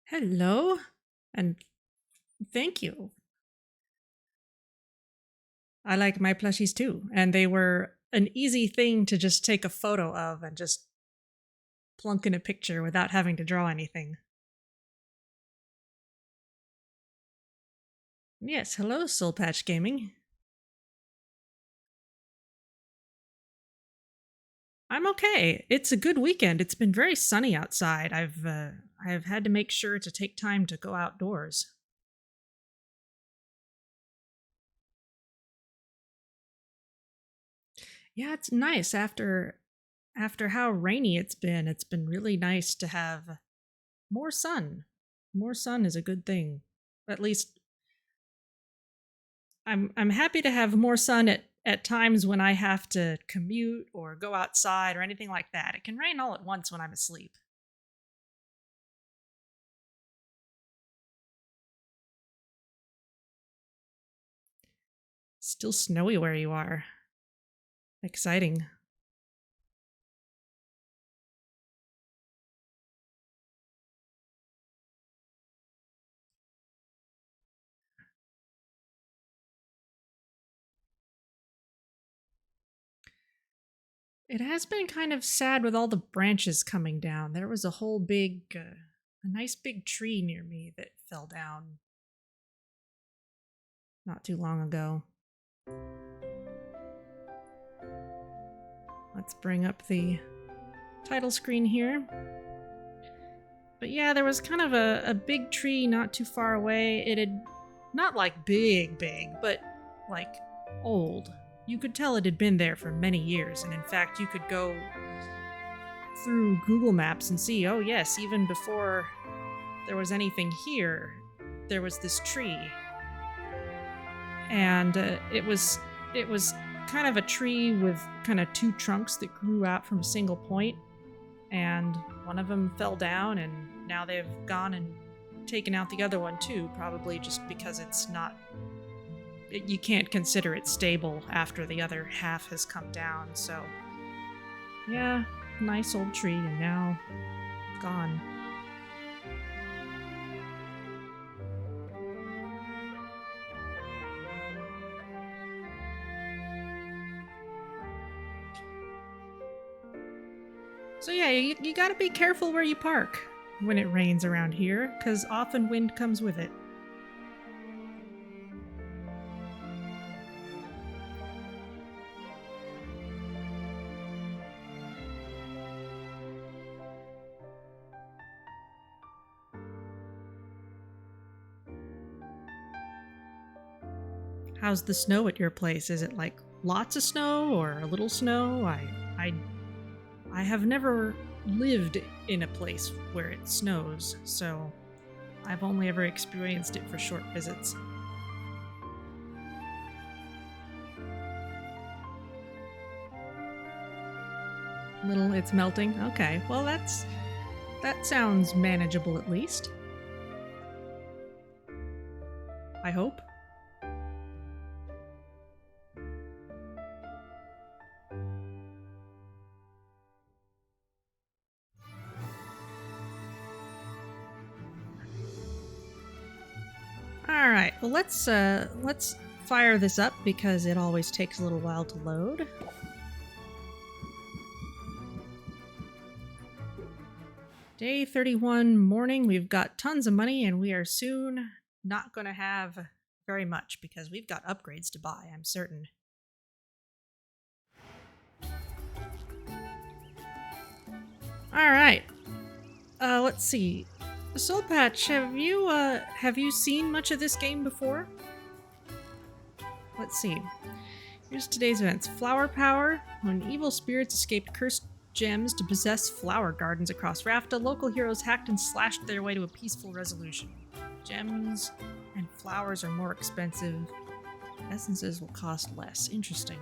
Hello, and thank you. I like my plushies too, and they were an easy thing to just take a photo of and just plunk in a picture without having to draw anything. Yes, hello, Soul Patch Gaming. I'm okay. It's a good weekend. It's been very sunny outside. I've had to make sure to take time to go outdoors. Yeah, it's nice after how rainy it's been. It's been really nice to have more sun. More sun is a good thing. At least I'm happy to have more sun at times when I have to commute or go outside or anything like that. It can rain all at once when I'm asleep. Still snowy where you are. Exciting. It has been kind of sad with all the branches coming down. There was a whole a nice big tree near me that fell down not too long ago. Let's bring up the title screen here. But yeah, there was kind of a big tree not too far away. It had not like big, but like old. You could tell it had been there for many years, and in fact, you could go through Google Maps and see, oh yes, even before there was anything here, there was this tree. And it was kind of a tree with kind of two trunks that grew out from a single point, and one of them fell down, and now they've gone and taken out the other one too, probably just because it's not you can't consider it stable after the other half has come down. So yeah, nice old tree, and now gone. So yeah, you gotta be careful where you park when it rains around here, because often wind comes with it. How's the snow at your place? Is it like lots of snow or a little snow? I have never lived in a place where it snows, so I've only ever experienced it for short visits. Little, it's melting. Okay, well that sounds manageable at least. I hope. All right. Well, let's fire this up because it always takes a little while to load. Day 31 morning. We've got tons of money, and we are soon not going to have very much because we've got upgrades to buy, I'm certain. All right. Let's see. Soul Patch, have you seen much of this game before? Let's see. Here's today's events. Flower Power. When evil spirits escaped cursed gems to possess flower gardens across Rafta, local heroes hacked and slashed their way to a peaceful resolution. Gems and flowers are more expensive. Essences will cost less. Interesting.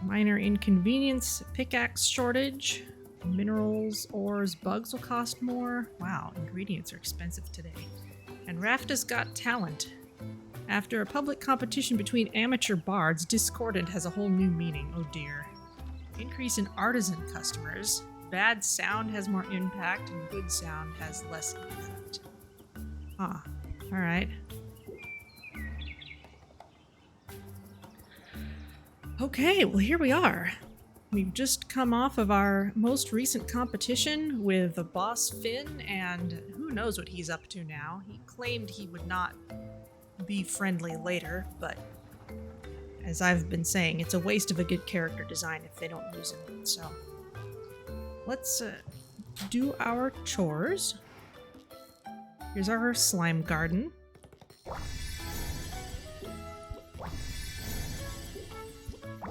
Minor inconvenience. Pickaxe shortage. Minerals, ores, bugs will cost more. Wow, ingredients are expensive today. And Rafta's got talent. After a public competition between amateur bards, discordant has a whole new meaning. Oh dear. Increase in artisan customers. bad sound has more impact and good sound has less impact. Ah, alright. Okay, well here we are. We've just come off of our most recent competition with the boss Finn, and who knows what he's up to now. He claimed he would not be friendly later, but as I've been saying, it's a waste of a good character design if they don't use him. So let's do our chores. Here's our slime garden.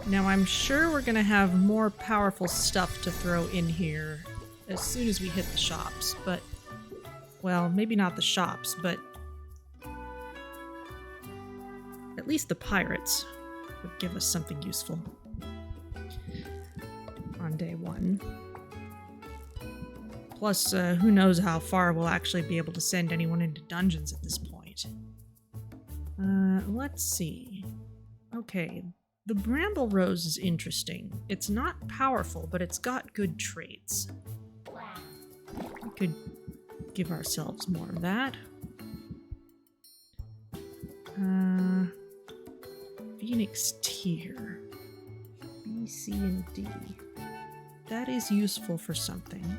Now I'm sure we're gonna have more powerful stuff to throw in here as soon as we hit the shops, but, well, maybe not the shops, but at least the pirates would give us something useful on day one. Plus, who knows how far we'll actually be able to send anyone into dungeons at this point. Let's see. Okay. The Bramble Rose is interesting. It's not powerful, but it's got good traits. We could give ourselves more of that. Phoenix Tear. B, C, and D. That is useful for something.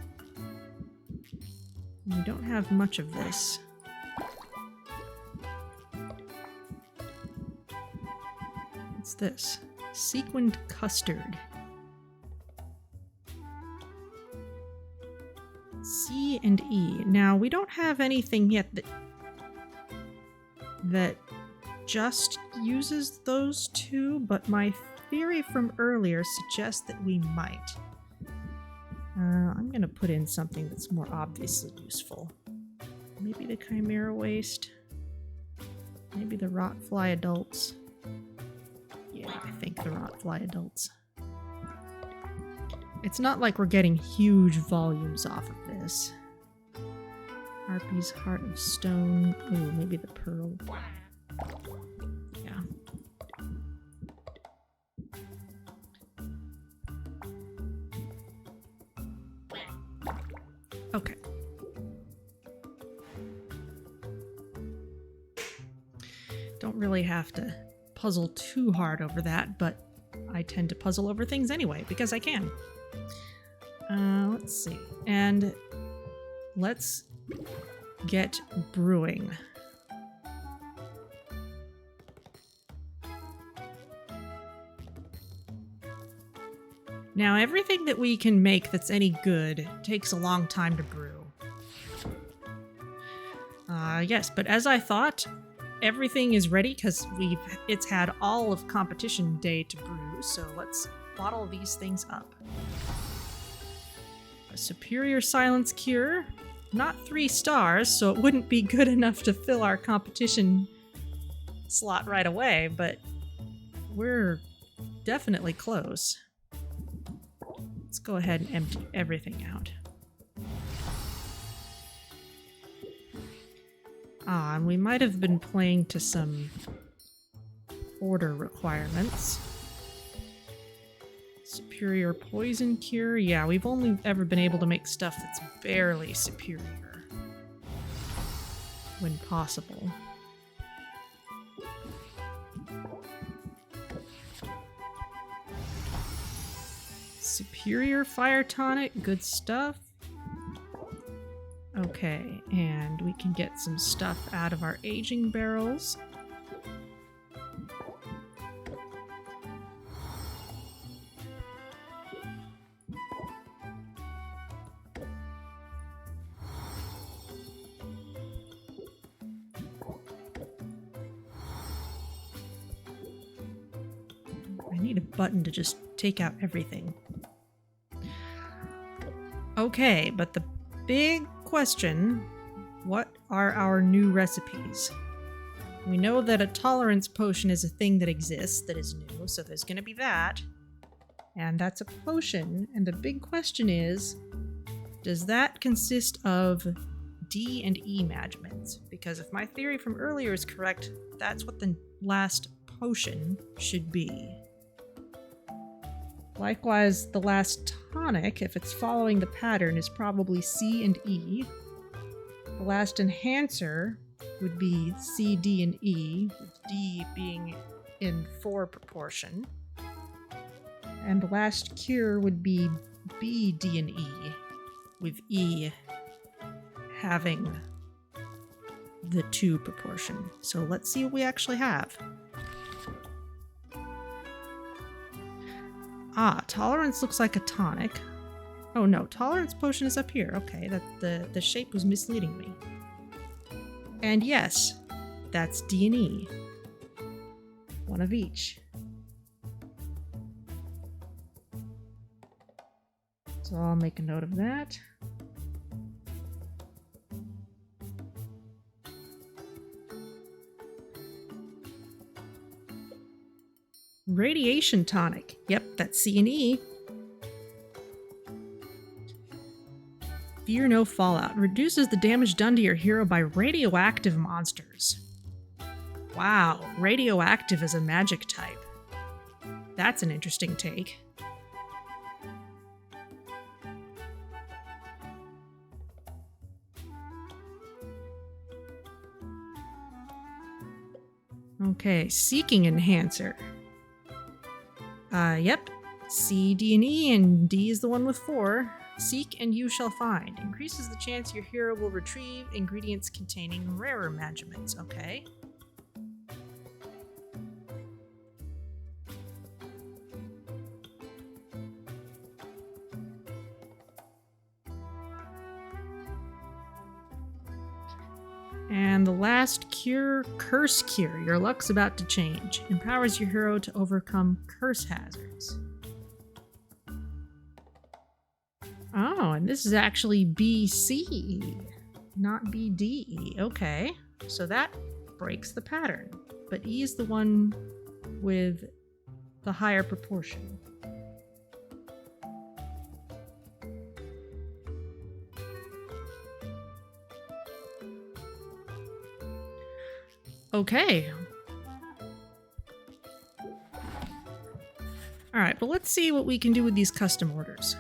We don't have much of this. What's this? Sequined custard. C and E. Now, we don't have anything yet that just uses those two, but my theory from earlier suggests that we might. I'm gonna put in something that's more obviously useful. Maybe the Chimera Waste. Maybe the Rotfly Adults. Yeah, I think the Rotfly Adults. It's not like we're getting huge volumes off of this. Harpy's Heart of Stone. Ooh, maybe the Pearl. Yeah. Okay. Don't really have to puzzle too hard over that, but I tend to puzzle over things anyway, because I can. Let's see. And let's get brewing. Now, everything that we can make that's any good takes a long time to brew. Yes, but as I thought, everything is ready because it's had all of competition day to brew, so let's bottle these things up. A superior silence cure, not 3 stars, so it wouldn't be good enough to fill our competition slot right away, but we're definitely close. Let's go ahead and empty everything out. And we might have been playing to some order requirements. Superior poison cure. Yeah, we've only ever been able to make stuff that's barely superior when possible. Superior fire tonic, good stuff. Okay, and we can get some stuff out of our aging barrels. I need a button to just take out everything. Okay, but the big question, what are our new recipes? We know that a tolerance potion is a thing that exists, that is new, so there's going to be that. And that's a potion, and the big question is, does that consist of D and E magments? Because if my theory from earlier is correct, that's what the last potion should be. Likewise, the last tonic, if it's following the pattern, is probably C and E. The last enhancer would be C, D, and E, with D being in 4 proportion. And the last cure would be B, D, and E, with E having the 2 proportion. So let's see what we actually have. Ah, tolerance looks like a tonic. Oh no, tolerance potion is up here. Okay, the shape was misleading me. And yes, that's D and E. One of each. So I'll make a note of that. Radiation tonic. Yep, that's C and E. Fear no fallout. Reduces the damage done to your hero by radioactive monsters. Wow, radioactive is a magic type. That's an interesting take. Okay, seeking enhancer. Yep. C, D, and E, and D is the one with 4. Seek and you shall find. Increases the chance your hero will retrieve ingredients containing rarer magiments. Okay. And the last cure, Curse Cure. Your luck's about to change. Empowers your hero to overcome curse hazards. Oh, and this is actually BC, not BD. Okay, so that breaks the pattern. But E is the one with the higher proportion. Okay. Alright, but let's see what we can do with these custom orders.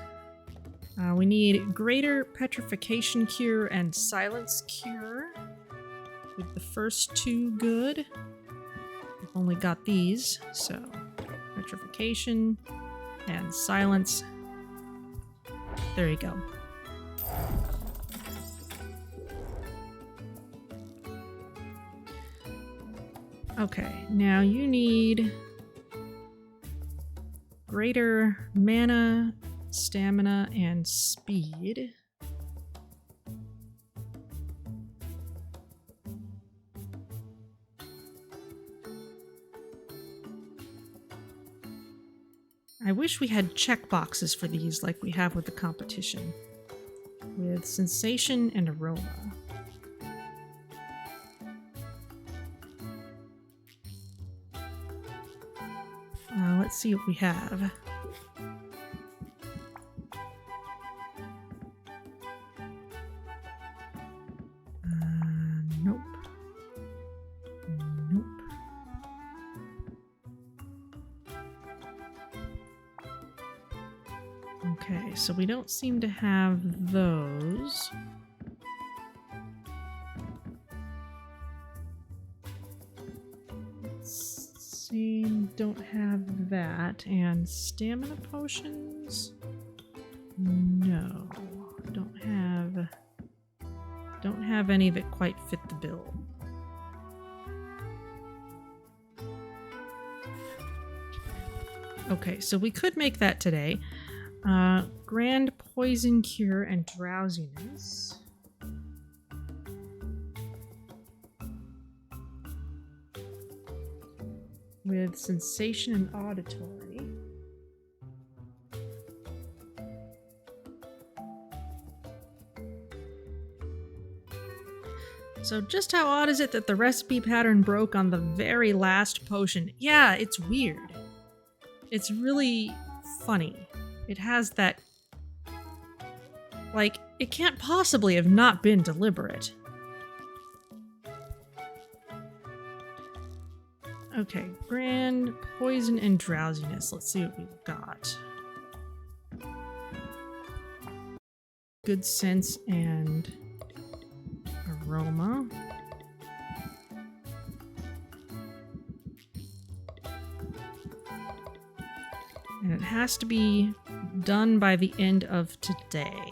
We need Greater Petrification Cure and Silence Cure. With the first 2 good. We've only got these, so Petrification and Silence. There you go. Okay, now you need greater mana, stamina, and speed. I wish we had checkboxes for these like we have with the competition. With sensation and aroma. Let's see what we have. Nope. Nope. Okay, so we don't seem to have those. Don't have that. And stamina potions? No. Don't have any that quite fit the bill. Okay, so we could make that today. Grand Poison Cure and Drowsiness. With Sensation and Auditory. So just how odd is it that the recipe pattern broke on the very last potion? Yeah, it's weird. It's really funny. It has that... like, it can't possibly have not been deliberate. Okay, Grand Poison and Drowsiness. Let's see what we've got. good sense and aroma. And it has to be done by the end of today.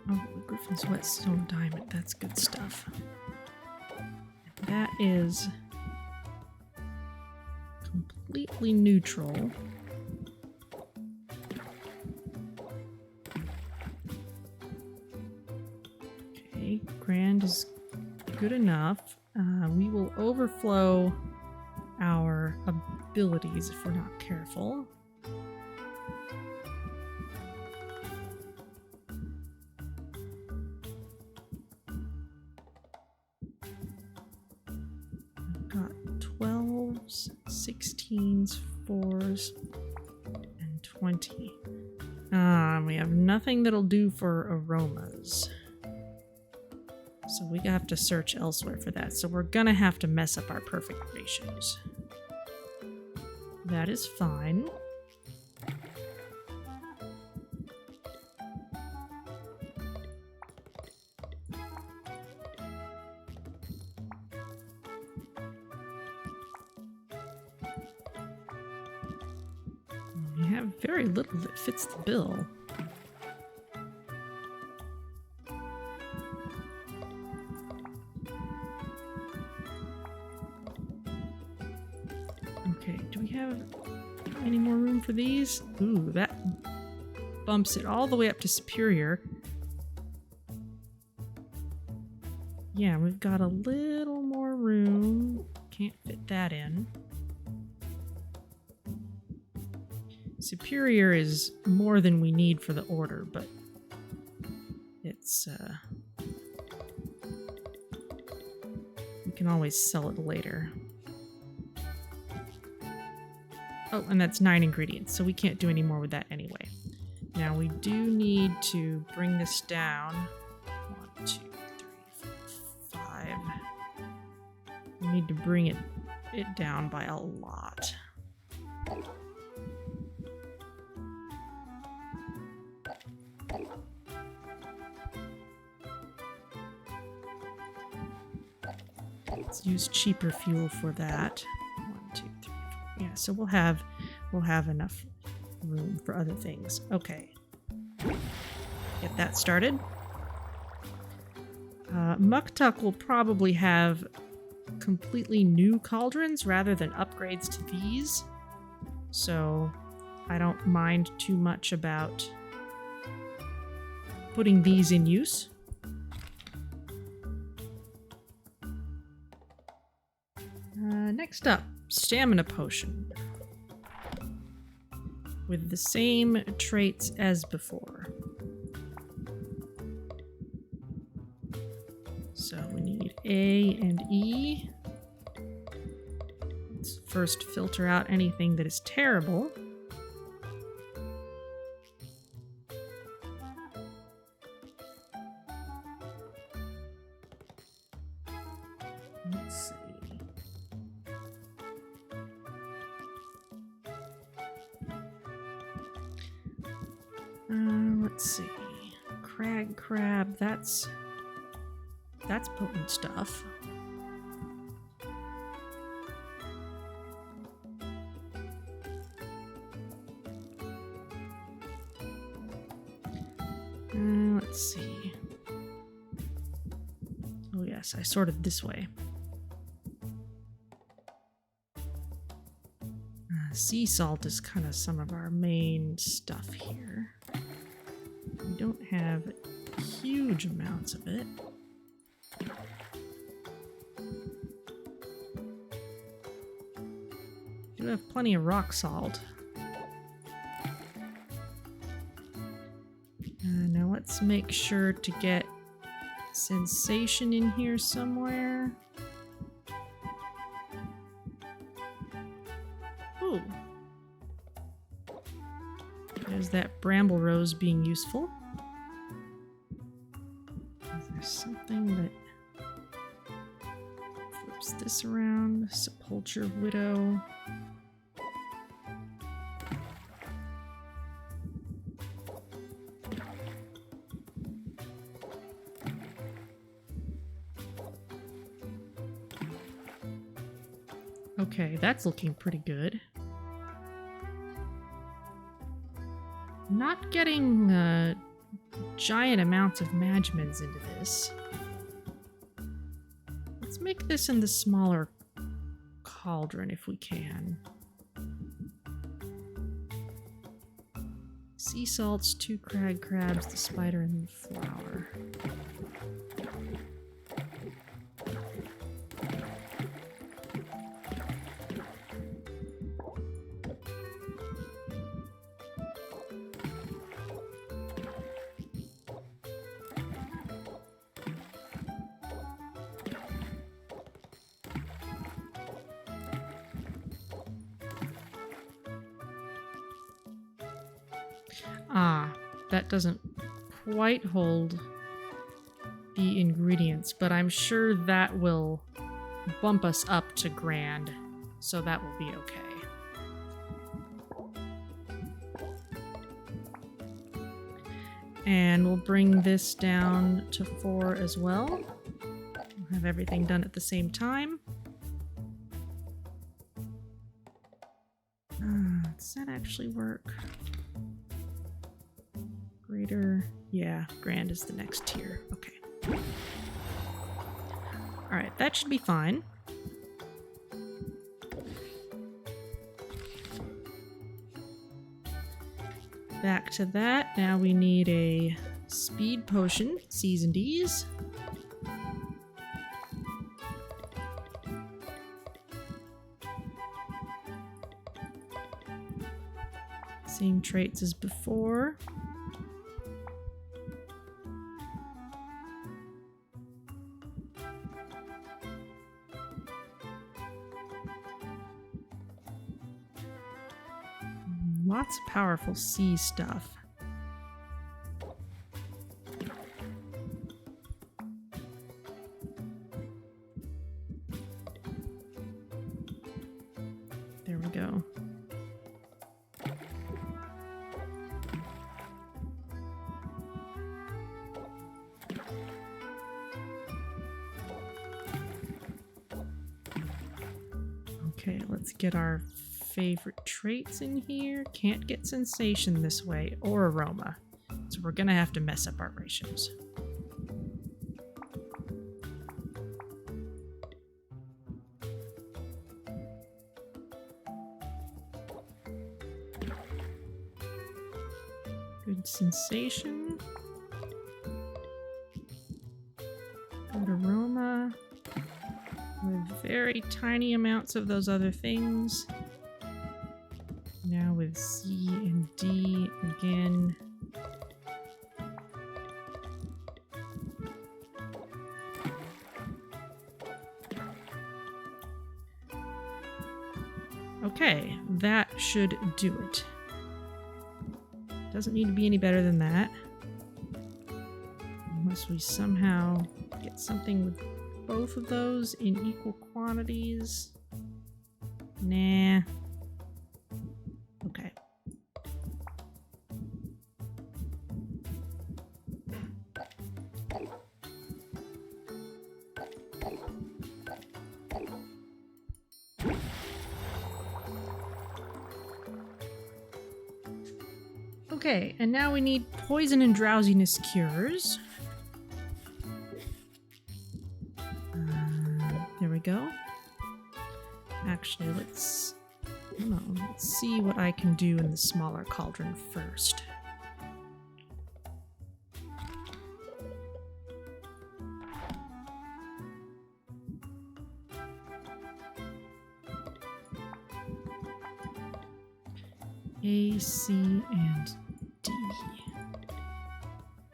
Oh, Griffin's Whetstone Diamond. That's good stuff. That is completely neutral. Okay, grand is good enough. We will overflow our abilities if we're not careful. I've got 12s, 16s, 4s, and 20. We have nothing that'll do for aromas. So we have to search elsewhere for that. So we're gonna have to mess up our perfect ratios. That is fine. We have very little that fits the bill. Okay, do we have any more room for these? Ooh, that bumps it all the way up to superior. Yeah, we've got a little more room. Can't fit that in. Superior is more than we need for the order, but it's, we can always sell it later. Oh, and that's 9 ingredients, so we can't do any more with that anyway. Now we do need to bring this down. 1, 2, 3, 4, 5. We need to bring it down by a lot. Let's use cheaper fuel for that. 1, 2, 3, 4. Yeah, so we'll have enough room for other things. Okay. Get that started. Muktuk will probably have completely new cauldrons rather than upgrades to these. So I don't mind too much about putting these in use. Next up, Stamina Potion. With the same traits as before. So we need A and E. Let's first filter out anything that is terrible. Let's see. Let's see. Crab, that's potent stuff. Let's see. Oh yes, I sorted this way. Sea salt is kind of some of our main stuff here. We don't have huge amounts of it. We do have plenty of rock salt. Now let's make sure to get sensation in here somewhere. Ooh. There's that bramble rose being useful. Is there something that Swaps this around. Sepulture Widow. Okay, that's looking pretty good. Not getting giant amounts of magmins into this. Let's make this in the smaller cauldron if we can. Sea salts, 2 crag crabs, the spider, and the flower. Ah, that doesn't quite hold the ingredients, but I'm sure that will bump us up to grand, so that will be okay. And we'll bring this down to 4 as well. We'll have everything done at the same time. Does that actually work? Greater, yeah, grand is the next tier. Okay. Alright, that should be fine. Back to that. Now we need a speed potion, C's and D's. Same traits as before. Lots of powerful sea stuff. There we go. Okay, let's get our favorite traits in here. Can't get sensation this way or aroma, so we're gonna have to mess up our ratios. Good sensation. Good aroma. With very tiny amounts of those other things. Now with C and D again. Okay, that should do it. Doesn't need to be any better than that. Unless we somehow get something with both of those in equal quantities. Nah. Okay. Okay, and now we need poison and drowsiness cures. There we go. Actually, let's see what I can do in the smaller cauldron first. A, C, and D.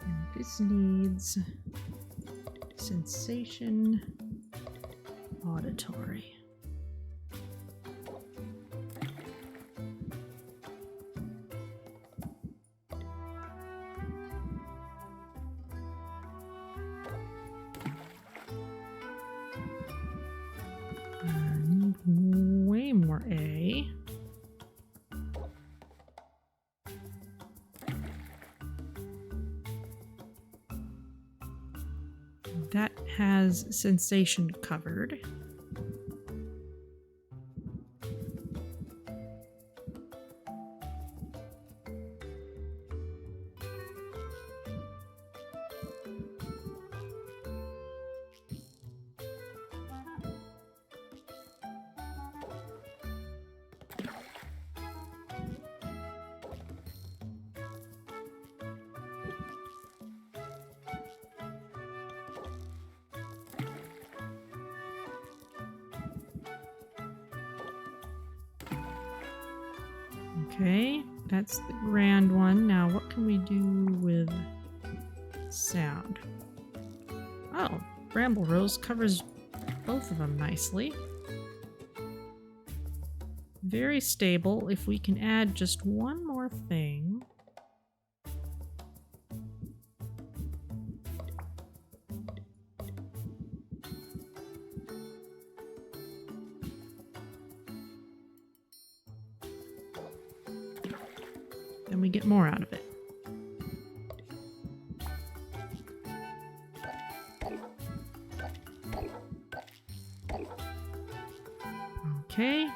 And this needs sensation, auditory. Need way more A. That has sensation covered. Okay, that's the grand one. Now, what can we do with sound? Oh, Bramble Rose covers both of them nicely. Very stable. If we can add just one more thing. Then we get more out of it. Okay.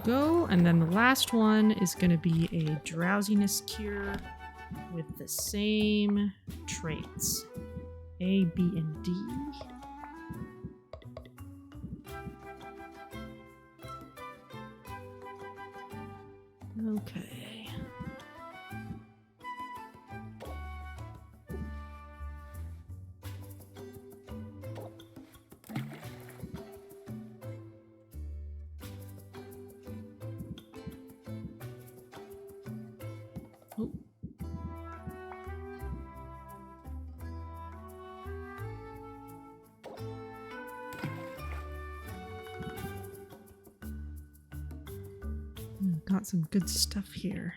Go, and then the last one is going to be a drowsiness cure with the same traits. A, B, and D. Okay. Oh. Got some good stuff here.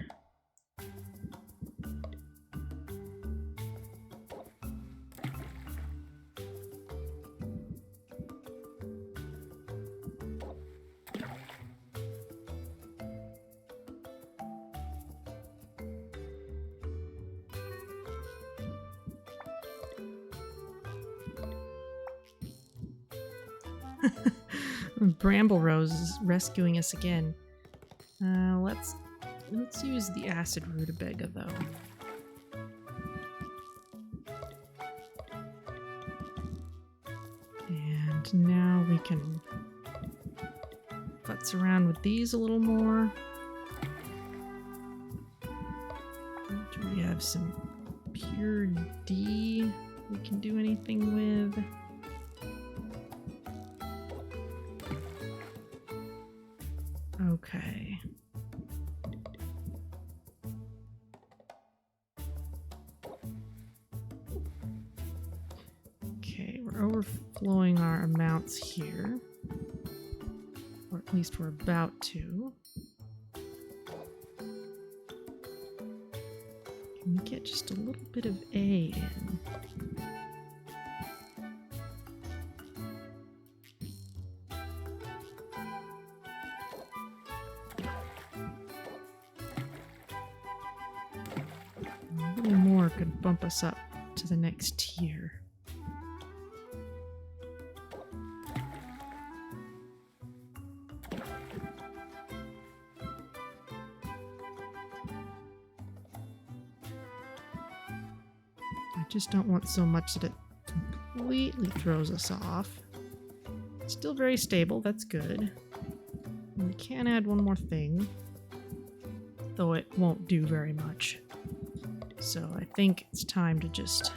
Bramble Rose is rescuing us again. Let's use the acid rutabaga though. And now we can futz around with these a little more. Do we have some pure D we can do anything with? Okay. Okay, we're overflowing our amounts here. Or at least we're about to. Can we get just a little bit of A in? A little more could bump us up to the next tier. I just don't want so much that it completely throws us off. Still very stable, that's good. And we can add one more thing, though it won't do very much. So I think it's time to just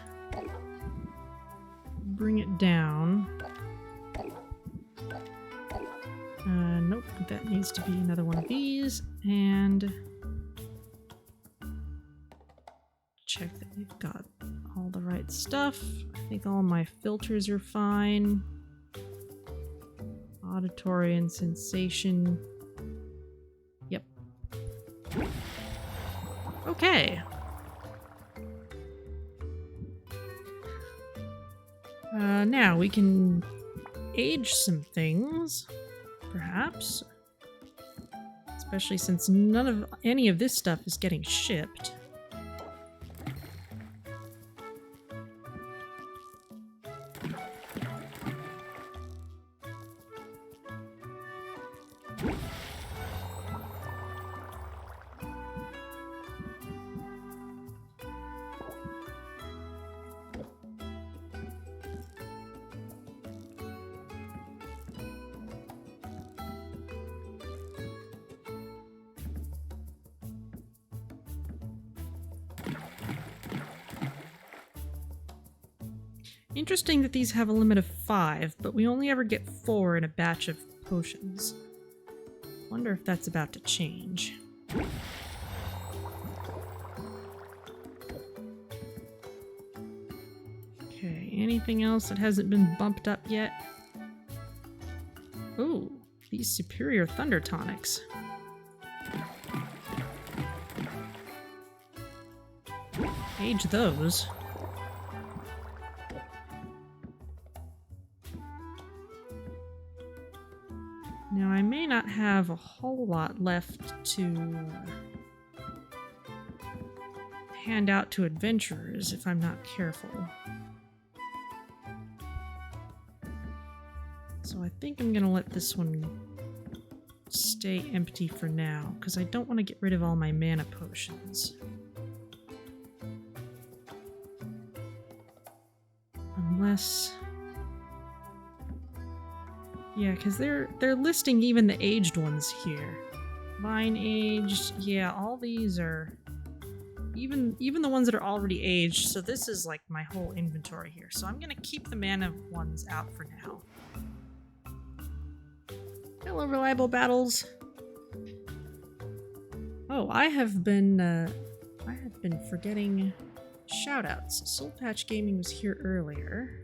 bring it down. Nope, that needs to be another one of these. And check that we've got all the right stuff. I think all my filters are fine. Auditory and sensation. Yep. Okay. Now we can age some things, perhaps. Especially since any of this stuff is getting shipped. Interesting that these have a limit of 5, but we only ever get 4 in a batch of potions. Wonder if that's about to change. Okay, anything else that hasn't been bumped up yet? Ooh, these superior thunder tonics. Age those. Now, I may not have a whole lot left to hand out to adventurers if I'm not careful. So I think I'm gonna let this one stay empty for now, because I don't want to get rid of all my mana potions. Unless... yeah, because they're listing even the aged ones here. Vine aged, yeah, all these are... Even the ones that are already aged, so this is like my whole inventory here. So I'm gonna keep the mana ones out for now. Hello, Reliable Battles. Oh, I have been forgetting shoutouts. Soul Patch Gaming was here earlier.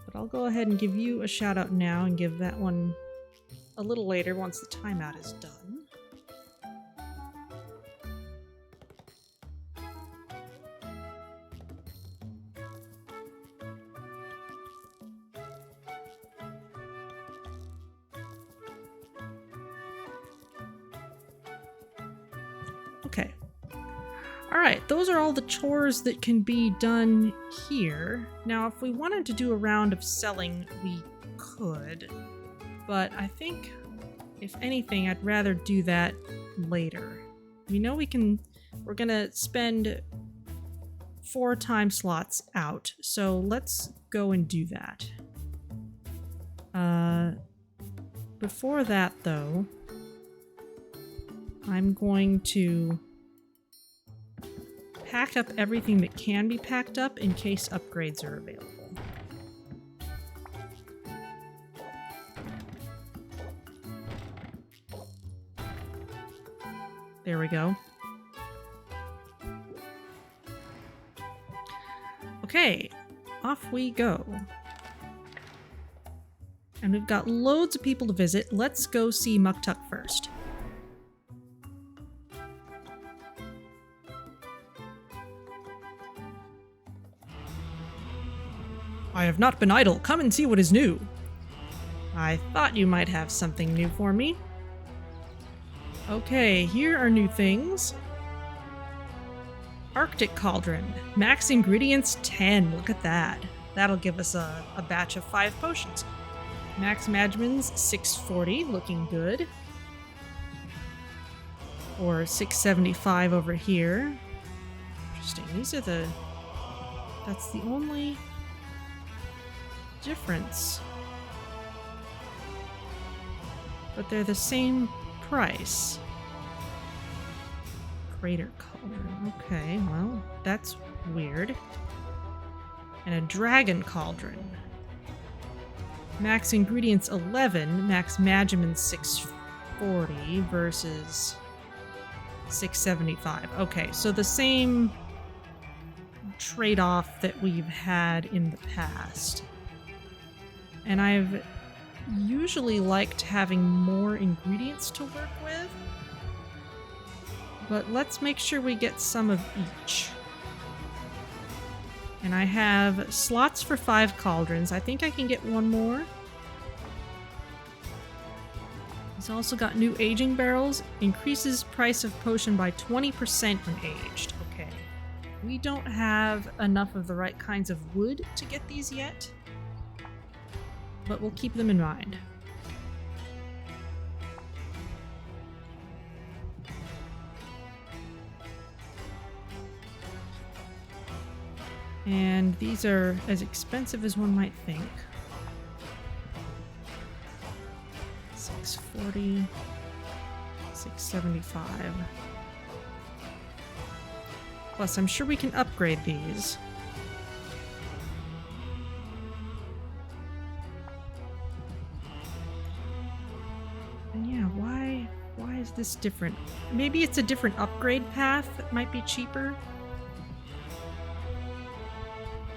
But I'll go ahead and give you a shout out now and give that one a little later once the timeout is done. Okay. Alright, those are all the chores that can be done here. Now, if we wanted to do a round of selling, we could. But I think, if anything, I'd rather do that later. We know we're gonna spend 4 time slots out, so let's go and do that. Before that, though, I'm going to pack up everything that can be packed up in case upgrades are available. There we go. Okay, off we go. And we've got loads of people to visit. Let's go see Muktuk first. I have not been idle. Come and see what is new. I thought you might have something new for me. Okay, here are new things. Arctic Cauldron. Max ingredients 10. Look at that. That'll give us a batch of 5 potions. Max Madmans 640. Looking good. Or 675 over here. Interesting. These are the... That's the only difference. But they're the same price. Crater Cauldron. Okay, well, that's weird. And a Dragon Cauldron. Max ingredients 11, max Madmans 640 versus 675. Okay, so the same trade-off that we've had in the past. And I've usually liked having more ingredients to work with. But let's make sure we get some of each. And I have slots for 5 cauldrons. I think I can get one more. He's also got new aging barrels. Increases price of potion by 20% when aged. Okay. We don't have enough of the right kinds of wood to get these yet, but we'll keep them in mind. And these are as expensive as one might think. 640, 675. Plus, I'm sure we can upgrade these. And yeah, why is this different? Maybe it's a different upgrade path that might be cheaper.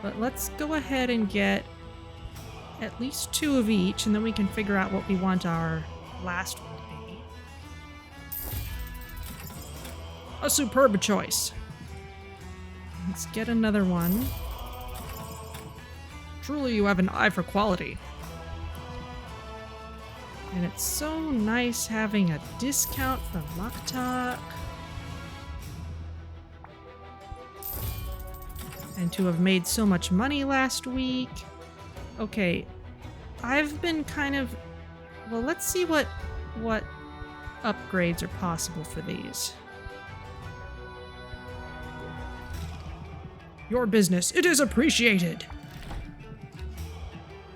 But let's go ahead and get at least 2 of each, and then we can figure out what we want our last one to be. A superb choice. Let's get another one. Truly, you have an eye for quality. And it's so nice having a discount from Muktuk. And to have made so much money last week. Okay, I've been kind of... Well, let's see what upgrades are possible for these. Your business, it is appreciated!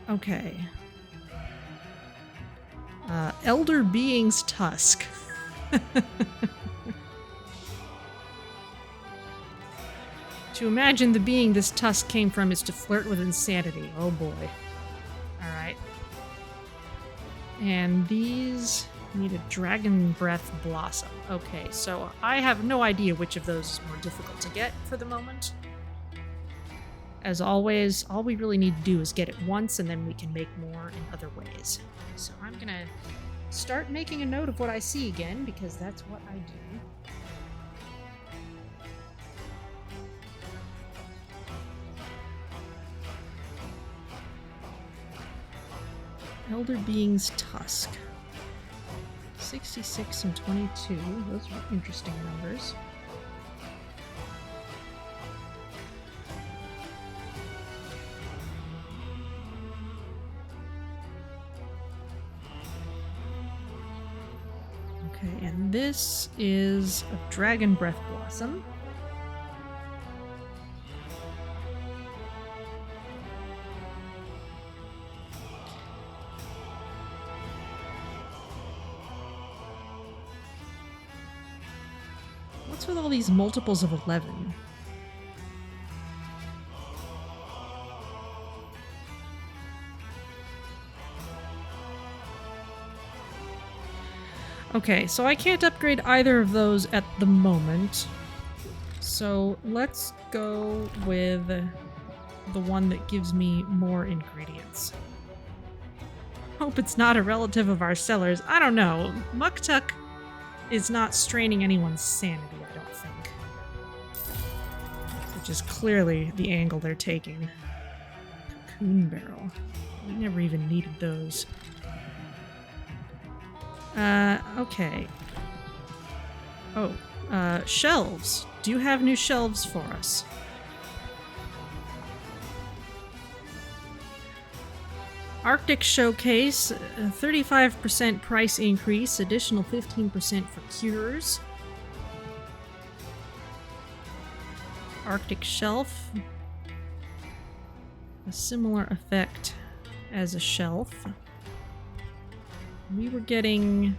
Okay. Elder Being's Tusk. To imagine the being this tusk came from is to flirt with insanity. Oh boy. Alright. And these need a Dragon Breath Blossom. Okay, so I have no idea which of those is more difficult to get for the moment. As always, all we really need to do is get it once, and then we can make more in other ways. So I'm gonna start making a note of what I see again, because that's what I do. Elder Being's Tusk. 66 and 22. Those are interesting numbers. Okay, and this is a Dragon Breath Blossom. What's with all these multiples of 11? Okay, so I can't upgrade either of those at the moment. So let's go with the one that gives me more ingredients. Hope it's not a relative of our sellers. I don't know. Muktuk is not straining anyone's sanity, I don't think. Which is clearly the angle they're taking. Cocoon barrel. We never even needed those. Okay. Oh, shelves. Do you have new shelves for us? Arctic Showcase, 35% price increase, additional 15% for cures. Arctic Shelf, a similar effect as a shelf. We were getting...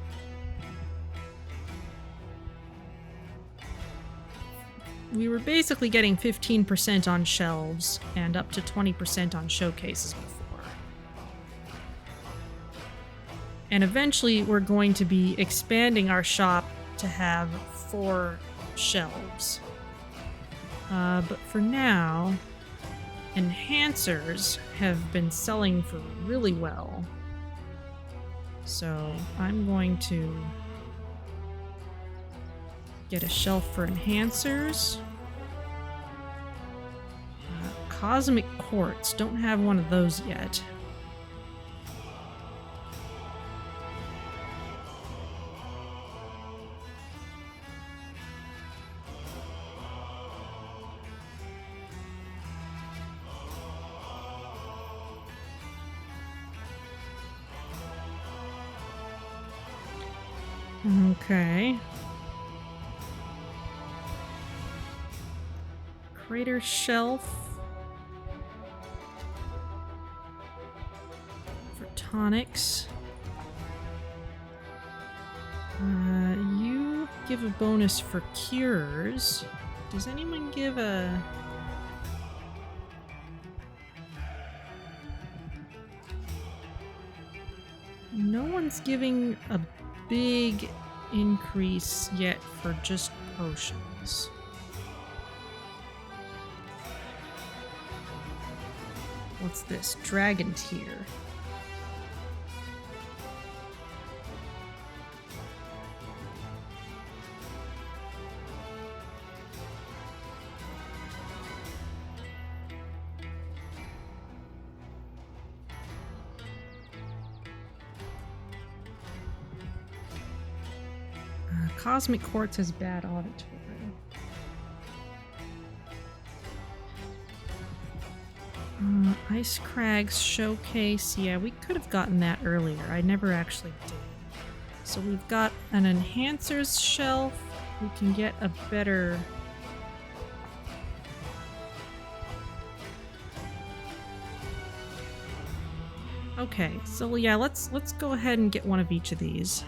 We were basically getting 15% on shelves and up to 20% on showcases before. And eventually we're going to be expanding our shop to have 4 shelves. But for now, enhancers have been selling for really well. So I'm going to get a shelf for enhancers. Cosmic quartz. Don't have one of those yet. Okay. Crater shelf. Photonics. You give a bonus for cures. Does anyone give a... No one's giving a big increase yet for just potions. What's this? Dragon tier. Cosmic quartz has bad auditory. Ice Crags Showcase. Yeah, we could have gotten that earlier. I never actually did. So we've got an Enhancer's Shelf. We can get a better... Okay, so yeah, let's go ahead and get one of each of these.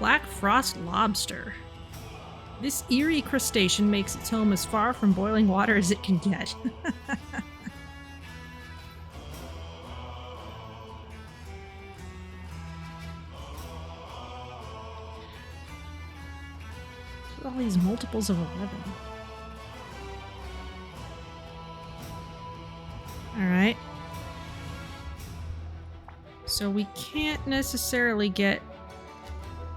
Black Frost Lobster. This eerie crustacean makes its home as far from boiling water as it can get. All these multiples of 11. Alright. So we can't necessarily get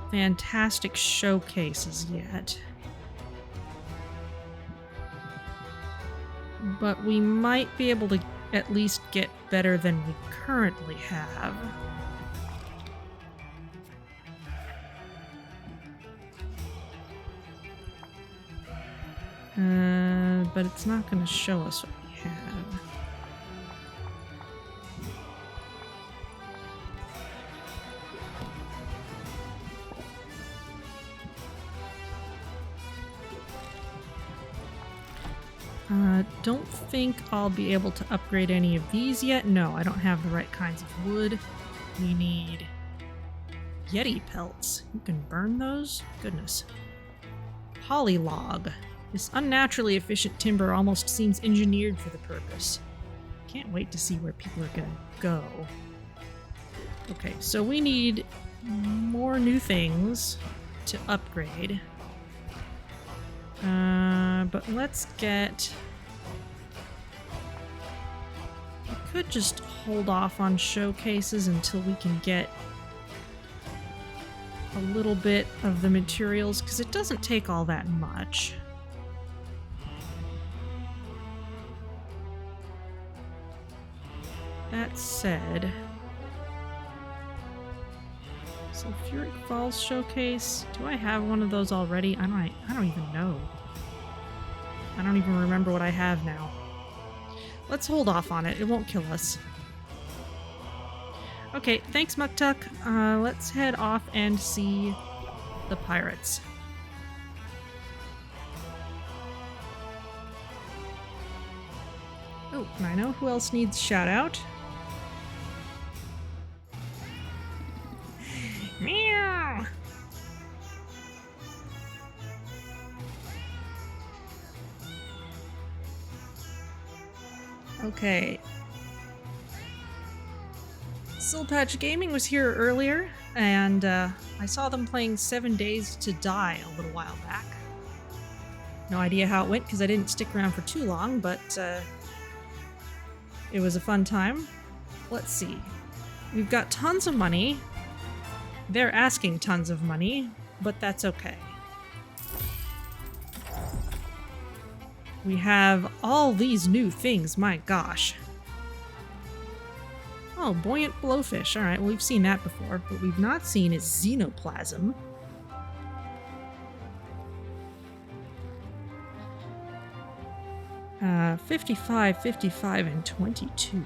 fantastic showcases yet. But we might be able to at least get better than we currently have. But it's not going to show us what we have. Don't think I'll be able to upgrade any of these yet. No, I don't have the right kinds of wood. We need Yeti pelts. You can burn those? Goodness. Polylog. This unnaturally efficient timber almost seems engineered for the purpose. Can't wait to see where people are gonna go. Okay, so we need more new things to upgrade. But let's get... We could just hold off on showcases until we can get a little bit of the materials, because it doesn't take all that much. That said... Sulfuric Falls Showcase. Do I have one of those already? I don't even know. I don't even remember what I have now. Let's hold off on it. It won't kill us. Okay, thanks, Muktuk. Let's head off and see the pirates. Oh, and I know who else needs shout out. Meow! Okay. Silpatch Gaming was here earlier, and I saw them playing 7 Days to Die a little while back. No idea how it went because I didn't stick around for too long, but it was a fun time. Let's see. We've got tons of money. They're asking tons of money, but that's okay. We have all these new things, my gosh. Oh, buoyant blowfish. Alright, well, we've seen that before. What we've not seen is xenoplasm. Uh, 55, 55, and 22.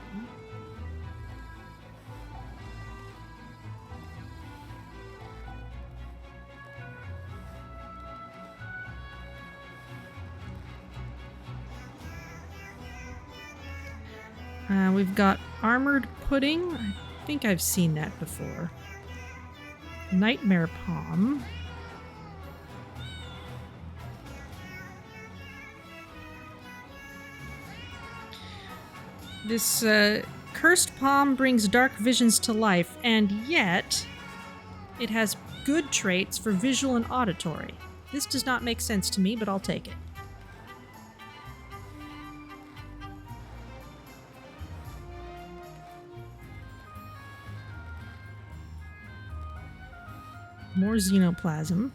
We've got armored pudding. I think I've seen that before. Nightmare palm. This cursed palm brings dark visions to life, and yet it has good traits for visual and auditory. This does not make sense to me, but I'll take it. More xenoplasm.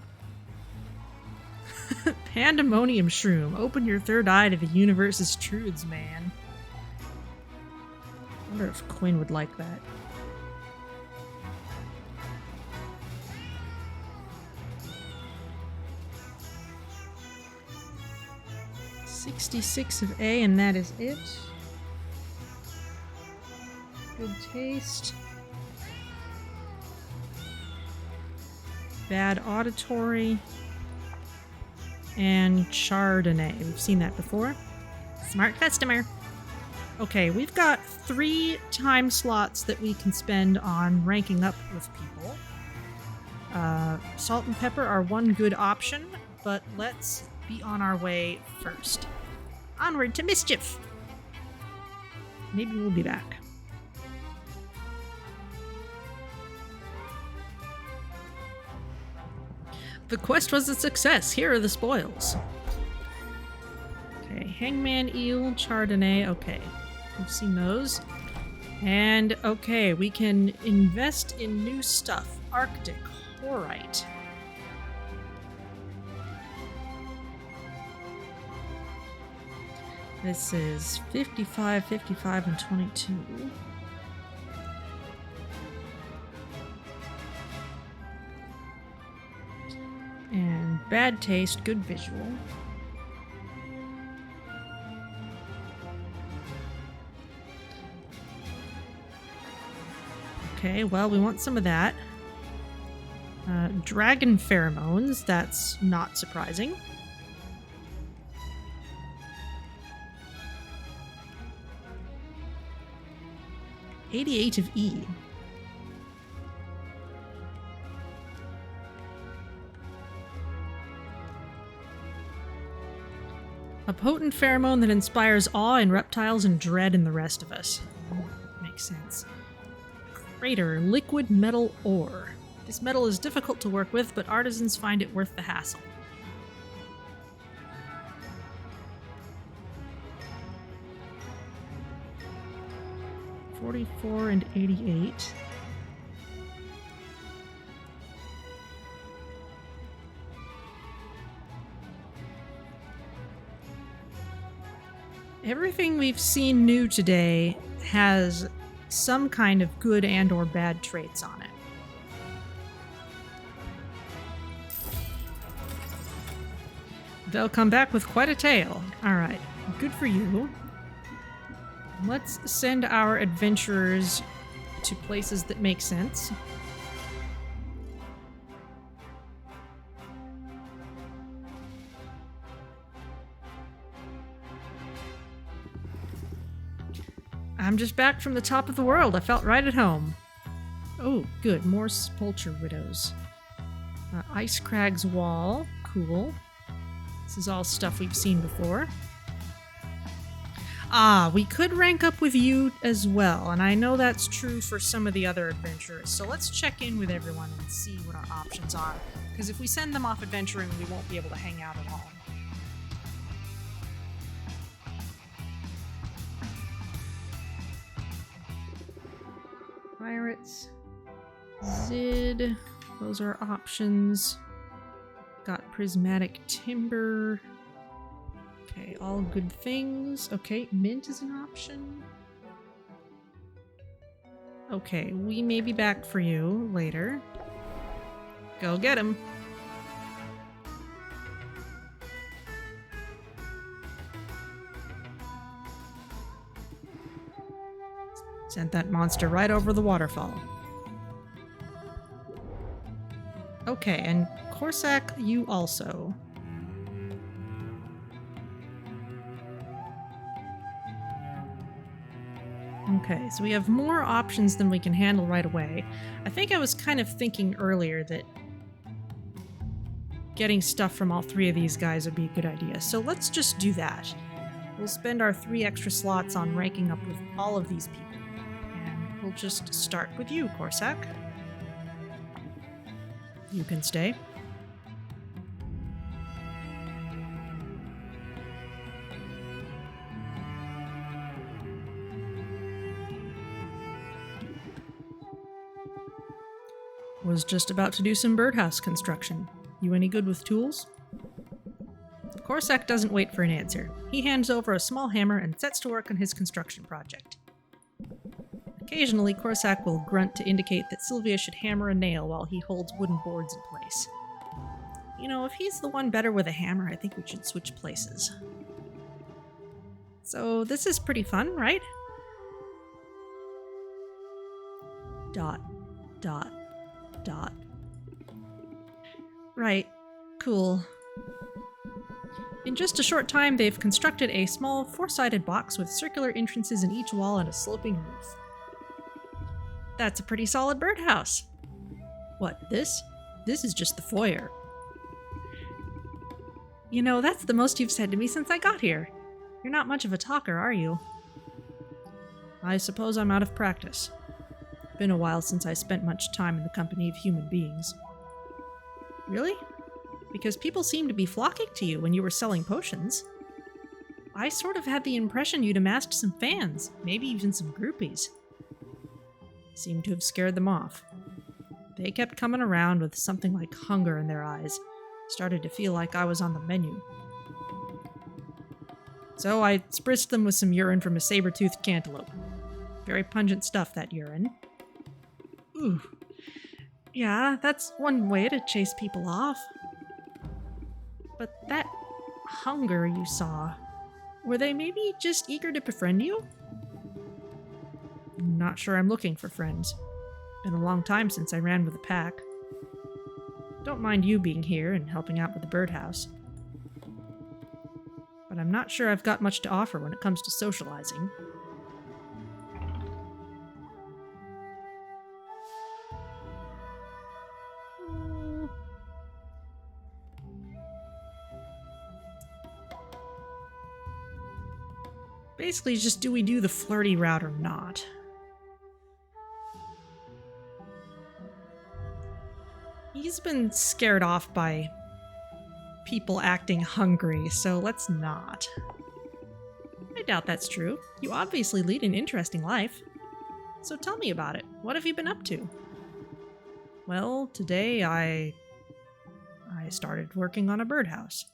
Pandemonium shroom. Open your third eye to the universe's truths, man. I wonder if Quinn would like that. $66 of A, and that is it. Good taste. Bad auditory. And Chardonnay. We've seen that before. Smart customer. Okay, we've got 3 time slots that we can spend on ranking up with people. Salt and pepper are one good option, but let's be on our way first. Onward to mischief! Maybe we'll be back. The quest was a success. Here are the spoils. Okay, hangman eel, chardonnay. Okay, we've seen those. And okay, we can invest in new stuff. Arctic horite. This is 55, 55, and 22. And bad taste, good visual. Okay, well, we want some of that. Dragon pheromones, that's not surprising. $88 of E. A potent pheromone that inspires awe in reptiles and dread in the rest of us. Makes sense. Crater, liquid metal ore. This metal is difficult to work with, but artisans find it worth the hassle. $44 and $88. Everything we've seen new today has some kind of good and or bad traits on it. They'll come back with quite a tale. Alright, good for you. Let's send our adventurers to places that make sense. I'm just back from the top of the world. I felt right at home. Oh, good. More Sepulture Widows. Ice Crag's Wall. Cool. This is all stuff we've seen before. Ah, we could rank up with you as well, and I know that's true for some of the other adventurers, so let's check in with everyone and see what our options are, because if we send them off adventuring, we won't be able to hang out at all. Pirates, Zid. Those are options. Got prismatic timber. Okay, all good things. Okay, mint is an option. Okay, we may be back for you later. Go get him. Sent that monster right over the waterfall. Okay, and Corsac, you also. Okay, so we have more options than we can handle right away. I think I was kind of thinking earlier that getting stuff from all three of these guys would be a good idea. So let's just do that. We'll spend our 3 extra slots on ranking up with all of these people. And we'll just start with you, Corsac. You can stay. Was just about to do some birdhouse construction. You any good with tools? Corsac doesn't wait for an answer. He hands over a small hammer and sets to work on his construction project. Occasionally, Corsac will grunt to indicate that Sylvia should hammer a nail while he holds wooden boards in place. You know, if he's the one better with a hammer, I think we should switch places. So this is pretty fun, right? Dot, dot, dot. Right. Cool. In just a short time, they've constructed a small, 4-sided box with circular entrances in each wall and a sloping roof. That's a pretty solid birdhouse. What, this? This is just the foyer. You know, that's the most you've said to me since I got here. You're not much of a talker, are you? I suppose I'm out of practice. Been a while since I spent much time in the company of human beings. Really? Because people seemed to be flocking to you when you were selling potions. I sort of had the impression you'd amassed some fans, maybe even some groupies. Seemed to have scared them off. They kept coming around with something like hunger in their eyes. Started to feel like I was on the menu. So I spritzed them with some urine from a saber-toothed cantaloupe. Very pungent stuff, that urine. Ooh. Yeah, that's one way to chase people off. But that hunger you saw, were they maybe just eager to befriend you? I'm not sure I'm looking for friends. Been a long time since I ran with a pack. Don't mind you being here and helping out with the birdhouse. But I'm not sure I've got much to offer when it comes to socializing. Basically, just do we do the flirty route or not? He's been scared off by people acting hungry, so let's not. I doubt that's true. You obviously lead an interesting life. So tell me about it. What have you been up to? Well, today I started working on a birdhouse.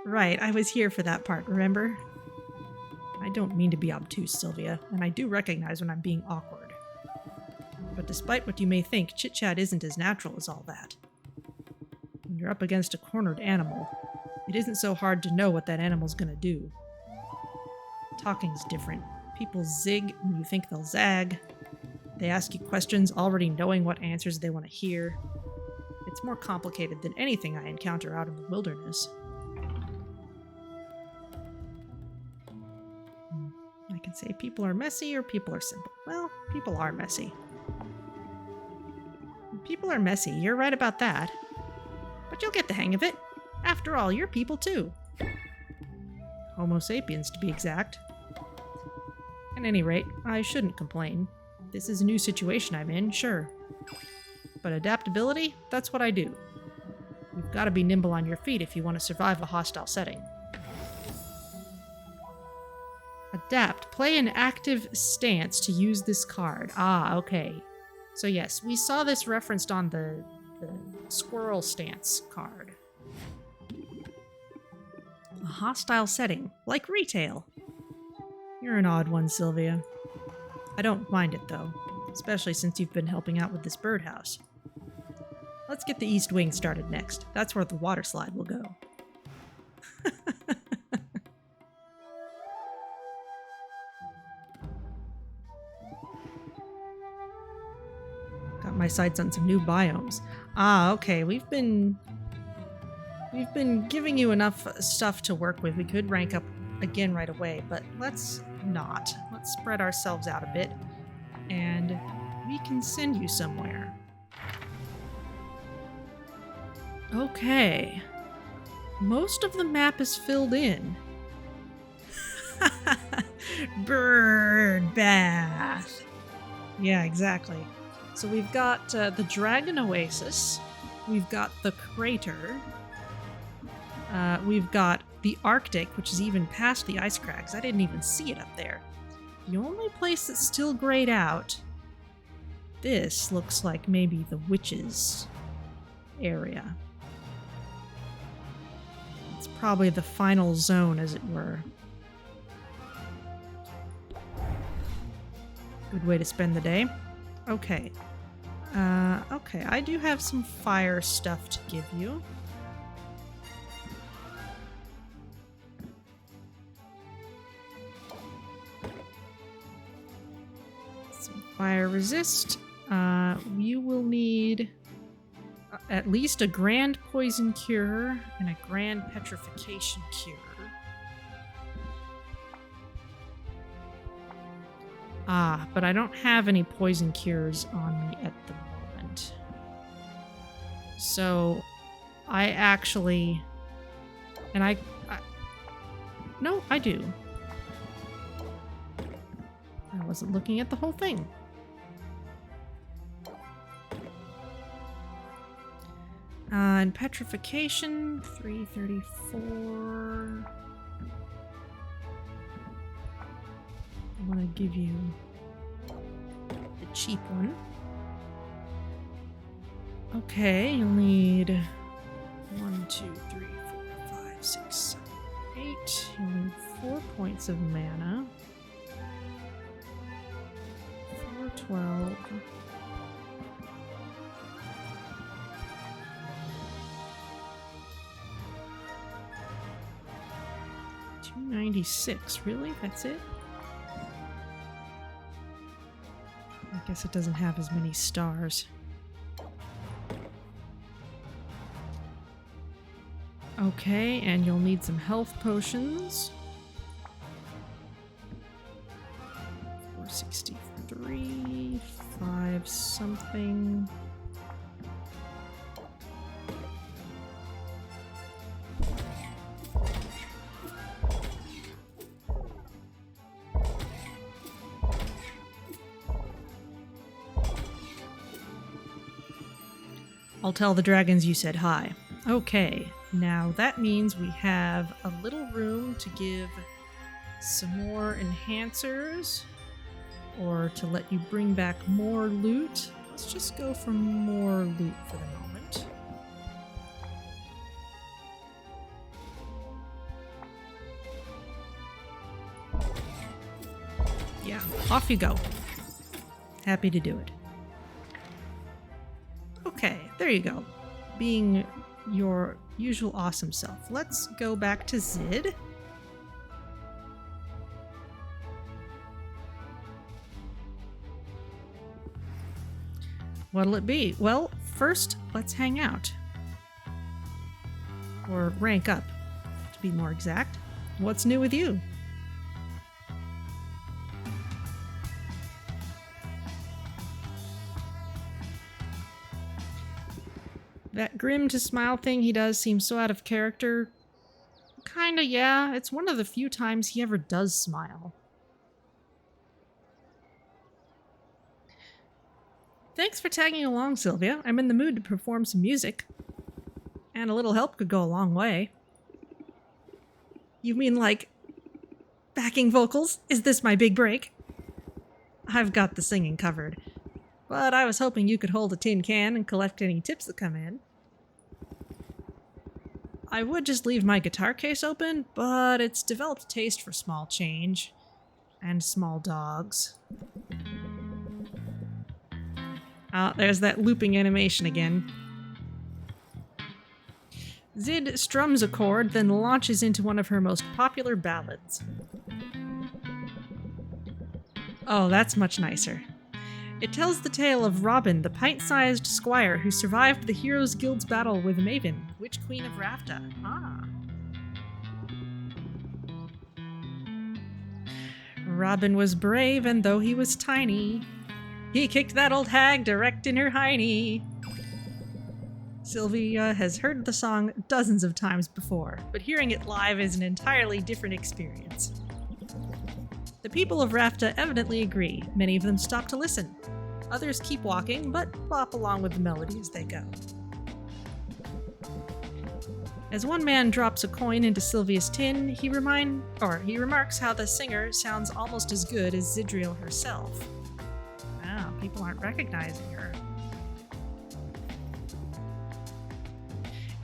Right, I was here for that part, remember? I don't mean to be obtuse, Sylvia, and I do recognize when I'm being awkward. But despite what you may think, chit-chat isn't as natural as all that. When you're up against a cornered animal, it isn't so hard to know what that animal's gonna do. Talking's different. People zig when you think they'll zag. They ask you questions already knowing what answers they want to hear. It's more complicated than anything I encounter out in the wilderness. I can say people are messy or people are simple. Well, people are messy. People are messy, you're right about that. But you'll get the hang of it. After all, you're people too. Homo sapiens, to be exact. At any rate, I shouldn't complain. This is a new situation I'm in, sure. But adaptability, that's what I do. You've got to be nimble on your feet if you want to survive a hostile setting. Adapt. Play an active stance to use this card. Ah, okay. So yes, we saw this referenced on the squirrel stance card. A hostile setting, like retail. You're an odd one, Sylvia. I don't mind it, though, especially since you've been helping out with this birdhouse. Let's get the east wing started next. That's where the water slide will go. Got my sights on some new biomes. Ah, okay, we've been giving you enough stuff to work with. We could rank up again right away, but let's not. Let's spread ourselves out a bit, and we can send you somewhere. Okay. Most of the map is filled in. Bird bath. Yeah, exactly. So we've got the Dragon Oasis. We've got the Crater. We've got the Arctic, which is even past the ice cracks. I didn't even see it up there. The only place that's still grayed out, this looks like maybe the witches area. It's probably the final zone, as it were. Good way to spend the day. Okay. Okay, I do have some fire stuff to give you. Some fire resist. You will need at least a grand poison cure and a grand petrification cure. Ah, but I don't have any poison cures on me at the moment. So, I actually... And no, I do. I wasn't looking at the whole thing. And petrification, 334... I want to give you the cheap one. Okay, you'll need 1, 2, 3, 4, 5, 6, 7, 8. You'll need 4 points of mana. 412. $296. Really? That's it? I guess it doesn't have as many stars. Okay, and you'll need some health potions. 463, 5 something. I'll tell the dragons you said hi. Okay, now that means we have a little room to give some more enhancers, or to let you bring back more loot. Let's just go for more loot for the moment. Yeah, off you go. Happy to do it. Okay, there you go. Being your usual awesome self. Let's go back to Zid. What'll it be? Well, first, let's hang out. Or rank up, to be more exact. What's new with you? That grim to smile thing he does seems so out of character. Kinda, yeah. It's one of the few times he ever does smile. Thanks for tagging along, Sylvia. I'm in the mood to perform some music. And a little help could go a long way. You mean like backing vocals. Is this my big break? I've got the singing covered, but I was hoping you could hold a tin can and collect any tips that come in. I would just leave my guitar case open, but it's developed a taste for small change and small dogs. Oh, there's that looping animation again. Zid strums a chord, then launches into one of her most popular ballads. Oh, that's much nicer. It tells the tale of Robin, the pint-sized squire who survived the Heroes Guild's battle with Maven, Witch Queen of Rafta. Robin was brave, and though he was tiny, he kicked that old hag direct in her hiney. Sylvia has heard the song dozens of times before, but hearing it live is an entirely different experience. The people of Rafta evidently agree. Many of them stop to listen. Others keep walking, but bop along with the melody as they go. As one man drops a coin into Sylvia's tin, he remarks how the singer sounds almost as good as Zidriel herself. Wow, people aren't recognizing her.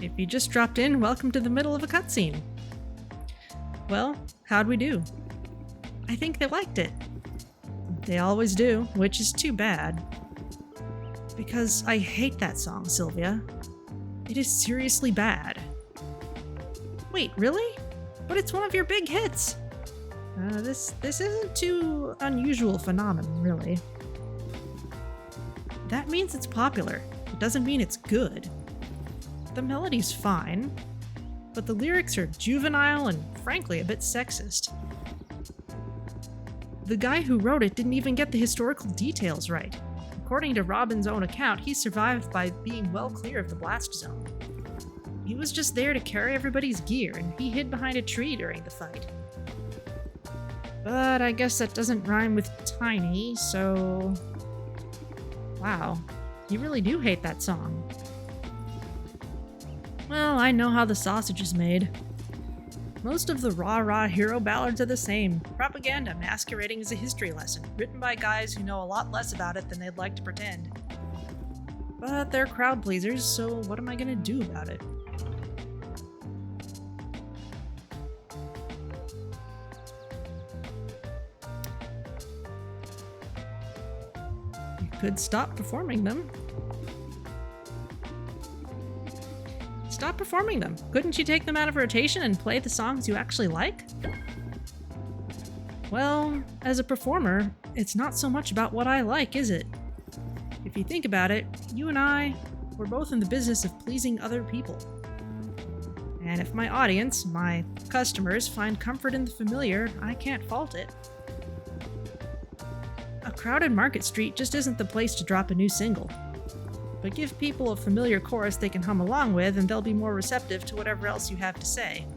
If you just dropped in, welcome to the middle of a cutscene. Well, how'd we do? I think they liked it. They always do, which is too bad. Because I hate that song, Sylvia. It is seriously bad. Wait, really? But it's one of your big hits. This isn't too unusual phenomenon, really. That means it's popular. It doesn't mean it's good. The melody's fine, but the lyrics are juvenile and, frankly, a bit sexist. The guy who wrote it didn't even get the historical details right. According to Robin's own account, he survived by being well clear of the blast zone. He was just there to carry everybody's gear, and he hid behind a tree during the fight. But I guess that doesn't rhyme with tiny, so... Wow, you really do hate that song. Well, I know how the sausage is made. Most of the rah-rah hero ballads are the same. Propaganda masquerading as a history lesson, written by guys who know a lot less about it than they'd like to pretend. But they're crowd pleasers, so what am I gonna do about it? You could stop performing them. Stop performing them. Couldn't you take them out of rotation and play the songs you actually like? Well, as a performer, it's not so much about what I like, is it? If you think about it, you and I, we're both in the business of pleasing other people. And if my audience, my customers, find comfort in the familiar, I can't fault it. A crowded Market Street just isn't the place to drop a new single. But give people a familiar chorus they can hum along with, and they'll be more receptive to whatever else you have to say.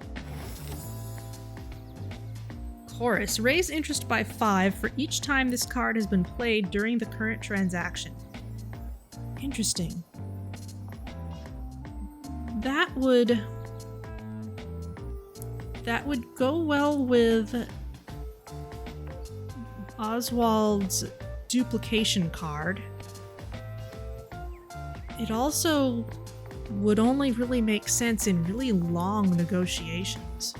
Chorus. Raise interest by 5 for each time this card has been played during the current transaction. Interesting. That would go well with Oswald's duplication card. It also would only really make sense in really long negotiations.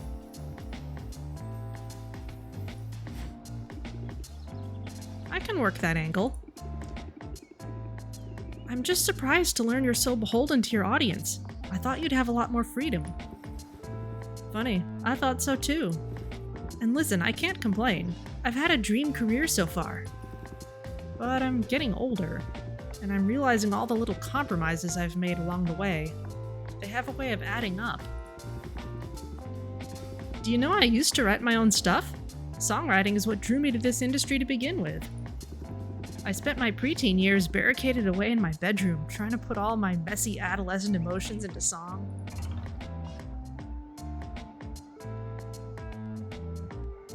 I can work that angle. I'm just surprised to learn you're so beholden to your audience. I thought you'd have a lot more freedom. Funny, I thought so too. And listen, I can't complain. I've had a dream career so far. But I'm getting older. And I'm realizing all the little compromises I've made along the way. They have a way of adding up. Do you know I used to write my own stuff? Songwriting is what drew me to this industry to begin with. I spent my preteen years barricaded away in my bedroom, trying to put all my messy adolescent emotions into song.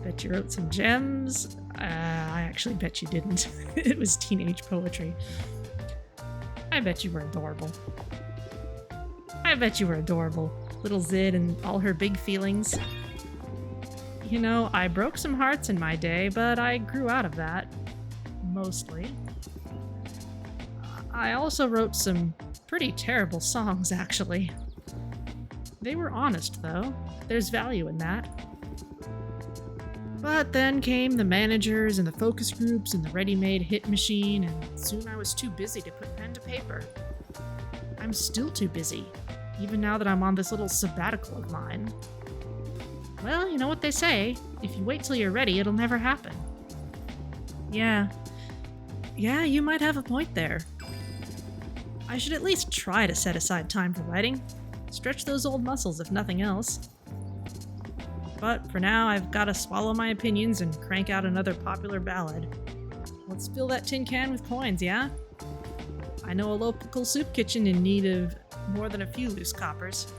Bet you wrote some gems. I actually bet you didn't. It was teenage poetry. I bet you were adorable. I bet you were adorable. Little Zid and all her big feelings. You know, I broke some hearts in my day, but I grew out of that. Mostly. I also wrote some pretty terrible songs, actually. They were honest, though. There's value in that. But then came the managers and the focus groups and the ready-made hit machine, and soon I was too busy to put pen to paper. I'm still too busy, even now that I'm on this little sabbatical of mine. Well, you know what they say, if you wait till you're ready, it'll never happen. Yeah, you might have a point there. I should at least try to set aside time for writing. Stretch those old muscles, if nothing else. But for now, I've got to swallow my opinions and crank out another popular ballad. Let's fill that tin can with coins, yeah? I know a local soup kitchen in need of more than a few loose coppers.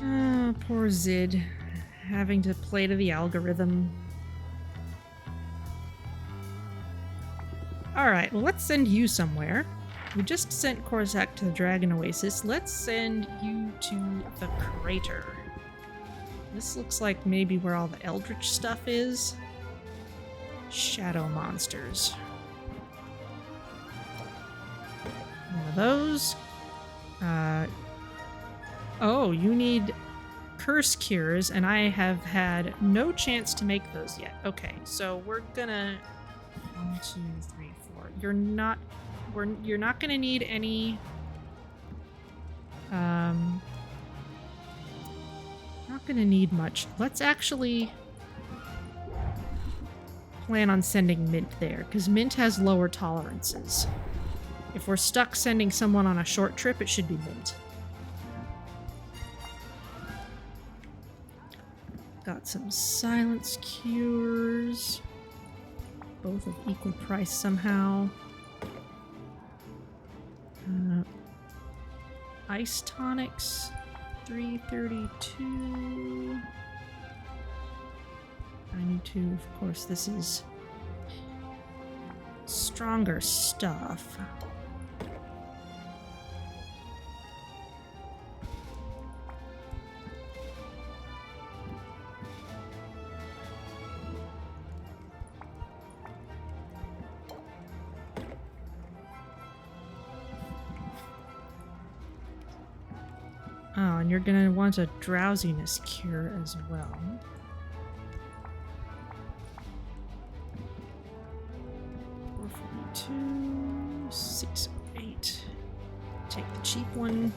Ah, poor Zid. Having to play to the algorithm. Alright, well, let's send you somewhere. We just sent Corsac to the Dragon Oasis. Let's send you to the crater. This looks like maybe where all the Eldritch stuff is. Shadow monsters. One of those. Oh, you need curse cures, and I have had no chance to make those yet. Okay, so we're gonna... 1, 2, 3, 4. You're not gonna need any... not gonna need much. Let's actually plan on sending Mint there, because Mint has lower tolerances. If we're stuck sending someone on a short trip, it should be Mint. Got some silence cures. Both of equal price somehow. Ice tonics, 332. 92, of course, this is stronger stuff. Oh, and you're gonna want a drowsiness cure as well. $442, $608. Take the cheap one.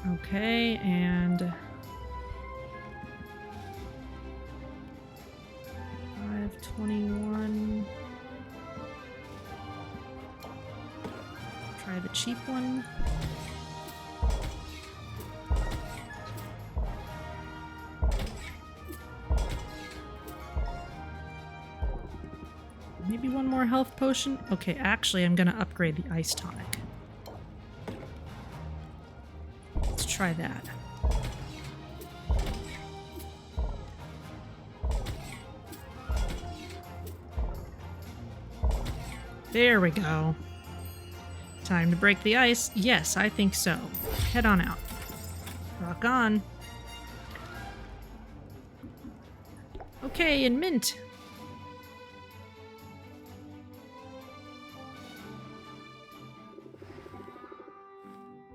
Okay, and $521. Try the cheap one. Maybe one more health potion? Okay, actually, I'm gonna upgrade the ice tonic. Let's try that. There we go. Time to break the ice. Yes, I think so. Head on out. Rock on. Okay, and Mint.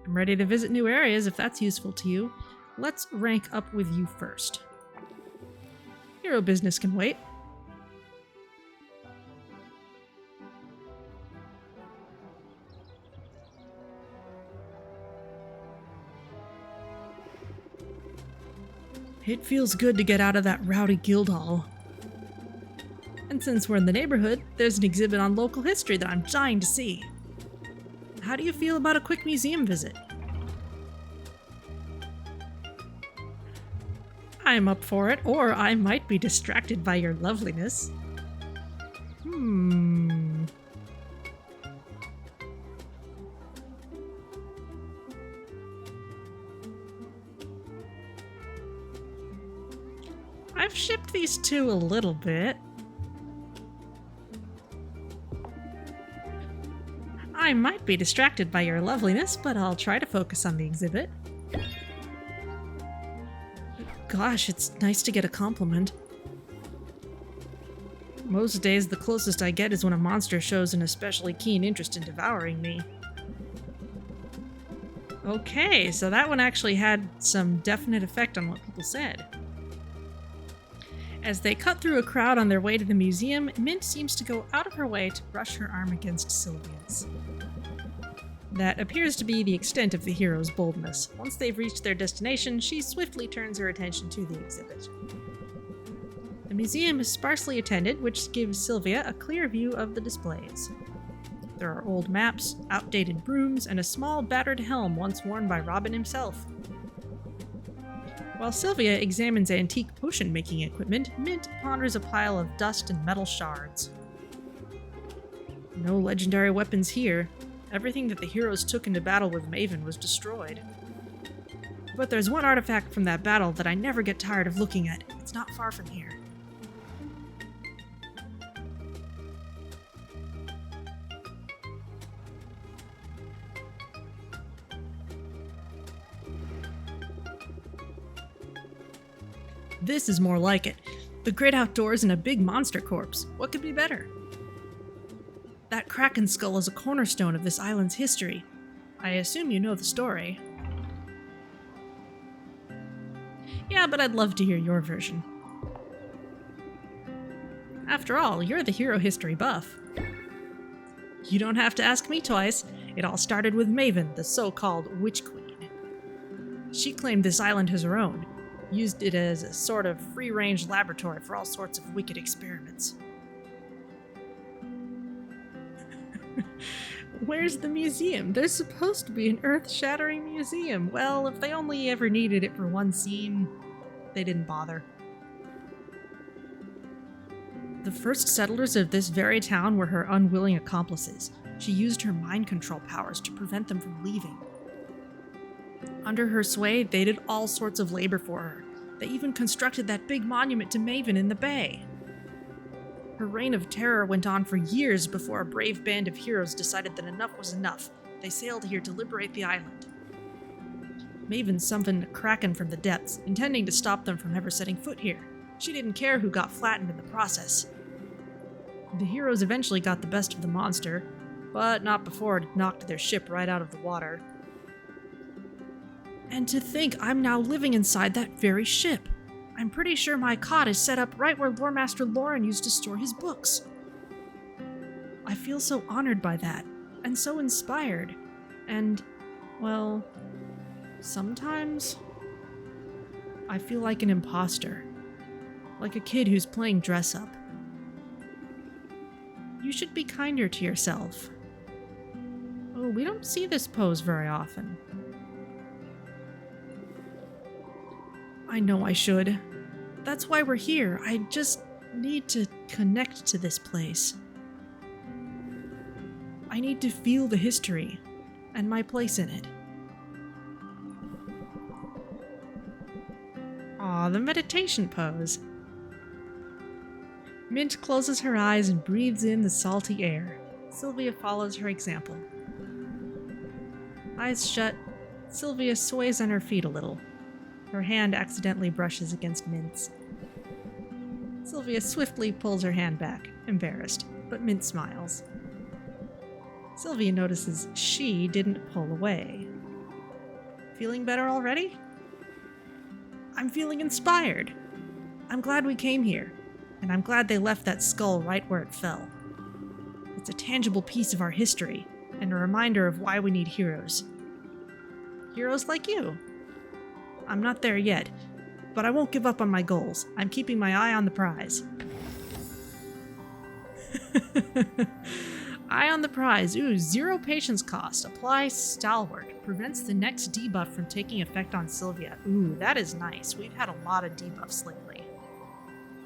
I'm ready to visit new areas if that's useful to you. Let's rank up with you first. Hero business can wait. It feels good to get out of that rowdy guild hall. And since we're in the neighborhood, there's an exhibit on local history that I'm dying to see. How do you feel about a quick museum visit? I'm up for it, or I might be distracted by your loveliness. I've shipped these two a little I might be distracted by your loveliness, but I'll try to focus on the exhibit. Gosh, it's nice to get a compliment. Most days, the closest I get is when a monster shows an especially keen interest in devouring me. Okay, so that one actually had some definite effect on what people said. As they cut through a crowd on their way to the museum, Mint seems to go out of her way to brush her arm against Sylvia's. That appears to be the extent of the hero's boldness. Once they've reached their destination, she swiftly turns her attention to the exhibit. The museum is sparsely attended, which gives Sylvia a clear view of the displays. There are old maps, outdated brooms, and a small battered helm once worn by Robin himself. While Sylvia examines antique potion-making equipment, Mint ponders a pile of dust and metal shards. No legendary weapons here. Everything that the heroes took into battle with Maven was destroyed. But there's one artifact from that battle that I never get tired of looking at. It's not far from here. This is more like it. The great outdoors and a big monster corpse. What could be better? That kraken skull is a cornerstone of this island's history. I assume you know the story. Yeah, but I'd love to hear your version. After all, you're the hero history buff. You don't have to ask me twice. It all started with Maven, the so-called Witch Queen. She claimed this island as her own. Used it as a sort of free-range laboratory for all sorts of wicked experiments. Where's the museum? There's supposed to be an earth-shattering museum. Well, if they only ever needed it for one scene, they didn't bother. The first settlers of this very town were her unwilling accomplices. She used her mind control powers to prevent them from leaving. Under her sway, they did all sorts of labor for her. They even constructed that big monument to Maven in the bay. Her reign of terror went on for years before a brave band of heroes decided that enough was enough. They sailed here to liberate the island. Maven summoned a kraken from the depths, intending to stop them from ever setting foot here. She didn't care who got flattened in the process. The heroes eventually got the best of the monster, but not before it knocked their ship right out of the water. And to think I'm now living inside that very ship. I'm pretty sure my cot is set up right where Lore Master Lauren used to store his books. I feel so honored by that, and so inspired. And, well, sometimes I feel like an imposter. Like a kid who's playing dress-up. You should be kinder to yourself. Oh, we don't see this pose very often. I know I should. That's why we're here. I just need to connect to this place. I need to feel the history and my place in it. Aw, the meditation pose. Mint closes her eyes and breathes in the salty air. Sylvia follows her example. Eyes shut, Sylvia sways on her feet a little. Her hand accidentally brushes against Mint's. Sylvia swiftly pulls her hand back, embarrassed, but Mint smiles. Sylvia notices she didn't pull away. Feeling better already? I'm feeling inspired. I'm glad we came here, and I'm glad they left that skull right where it fell. It's a tangible piece of our history, and a reminder of why we need heroes. Heroes like you. I'm not there yet, but I won't give up on my goals. I'm keeping my eye on the prize. Eye on the prize. Ooh, 0 patience cost. Apply Stalwart. Prevents the next debuff from taking effect on Sylvia. Ooh, that is nice. We've had a lot of debuffs lately.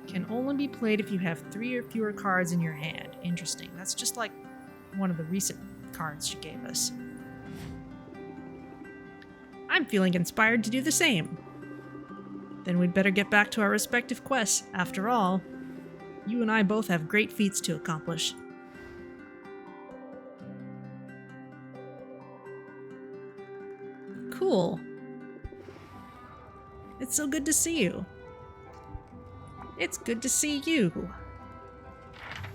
Can only be played if you have 3 or fewer cards in your hand. Interesting. That's just like one of the recent cards she gave us. I'm feeling inspired to do the same. Then we'd better get back to our respective quests. After all, you and I both have great feats to accomplish. cool. It's so good to see you. It's good to see you.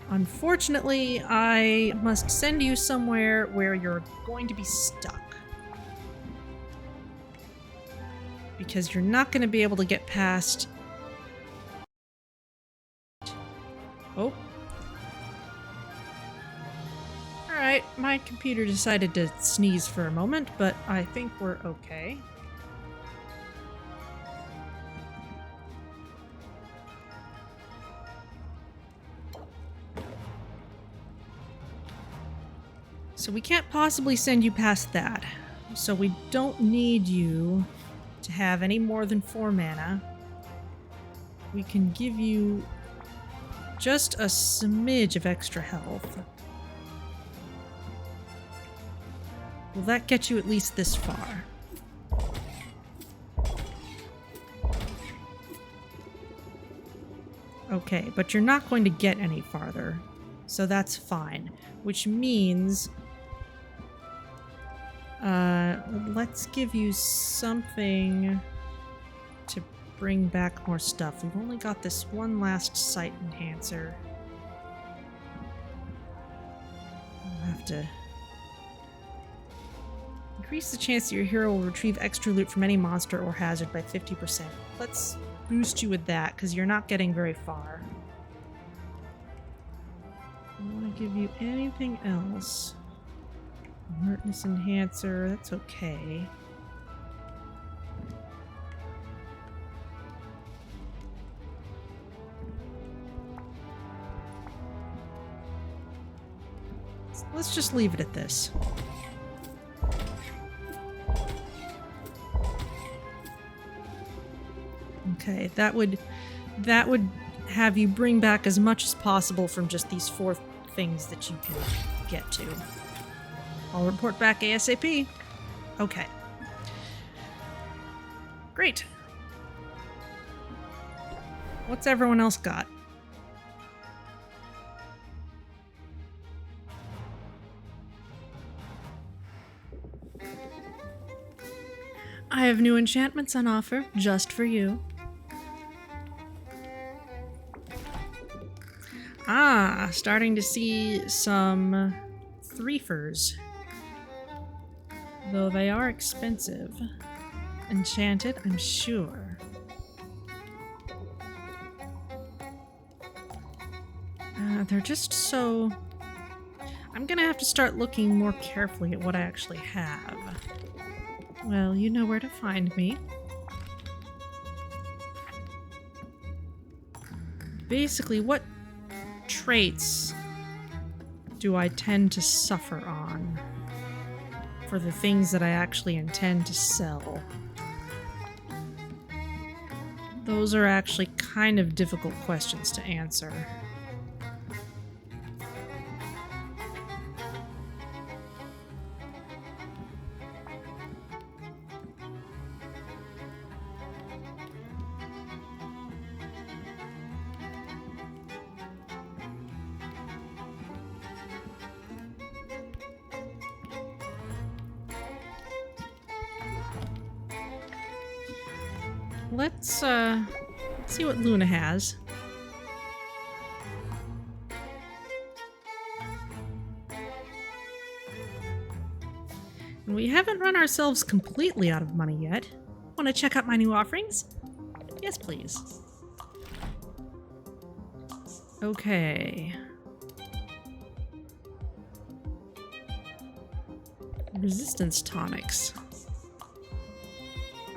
Unfortunately, I must send you somewhere where you're going to be stuck. Because you're not going to be able to get past... Oh. Alright, my computer decided to sneeze for a moment, but I think we're okay. So we can't possibly send you past that. So we don't need you to have any more than 4 mana. We can give you just a smidge of extra health. Will that get you at least this far? Okay, but you're not going to get any farther. So that's fine. Which means... let's give you something to bring back more stuff. We've only got this one last sight enhancer. We'll have to... Increase the chance that your hero will retrieve extra loot from any monster or hazard by 50%. Let's boost you with that, because you're not getting very far. I want to give you anything else. Alertness enhancer, that's okay. Let's just leave it at this. Okay, that would have you bring back as much as possible from just these 4 things that you can get to. I'll report back ASAP. Okay. Great. What's everyone else got? I have new enchantments on offer, just for you. Ah, starting to see some threefers. Though they are expensive. Enchanted, I'm sure. They're just so... I'm gonna have to start looking more carefully at what I actually have. Well, you know where to find me. Basically, what traits do I tend to suffer on for the things that I actually intend to sell? Those are actually kind of difficult questions to answer. Let's see what Luna has. And we haven't run ourselves completely out of money yet. Want to check out my new offerings? Yes, please. Okay. Resistance tonics.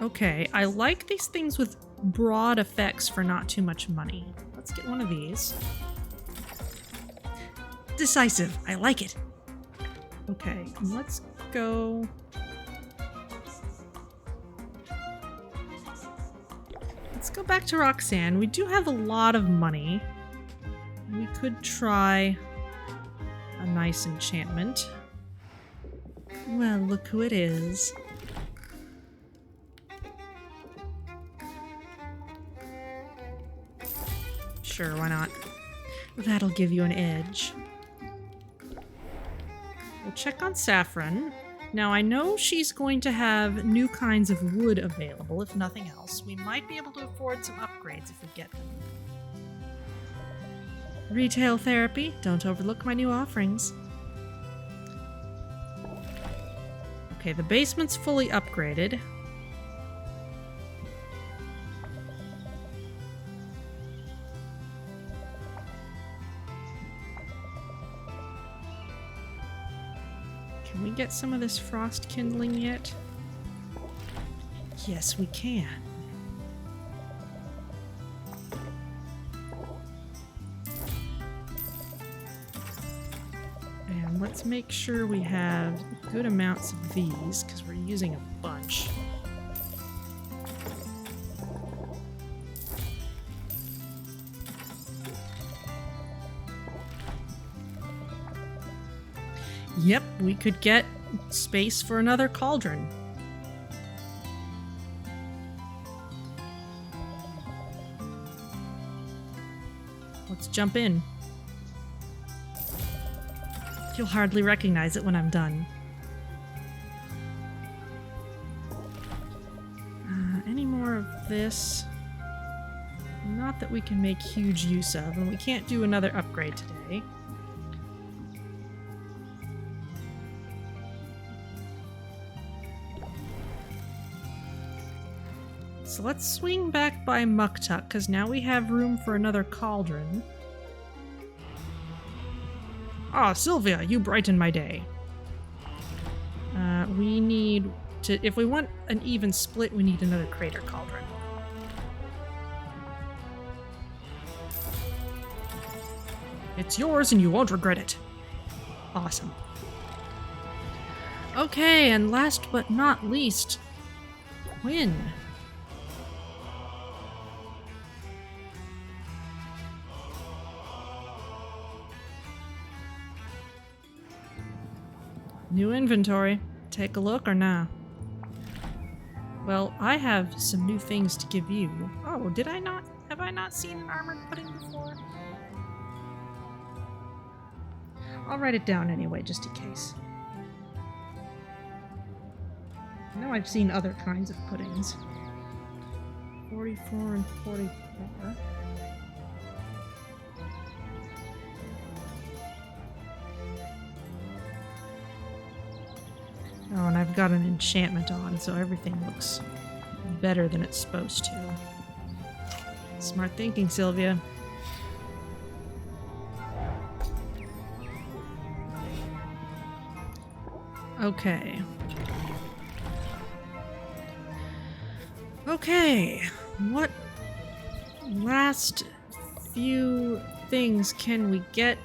Okay, I like these things with broad effects for not too much money. Let's get one of these. Decisive, I like it. Okay, let's go... Let's go back to Roxanne. We do have a lot of money. We could try a nice enchantment. Well, look who it is. Sure, why not? That'll give you an edge. We'll check on Saffron. Now, I know she's going to have new kinds of wood available, if nothing else. We might be able to afford some upgrades if we get them. Retail therapy. Don't overlook my new offerings. Okay, the basement's fully upgraded. Can we get some of this frost kindling yet? Yes, we can. And let's make sure we have good amounts of these, because we're using a bunch. Yep, we could get space for another cauldron. Let's jump in. You'll hardly recognize it when I'm done. Any more of this? Not that we can make huge use of, and we can't do another upgrade today. So let's swing back by Muktuk, because now we have room for another cauldron. Ah, Sylvia, you brighten my day. We need to... If we want an even split, we need another crater cauldron. It's yours and you won't regret it. Awesome. Okay, and last but not least, Quinn. New inventory. Take a look or nah? Well, I have some new things to give you. Oh, did I not? Have I not seen an armored pudding before? I'll write it down anyway, just in case. I know I've seen other kinds of puddings. 44 and 44. Oh, and I've got an enchantment on, so everything looks better than it's supposed to. Smart thinking, Sylvia. Okay. Okay. What last few things can we get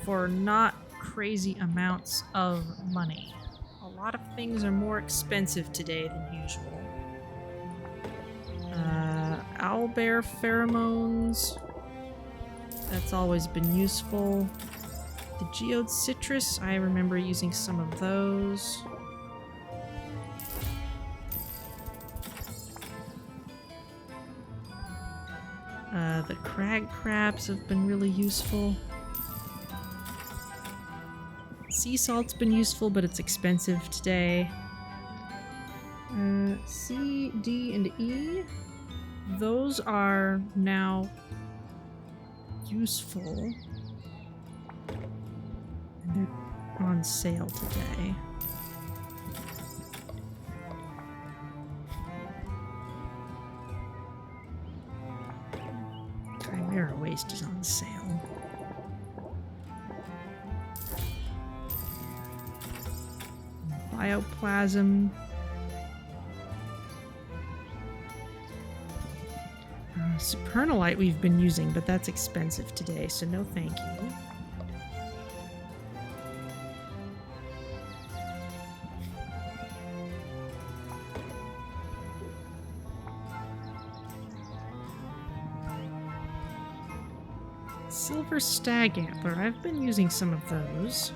for not crazy amounts of money? A lot of things are more expensive today than usual. Owlbear pheromones. That's always been useful. The geode citrus, I remember using some of those. The crag crabs have been really useful. Sea salt's been useful, but it's expensive today. C, D, and E. Those are now useful. And they're on sale today. Chimera waste is on sale. Bioplasm. Supernalite we've been using, but that's expensive today, so no thank you. Silver stag antler. I've been using some of those.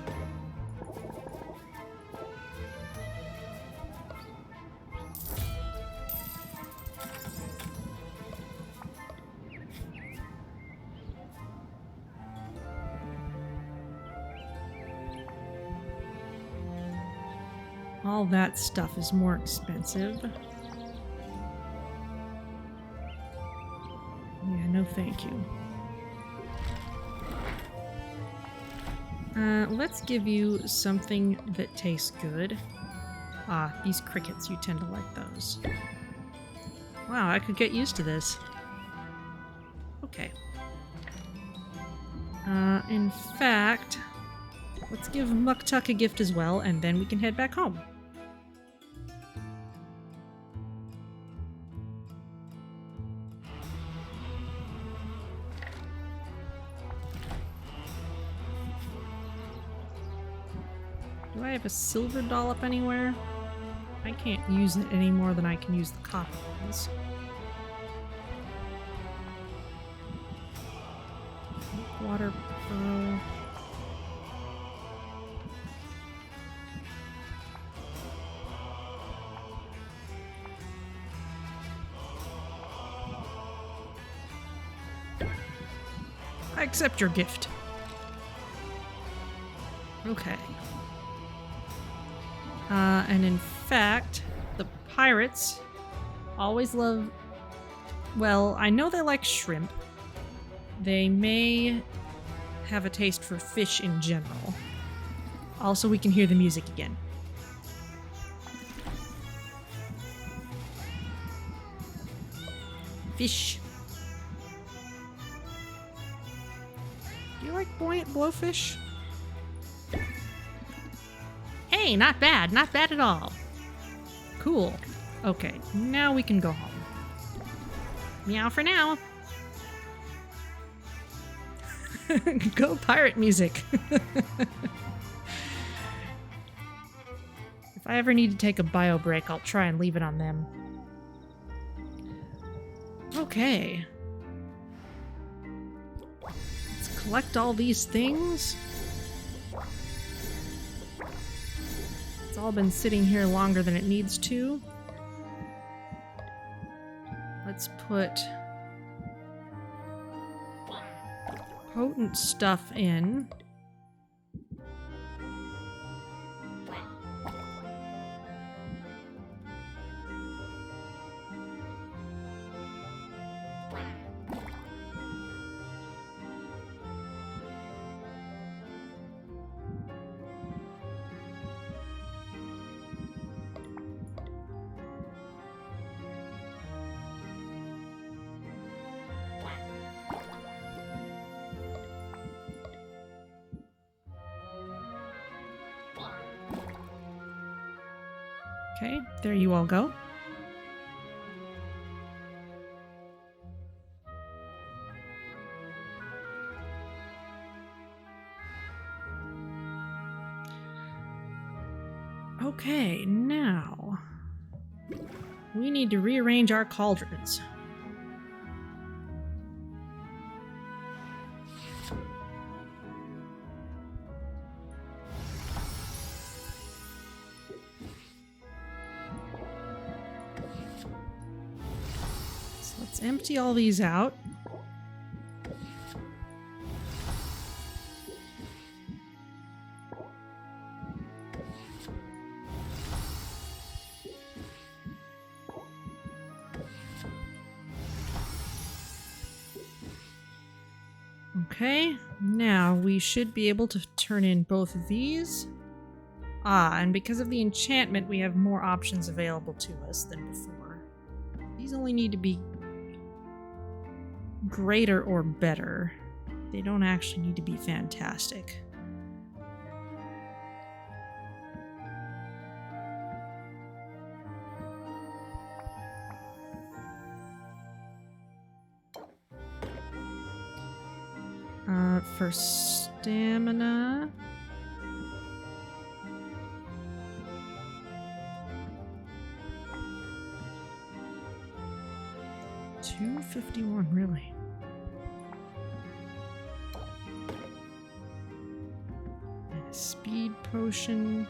All that stuff is more expensive. Yeah, no thank you. Let's give you something that tastes good. Ah, these crickets, you tend to like those. Wow, I could get used to this. Okay. In fact, let's give Muktuk a gift as well, and then we can head back home. Do I have a silver dollop anywhere? I can't use it any more than I can use the copper ones. Water pearl. I accept your gift. Okay. And in fact, the pirates always love... Well, I know they like shrimp. They may have a taste for fish in general. Also, we can hear the music again. Fish. Do you like buoyant blowfish? Hey, not bad. Not bad at all. Cool. Okay, now we can go home. Meow for now. Go pirate music. If I ever need to take a bio break, I'll try and leave it on them. Okay. Let's collect all these things. It's all been sitting here longer than it needs to. Let's put potent stuff in. Okay, there you all go. Okay, now we need to rearrange our cauldrons. Let's empty all these out. Okay, now we should be able to turn in both of these. Ah, and because of the enchantment, we have more options available to us than before. These only need to be greater or better. They don't actually need to be fantastic. For stamina... $251, really? And a speed potion.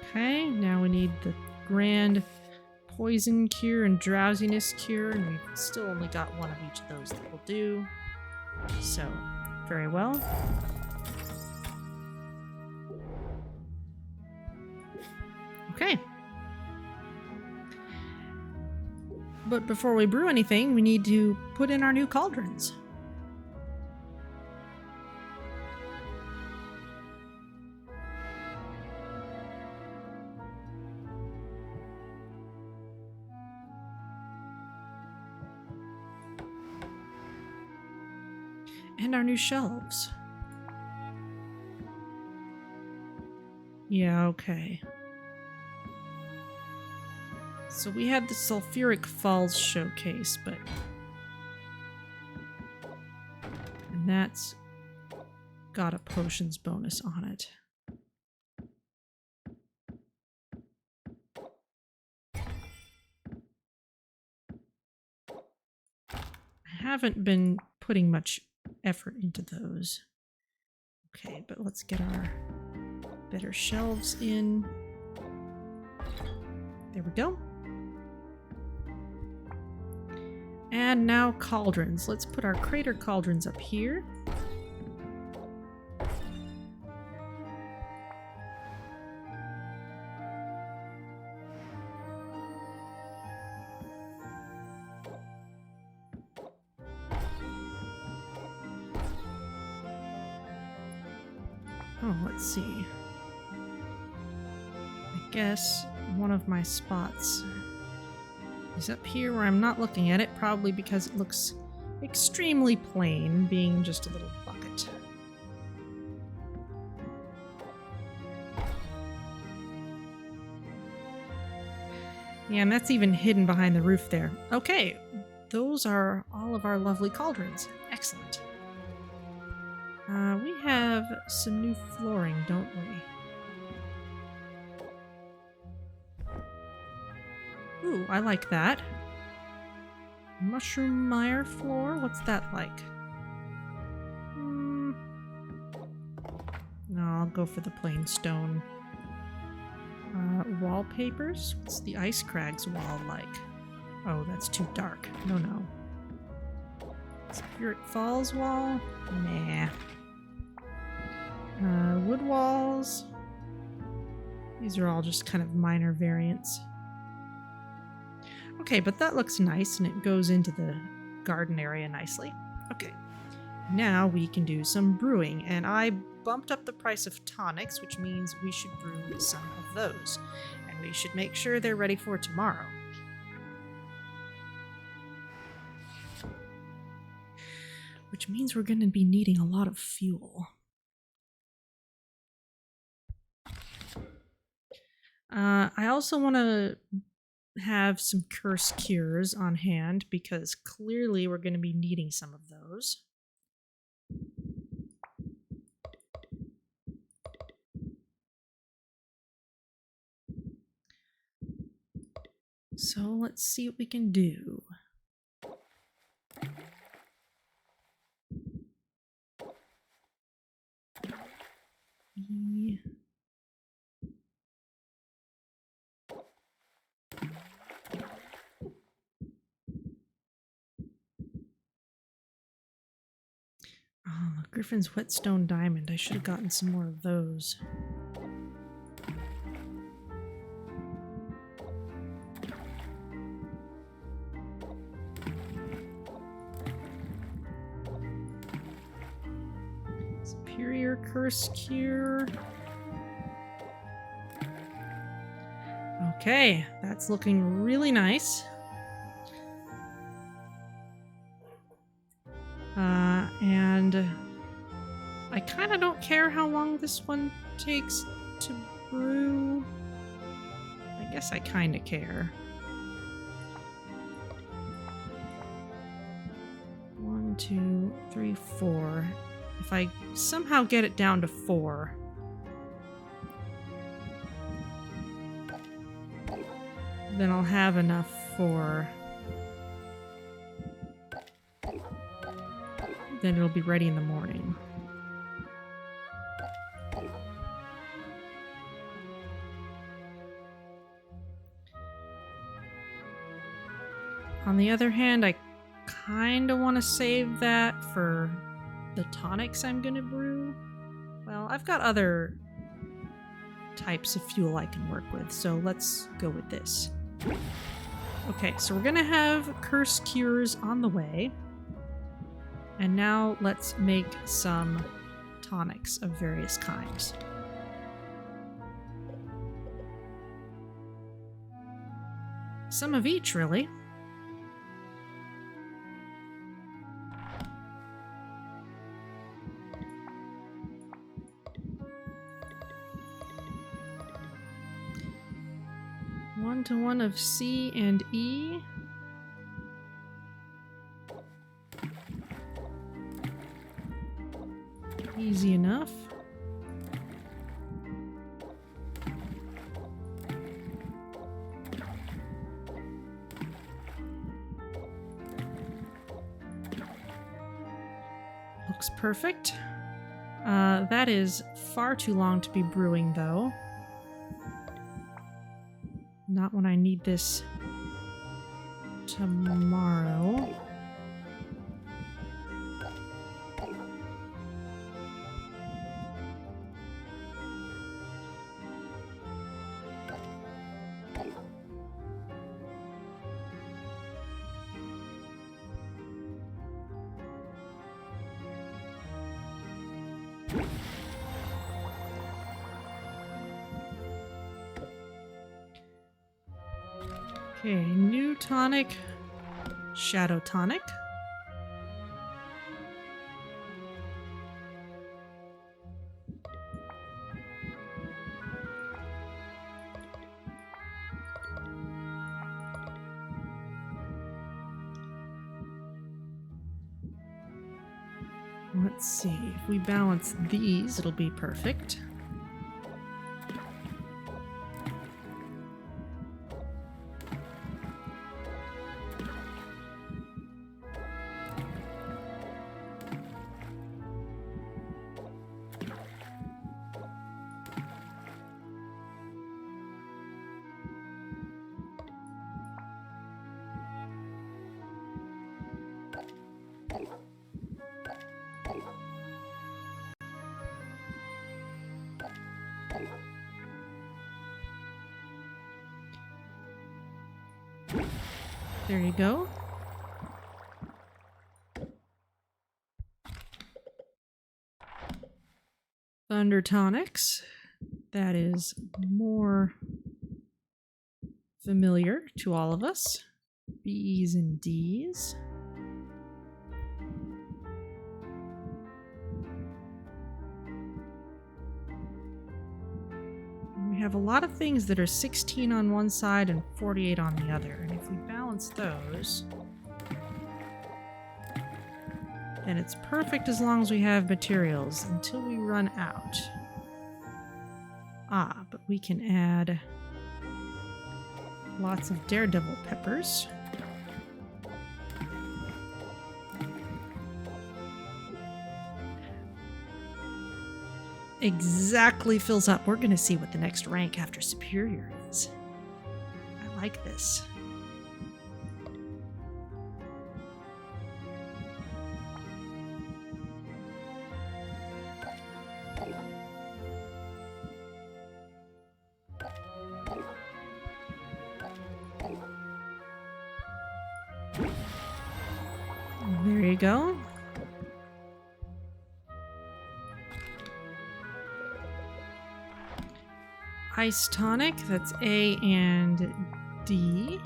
Okay, now we need the grand poison cure and drowsiness cure, and we've still only got one of each of those that will do. So, very well. Okay. But before we brew anything, we need to put in our new cauldrons. And our new shelves. Yeah, okay. So we had the Sulfuric Falls showcase, but... And that's got a potions bonus on it. I haven't been putting much effort into those. Okay, but let's get our better shelves in. There we go. And now cauldrons. Let's put our crater cauldrons up here. Oh, let's see. I guess one of my spots is up here where I'm not looking at it, probably because it looks extremely plain, being just a little bucket. Yeah, and that's even hidden behind the roof there. Okay, those are all of our lovely cauldrons. Excellent. We have some new flooring, don't we? Ooh, I like that. Mushroom mire floor? What's that like? No, I'll go for the plain stone. Wallpapers? What's the Ice Crags wall like? Oh, that's too dark. No. Spirit Falls wall? Nah. Wood walls. These are all just kind of minor variants. Okay, but that looks nice and it goes into the garden area nicely. Okay, now we can do some brewing, and I bumped up the price of tonics, which means we should brew some of those, and we should make sure they're ready for tomorrow. Which means we're going to be needing a lot of fuel. I also want to have some curse cures on hand because clearly we're going to be needing some of those. So let's see what we can do. Oh, Griffin's Whetstone Diamond. I should have gotten some more of those. Superior Curse Cure. Okay, that's looking really nice. And I kind of don't care how long this one takes to brew. I guess I kind of care. 1, 2, 3, 4. If I somehow get it down to 4, then I'll have enough for... Then it'll be ready in the morning. On the other hand, I kind of want to save that for the tonics I'm going to brew. Well, I've got other types of fuel I can work with, so let's go with this. Okay, so we're going to have curse cures on the way. And now let's make some tonics of various kinds. Some of each, really. One to one of C and E. Easy enough. Looks perfect. That is far too long to be brewing, though. Not when I need this tomorrow. Okay, new tonic, shadow tonic. Let's see, if we balance these, it'll be perfect. There you go. Thunder tonics. That is more familiar to all of us. B's and D's. We have a lot of things that are 16 on one side and 48 on the other, and if we balance those, then it's perfect as long as we have materials until we run out. Ah, but we can add lots of daredevil peppers. Exactly fills up. We're going to see what the next rank after superior is. I like this. There you go. Ice tonic, that's A and D.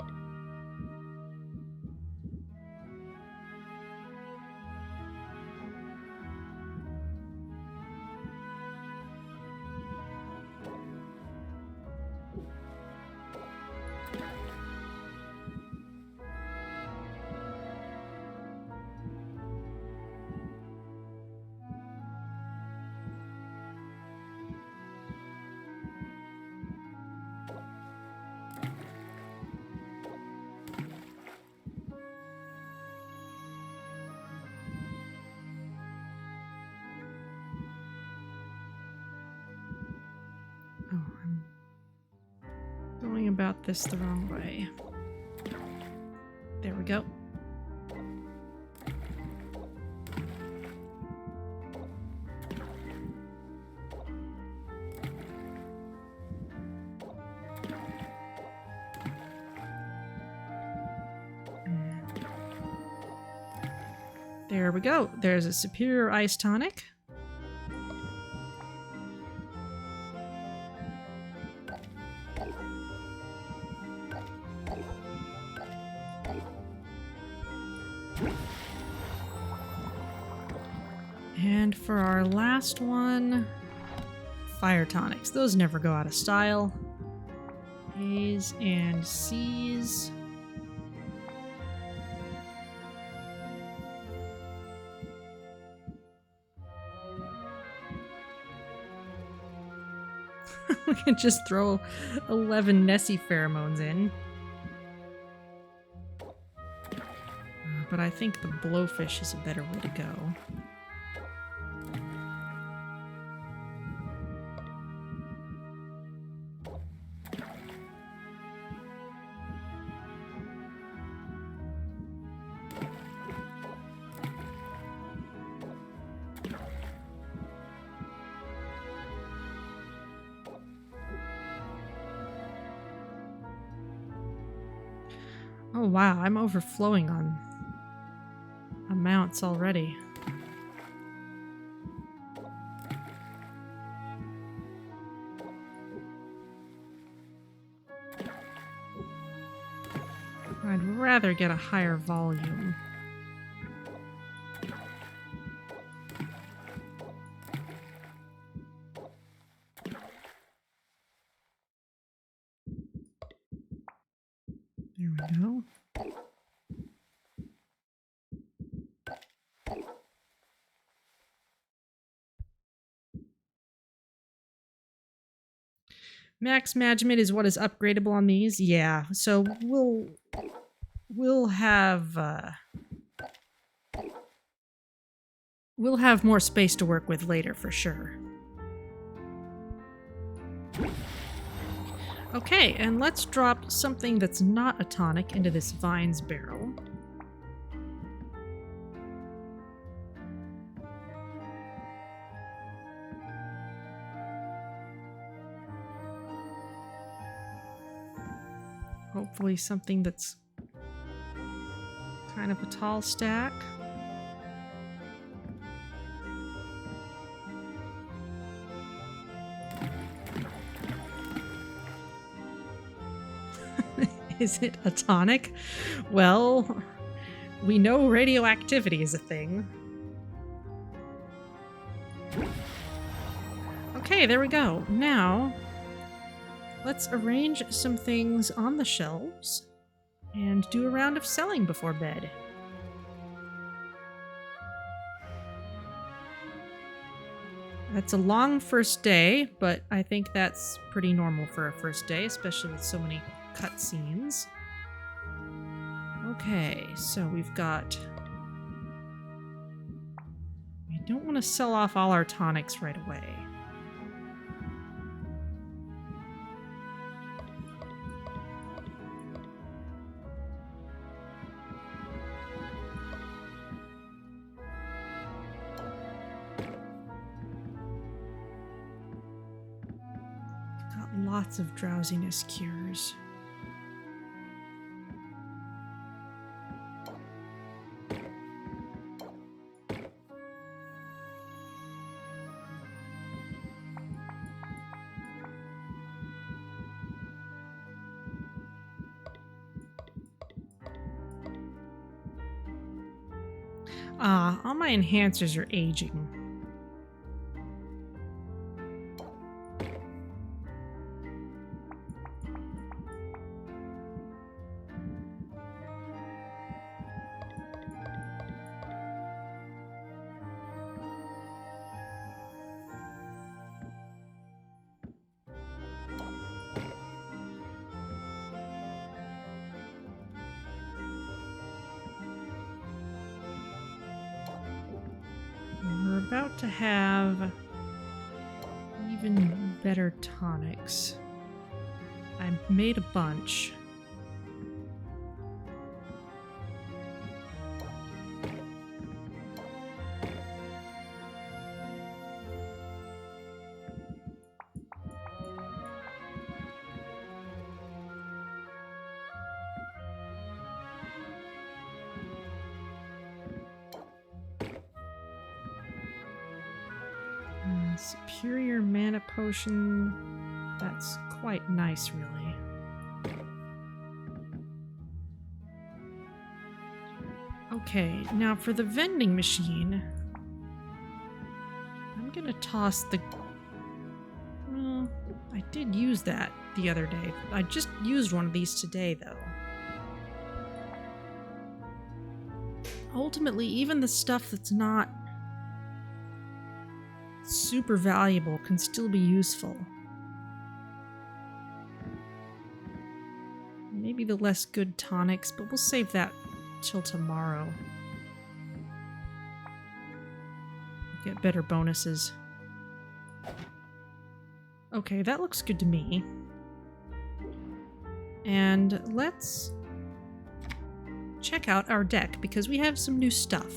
Oh, I'm going about this the wrong way. There we go. There we go. There's a superior ice tonic. And for our last one, fire tonics. Those never go out of style. A's and C's. We can just throw 11 Nessie pheromones in. But I think the blowfish is a better way to go. Oh wow, I'm overflowing on amounts already. I'd rather get a higher volume. There we go. Max Management is what is upgradable on these. Yeah, so we'll have more space to work with later for sure. Okay, and let's drop something that's not a tonic into this vines barrel. Hopefully something that's kind of a tall stack. Is it a tonic? Well, we know radioactivity is a thing. Okay, there we go. Now, let's arrange some things on the shelves and do a round of selling before bed. That's a long first day, but I think that's pretty normal for a first day, especially with so many cutscenes. Okay, so we've got... We don't want to sell off all our tonics right away. Lots of drowsiness cures. All my enhancers are aging. We're about to have even better tonics. I made a bunch. Superior mana potion. That's quite nice, really. Okay, now for the vending machine, I'm gonna toss the... Well, I did use that the other day. I just used one of these today, though. Ultimately, even the stuff that's not super valuable can still be useful. Maybe the less good tonics, but we'll save that till tomorrow. Get better bonuses. Okay, that looks good to me. And let's check out our deck, because we have some new stuff.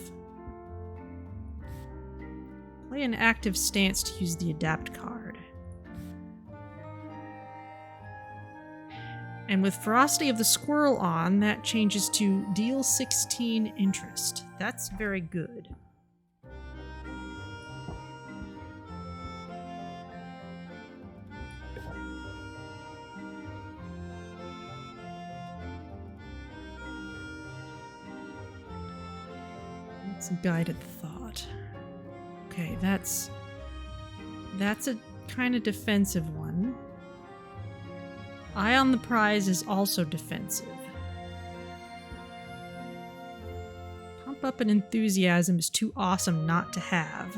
Play an active stance to use the adapt card. And with Ferocity of the Squirrel on, that changes to deal 16 interest. That's very good. It's a guided thought. Okay, that's a kind of defensive one. Eye on the Prize is also defensive. Pump Up an Enthusiasm is too awesome not to have.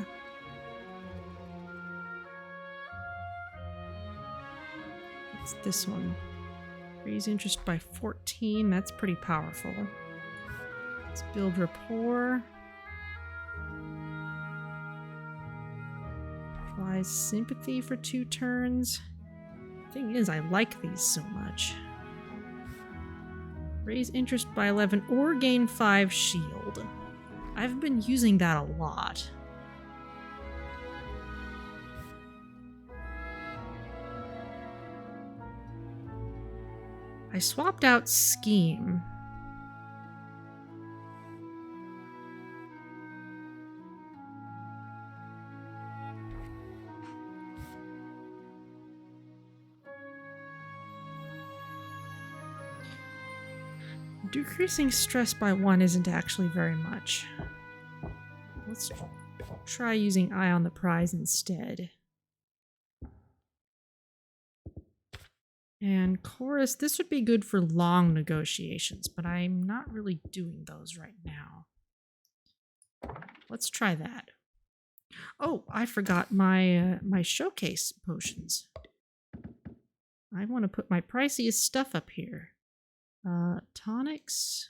What's this one? Raise interest by 14, that's pretty powerful. Let's build rapport. Applies sympathy for 2 turns. Thing is, I like these so much. Raise interest by 11 or gain 5 shield. I've been using that a lot. I swapped out Scheme. Decreasing stress by 1 isn't actually very much. Let's try using Eye on the Prize instead. And Chorus, this would be good for long negotiations, but I'm not really doing those right now. Let's try that. Oh, I forgot my my showcase potions. I want to put my priciest stuff up here. Tonics.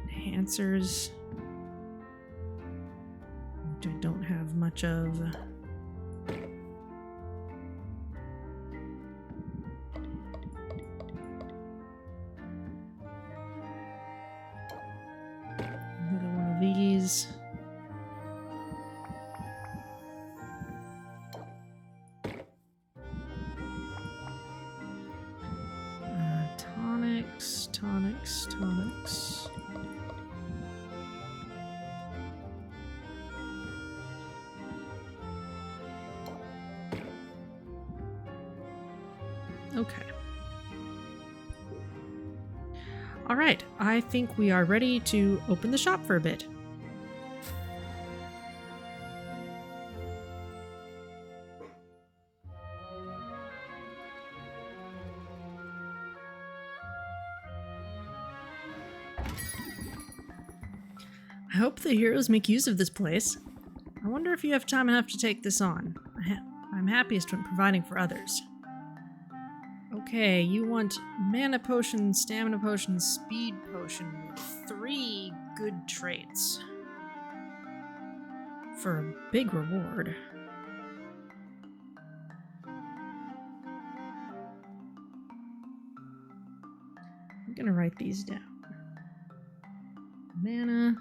Enhancers. Which I don't have much of. Another one of these. Tonics. Okay. All right, I think we are ready to open the shop for a bit. I hope the heroes make use of this place. I wonder if you have time enough to take this on. I'm happiest when providing for others. Okay, you want mana potion, stamina potion, speed potion with 3 good traits. For a big reward. I'm gonna write these down. Mana.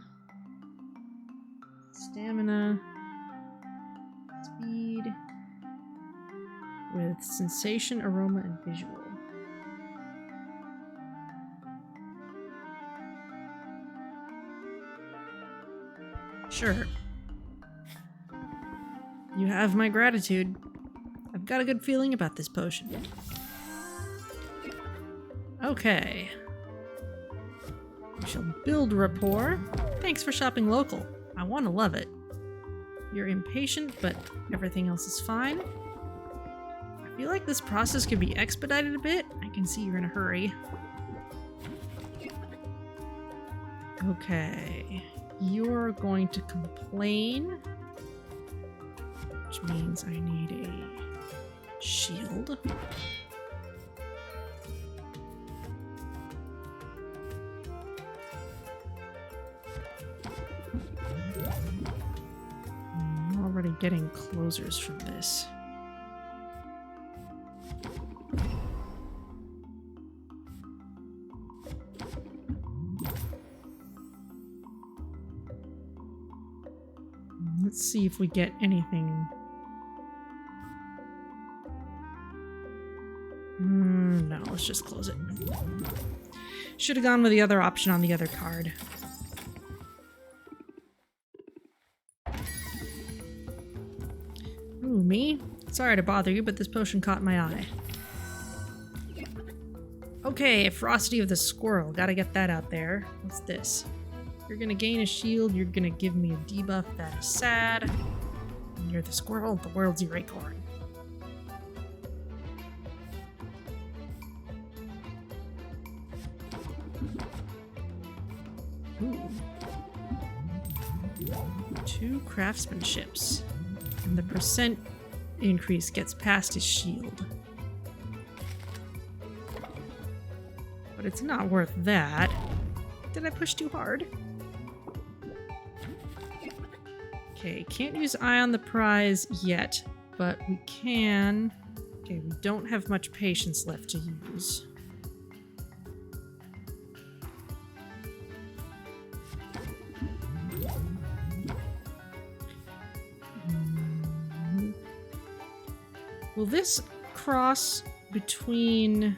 Stamina, speed, with sensation, aroma, and visual. Sure. You have my gratitude. I've got a good feeling about this potion. Okay. We shall build rapport. Thanks for shopping local. I want to love it. You're impatient, but everything else is fine. I feel like this process could be expedited a bit. I can see you're in a hurry. Okay. You're going to complain, which means I need a shield. I'm already getting closers from this. Let's see if we get anything. No, let's just close it. Should have gone with the other option on the other card. Ooh, me? Sorry to bother you, but this potion caught my eye. Okay, Ferocity of the Squirrel. Gotta get that out there. What's this? You're gonna gain a shield, you're gonna give me a debuff, that is sad. And you're the squirrel, the world's your acorn. Ooh. 2 craftsmanships. And the percent increase gets past his shield. But it's not worth that. Did I push too hard? Okay, can't use Eye on the Prize yet, but we can. Okay, we don't have much patience left to use. Will this cross between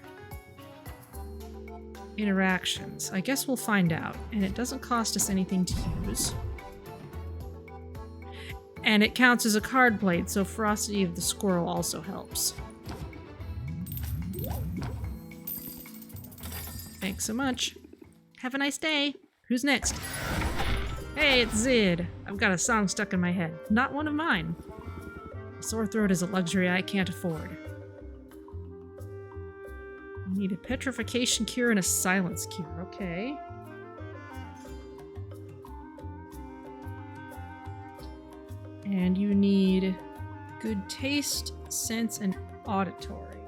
interactions? I guess we'll find out. And it doesn't cost us anything to use. And it counts as a card plate, so Ferocity of the Squirrel also helps. Thanks so much. Have a nice day. Who's next? Hey, it's Zid. I've got a song stuck in my head. Not one of mine. A sore throat is a luxury I can't afford. I need a petrification cure and a silence cure. Okay. And you need good taste, sense, and auditory.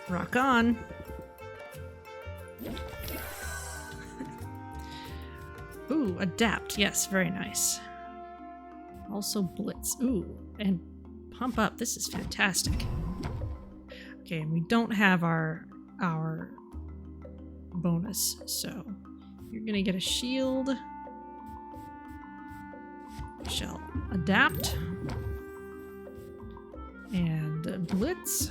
Rock on. Ooh, adapt. Yes, very nice. Also blitz. Ooh, and pump up. This is fantastic. Okay, and we don't have our bonus, so you're gonna get a shield. We shall adapt. And blitz.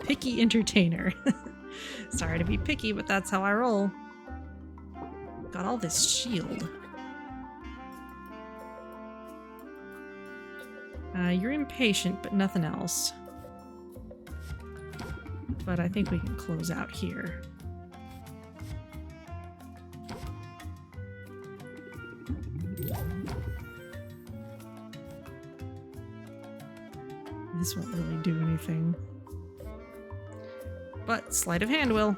Picky entertainer. Sorry to be picky, but that's how I roll. Got all this shield. You're impatient, but nothing else. But I think we can close out here. This won't really do anything. But sleight of hand will.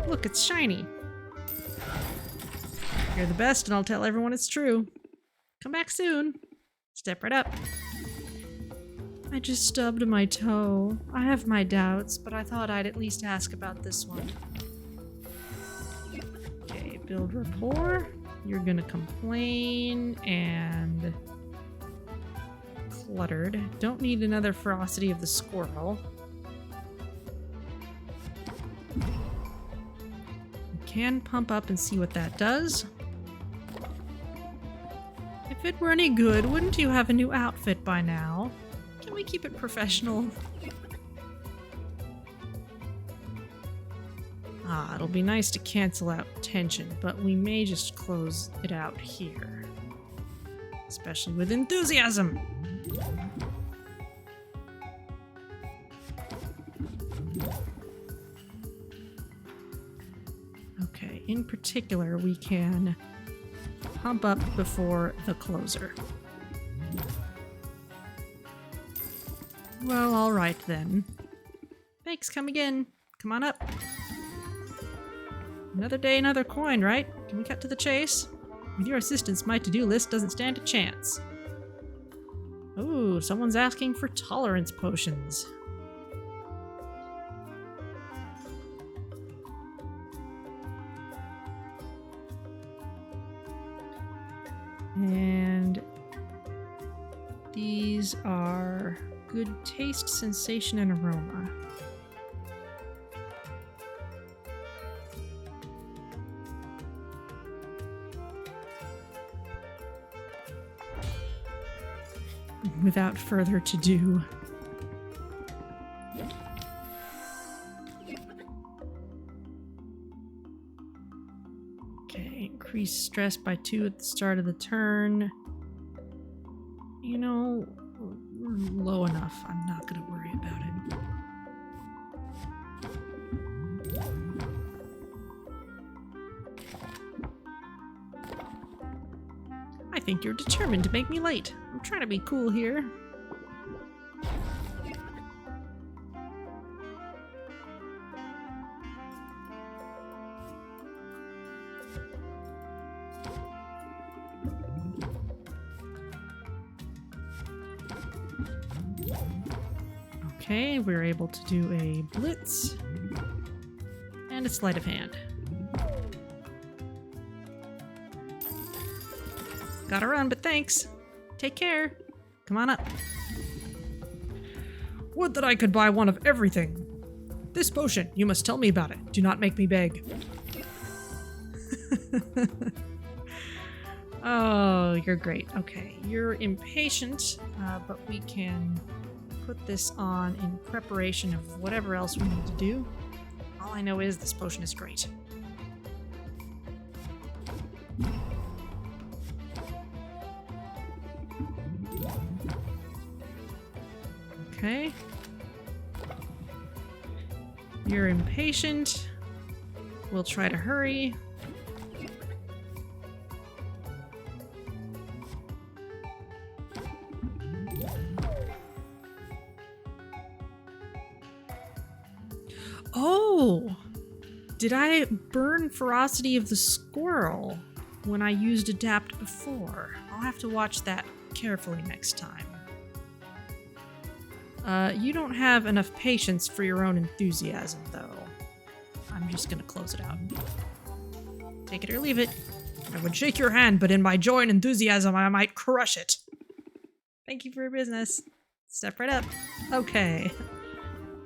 Look, it's shiny. You're the best, and I'll tell everyone it's true. Come back soon. Step right up. I just stubbed my toe. I have my doubts, but I thought I'd at least ask about this one. Okay, build rapport. You're gonna complain and cluttered. Don't need another Ferocity of the Squirrel. We can pump up and see what that does. If If it were any good, wouldn't you have a new outfit by now? Can we keep it professional? Ah, it'll be nice to cancel out tension, but we may just close it out here. Especially with enthusiasm! Okay, in particular, we can pump up before the closer. Well, alright then. Thanks, come again. Come on up. Another day, another coin, right? Can we cut to the chase? With your assistance, my to-do list doesn't stand a chance. Ooh, someone's asking for tolerance potions. And these are good taste, sensation, and aroma. Without further ado, okay, increase stress by 2 at the start of the turn. You know, we're low enough. I'm not gonna worry about it. I think you're determined to make me late. I'm trying to be cool here. Okay, we're able to do a blitz and a sleight of hand. Gotta run, but thanks. Take care. Come on up. Would that I could buy one of everything. This potion, you must tell me about it. Do not make me beg. Oh, you're great. Okay, you're impatient, but we can put this on in preparation of whatever else we need to do. All I know is this potion is great. Okay. You're impatient. We'll try to hurry. Oh! Did I burn Ferocity of the Squirrel when I used Adapt before? I'll have to watch that carefully next time. You don't have enough patience for your own enthusiasm, though. I'm just gonna close it out. Take it or leave it. I would shake your hand, but in my joy and enthusiasm, I might crush it. Thank you for your business. Step right up. Okay.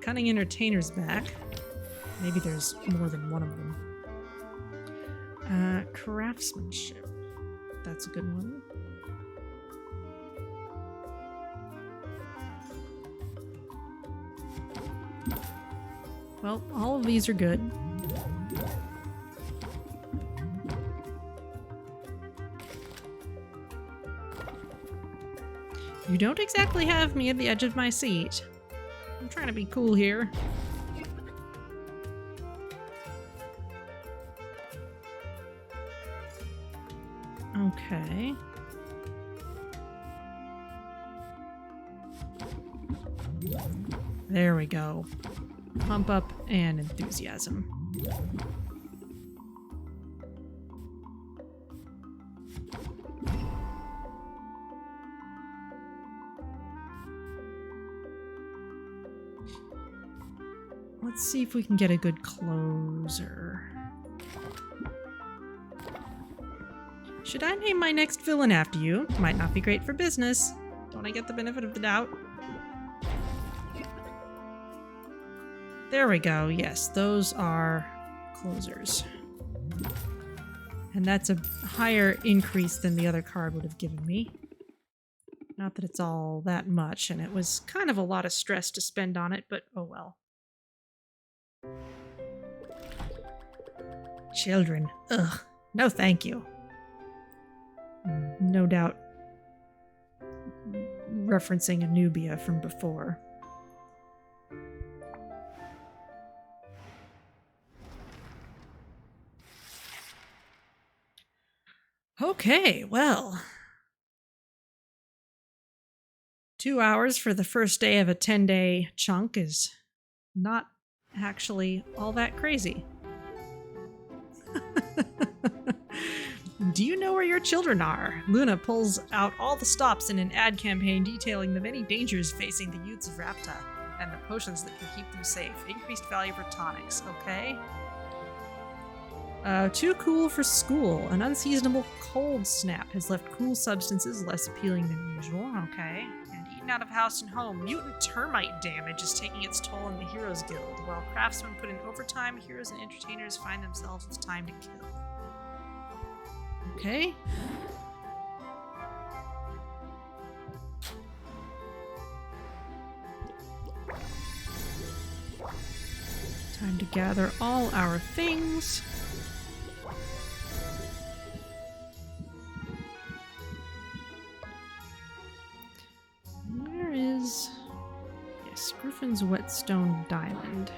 Cunning Entertainer's back. Maybe there's more than one of them. Craftsmanship. That's a good one. Well, all of these are good. You don't exactly have me at the edge of my seat. I'm trying to be cool here. Okay. There we go. Pump up and enthusiasm. Let's see if we can get a good closer. Should I name my next villain after you? Might not be great for business. Don't I get the benefit of the doubt? There we go. Yes, those are closers. And that's a higher increase than the other card would have given me. Not that it's all that much, and it was kind of a lot of stress to spend on it, but oh well. Children. Ugh. No thank you. No doubt referencing a Nubia from before. Okay, well. 2 hours for the first day of a 10-day chunk is not actually all that crazy. Do you know where your children are? Luna pulls out all the stops in an ad campaign detailing the many dangers facing the youths of Rapta and the potions that can keep them safe. Increased value for tonics, okay? Too cool for school. An unseasonable cold snap has left cool substances less appealing than usual, okay? And eaten out of house and home. Mutant termite damage is taking its toll in the Heroes Guild. While craftsmen put in overtime, heroes and entertainers find themselves with time to kill. Okay. Time to gather all our things. Where is... Yes, Griffin's Whetstone Diamond.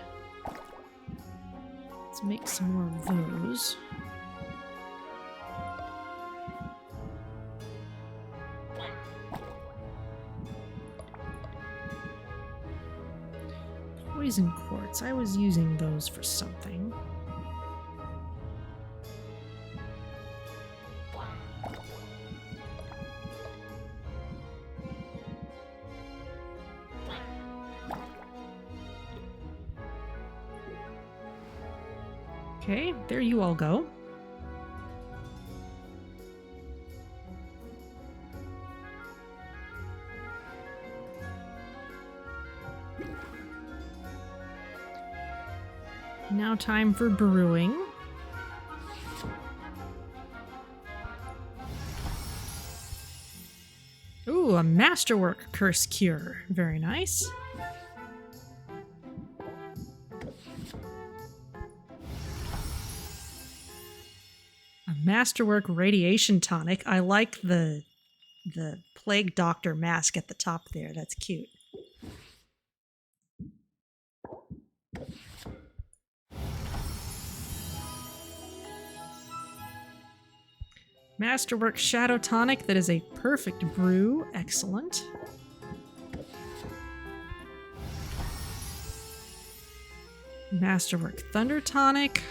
Let's make some more of those. Poison quartz. I was using those for something. Okay, there you all go. Now time for brewing. Ooh, a Masterwork curse cure. Very nice. A Masterwork radiation tonic. I like the plague doctor mask at the top there. That's cute. Masterwork Shadow Tonic, that is a perfect brew. Excellent. Masterwork Thunder Tonic.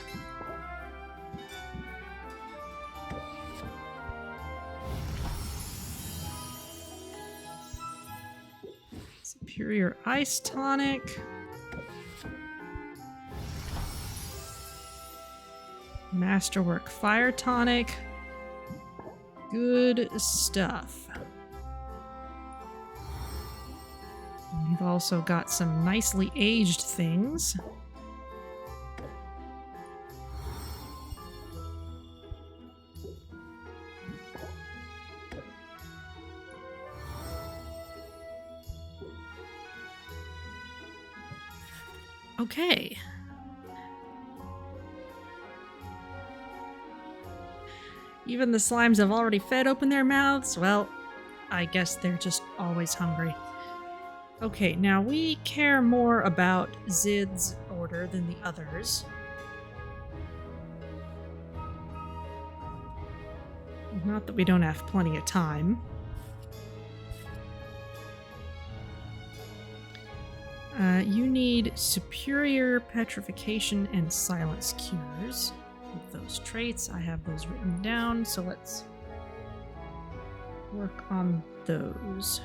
Superior Ice Tonic. Masterwork Fire Tonic. Good stuff. We've also got some nicely aged things. Okay. Even the slimes have already fed open their mouths. Well, I guess they're just always hungry. Okay, now we care more about Zid's order than the others. Not that we don't have plenty of time. You need superior petrification and silence cures. With those traits, I have those written down, so let's work on those.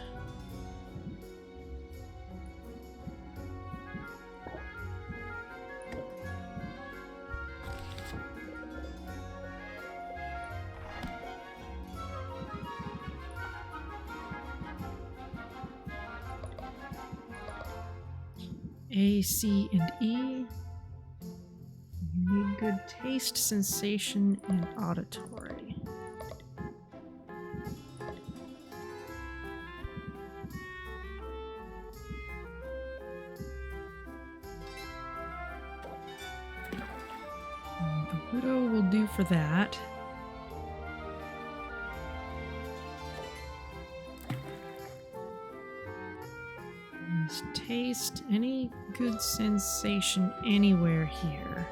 A, C, and E. You need good taste, sensation, and auditory. The Widow will do for that. Taste any good sensation anywhere here.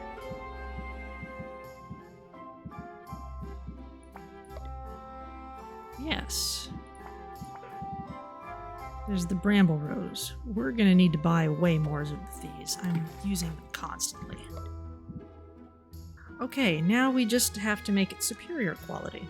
Yes. There's the bramble rose. We're gonna need to buy way more of these. I'm using them constantly. Okay, now we just have to make it superior quality.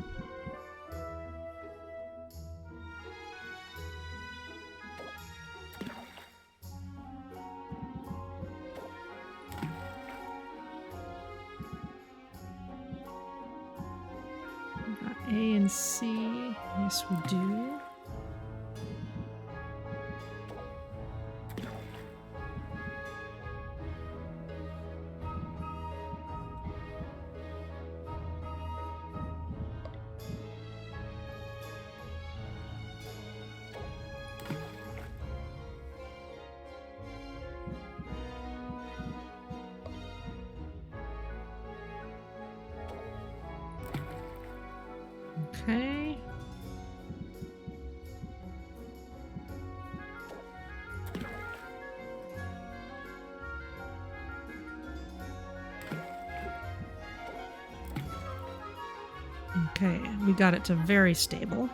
A and C. Yes, we do. Okay. Okay, we got it to very stable.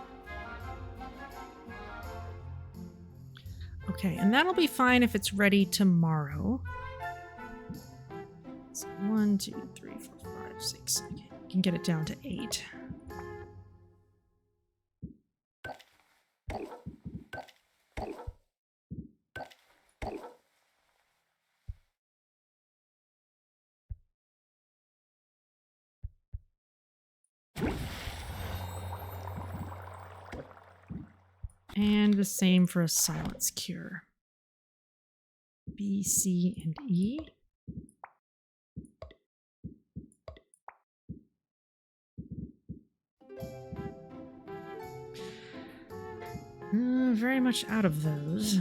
Okay, and that'll be fine if it's ready tomorrow. So 1, 2, 3, 4, 5, 6. Okay, you can get it down to 8. And the same for a silence cure. B, C, and E. Very much out of those.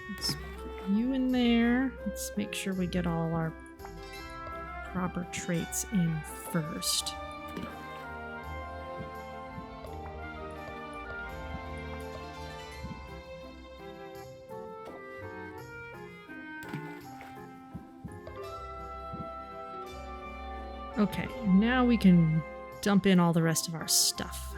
Let's put you in there. Let's make sure we get all our proper traits in first. Okay, now we can dump in all the rest of our stuff.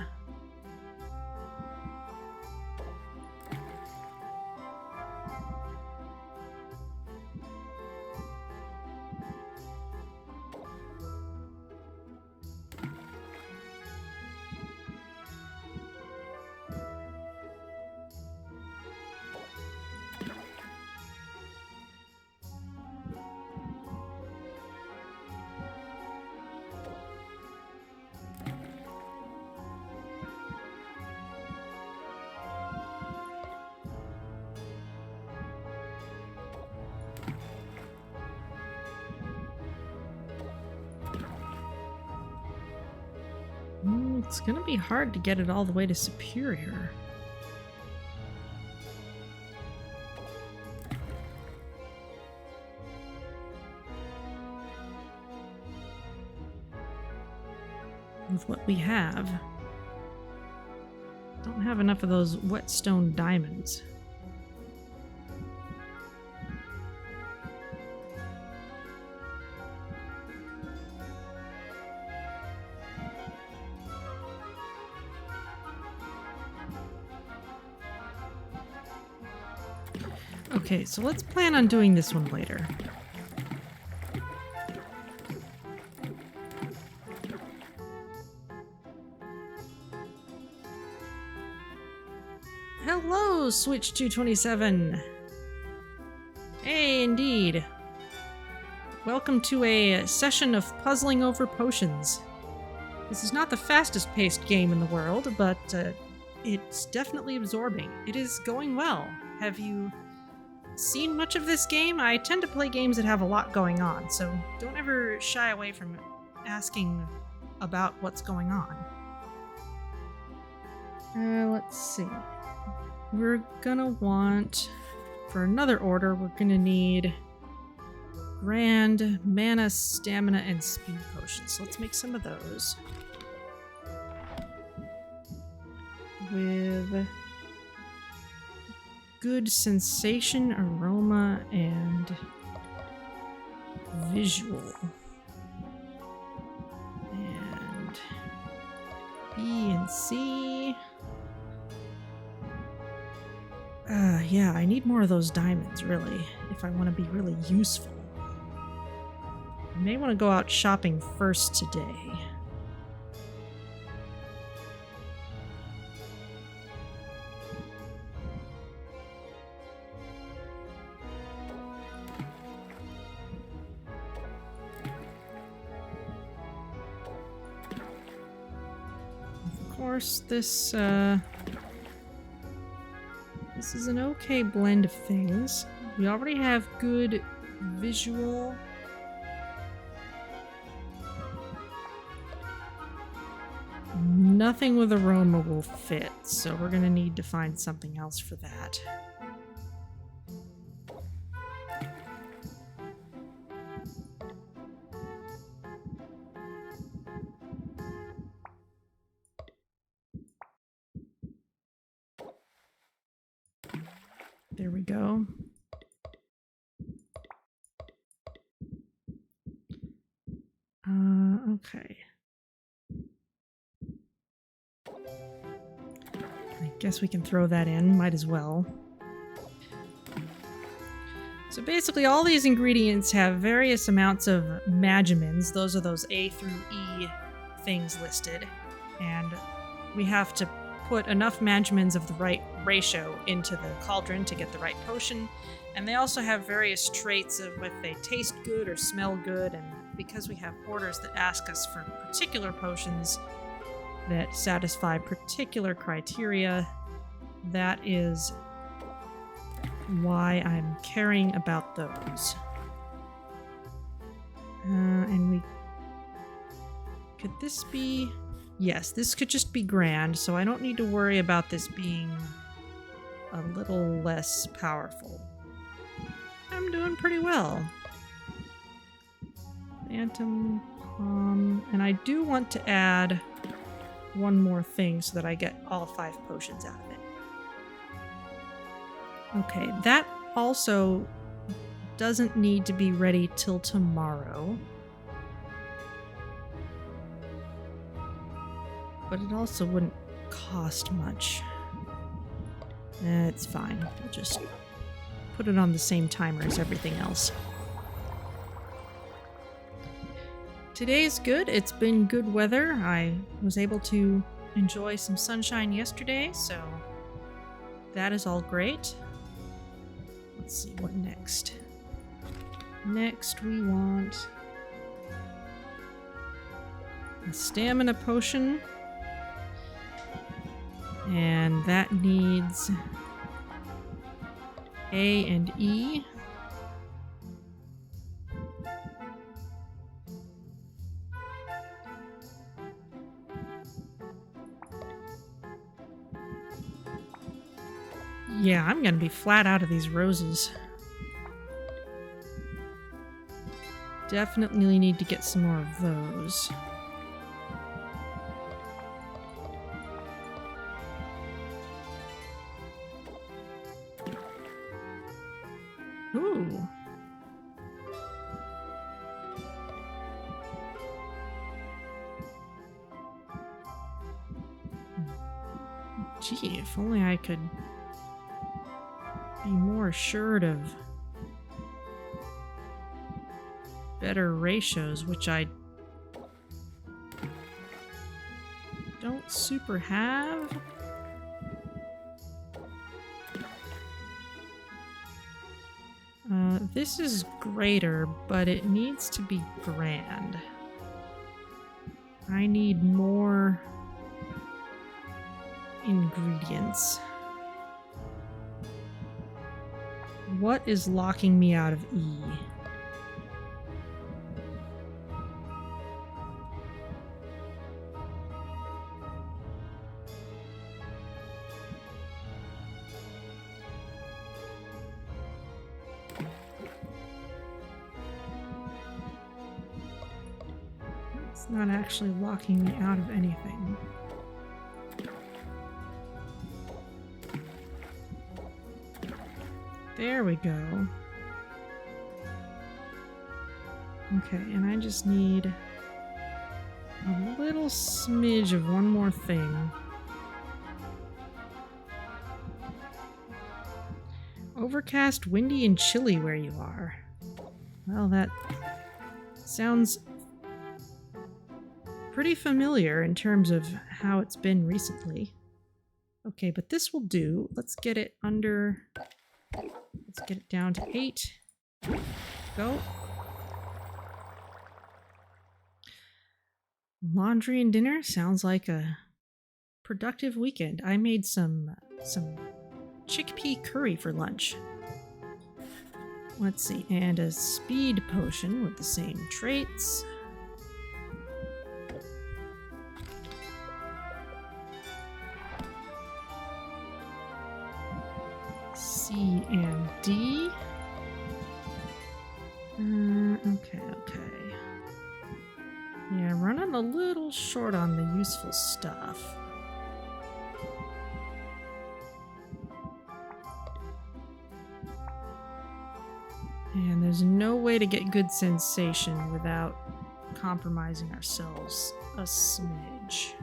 It's gonna be hard to get it all the way to superior. With what we have. Don't have enough of those whetstone diamonds. Okay, so let's plan on doing this one later. Hello, Switch 227. Hey, indeed. Welcome to a session of puzzling over potions. This is not the fastest paced game in the world, but it's definitely absorbing. It is going well. Have you seen much of this game, I tend to play games that have a lot going on, so don't ever shy away from asking about what's going on. Let's see. We're gonna want, for another order, we're gonna need Grand, Mana, Stamina, and Speed Potions. So let's make some of those. With good sensation, aroma, and visual. And B and C. Yeah, I need more of those diamonds, really, if I want to be really useful. I may want to go out shopping first today. Of course, this is an okay blend of things. We already have good visual. Nothing with aroma will fit, so we're gonna need to find something else for that. There we go. Okay. I guess we can throw that in, might as well. So basically all these ingredients have various amounts of magimins. Those are those A through E things listed. And we have to put enough magimins of the right ratio into the cauldron to get the right potion. And they also have various traits of if they taste good or smell good, and because we have orders that ask us for particular potions that satisfy particular criteria, that is why I'm caring about those. And we... Could this be... Yes, this could just be grand, so I don't need to worry about this being a little less powerful. I'm doing pretty well. Phantom Palm. And I do want to add one more thing so that I get all 5 potions out of it. Okay, that also doesn't need to be ready till tomorrow. But it also wouldn't cost much. It's fine. We'll just put it on the same timer as everything else. Today's good. It's been good weather. I was able to enjoy some sunshine yesterday, so that is all great. Let's see, what next? Next we want a stamina potion. And that needs A and E. Yeah, I'm gonna be flat out of these roses. Definitely need to get some more of those. Ooh. Gee, if only I could be more assured of better ratios, which I don't super have. This is greater, but it needs to be grand. I need more ingredients. What is locking me out of E? It's not actually locking me out of anything. There we go. Okay, and I just need a little smidge of one more thing. Overcast, windy, and chilly where you are. Well, that sounds pretty familiar in terms of how it's been recently. Okay, but this will do. Let's get it under... Let's get it down to 8. Go. Laundry and dinner sounds like a productive weekend. I made some chickpea curry for lunch. Let's see, and a speed potion with the same traits. C and D. Okay. Yeah, running a little short on the useful stuff. And there's no way to get good sensation without compromising ourselves a smidge.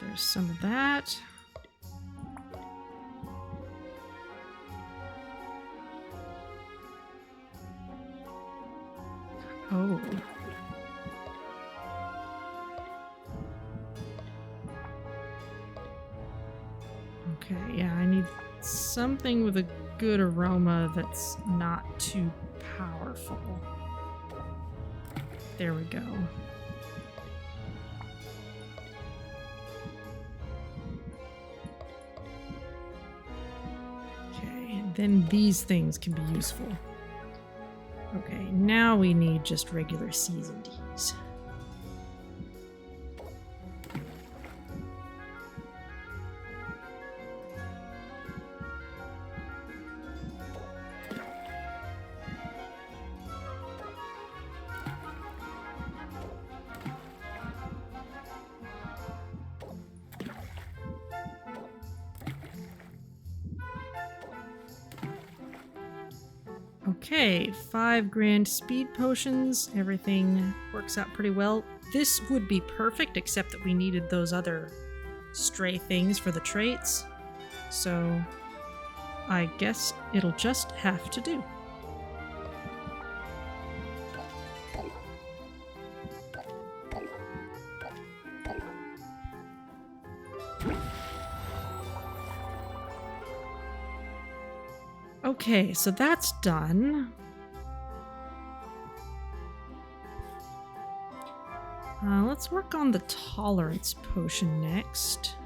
There's some of that. Oh. Okay, yeah, I need something with a good aroma that's not too powerful. There we go. Okay, then these things can be useful. Okay, now we need just regular C's and D's. Okay, 5 grand speed potions. Everything works out pretty well. This would be perfect, except that we needed those other stray things for the traits. So I guess it'll just have to do. Okay, so that's done. Let's work on the tolerance potion next.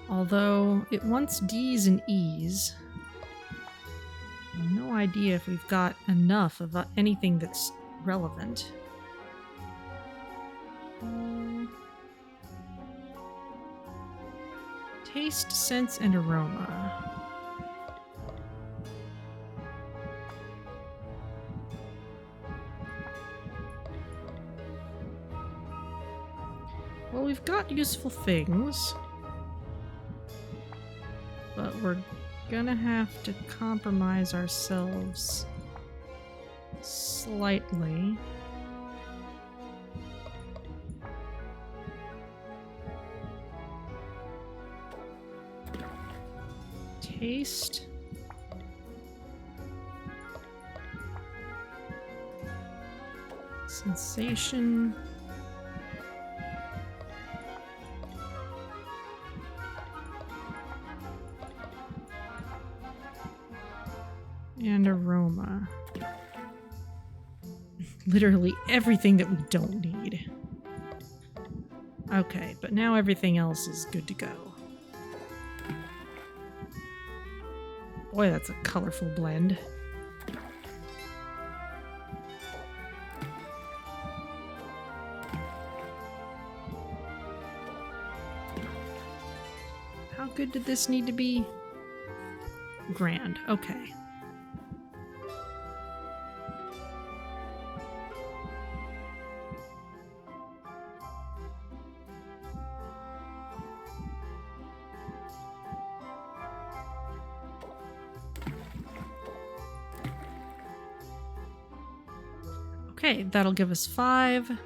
Although it wants D's and E's. No idea if we've got enough of anything that's relevant. Taste, sense, and aroma. Well, we've got useful things, but we're gonna have to compromise ourselves slightly. Taste. Sensation. And aroma. Literally everything that we don't need. Okay, but now everything else is good to go. Boy, that's a colorful blend. How good did this need to be? Grand. Okay. Okay, that'll give us 5. We'll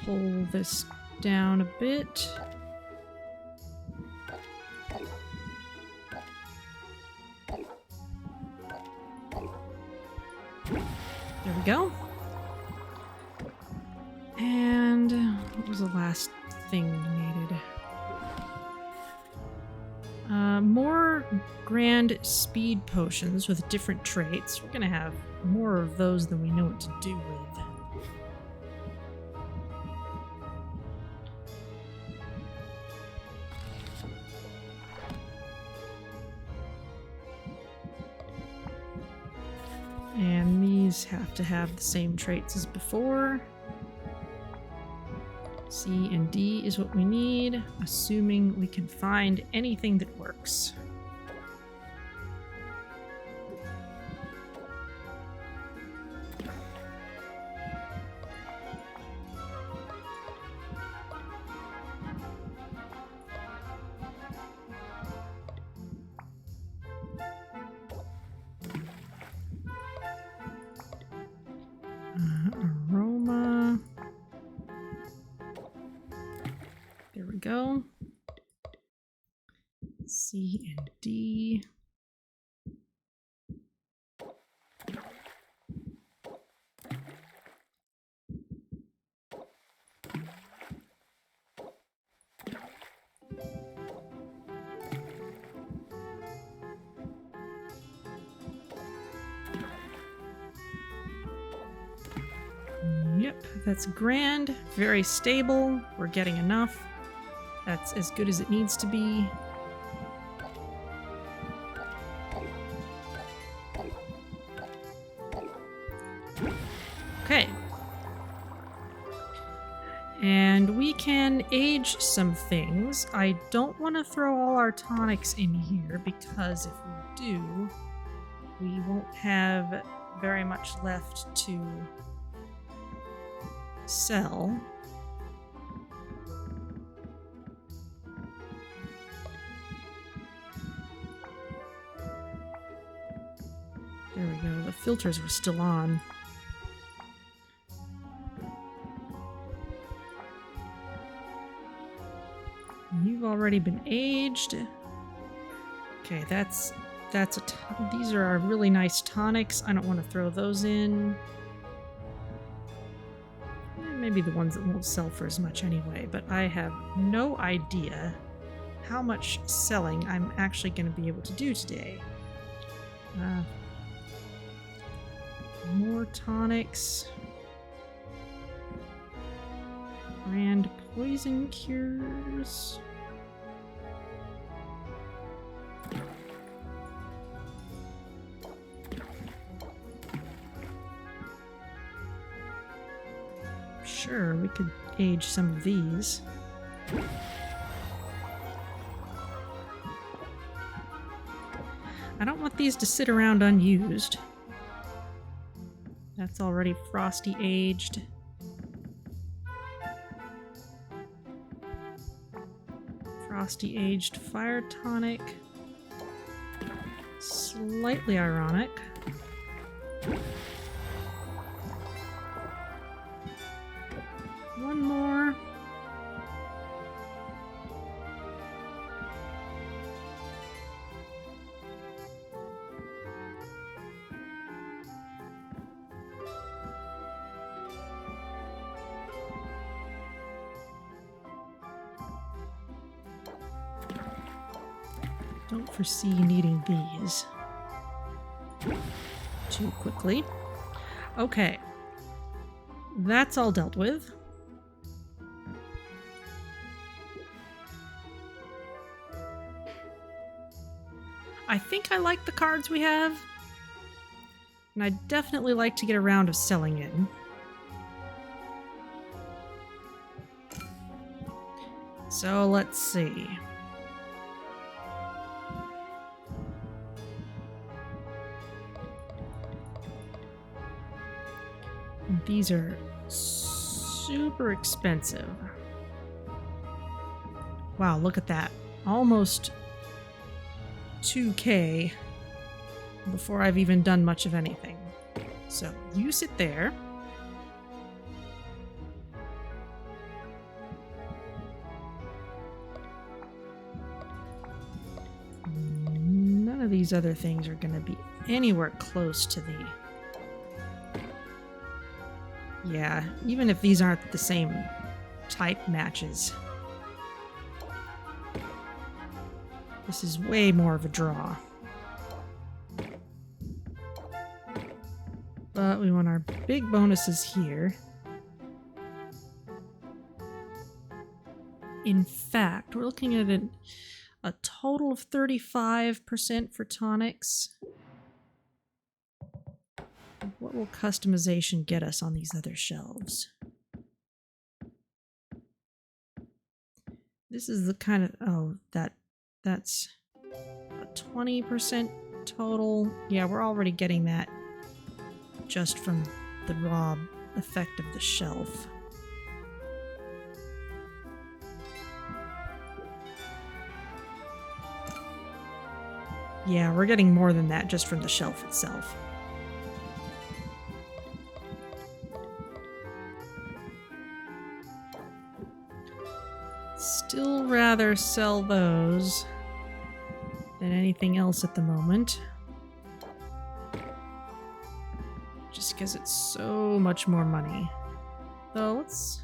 pull this down a bit. There we go. And what was the last thing we needed? More grand speed potions with different traits. We're gonna have more of those than we know what to do with. And these have to have the same traits as before. C and D is what we need, assuming we can find anything that works. Aroma. There we go. C and D. Yep, that's grand. Very stable. We're getting enough. That's as good as it needs to be. Okay. And we can age some things. I don't want to throw all our tonics in here because if we do, we won't have very much left to sell. There we go. The filters were still on. You've already been aged. Okay, these are our really nice tonics. I don't want to throw those in. Maybe the ones that won't sell for as much anyway, but I have no idea how much selling I'm actually going to be able to do today. More tonics. Grand poison cures. Sure, we could age some of these. I don't want these to sit around unused. That's already frosty aged. Frosty aged fire tonic. Slightly ironic. One more. Don't foresee needing these. too quickly. Okay. That's all dealt with. I think I like the cards we have. And I'd definitely like to get a round of selling in. So let's see. And these are super expensive. Wow, look at that. Almost 2K before I've even done much of anything. So you sit there. None of these other things are going to be anywhere close to the... Yeah, even if these aren't the same type matches. This is way more of a draw. But we want our big bonuses here. In fact, we're looking at a total of 35% for tonics. What will customization get us on these other shelves? This is the kind of... Oh, that's a 20% total. Yeah, we're already getting that just from the raw effect of the shelf. Yeah, we're getting more than that just from the shelf itself. Still rather sell those than anything else at the moment. Just because it's so much more money. Though, let's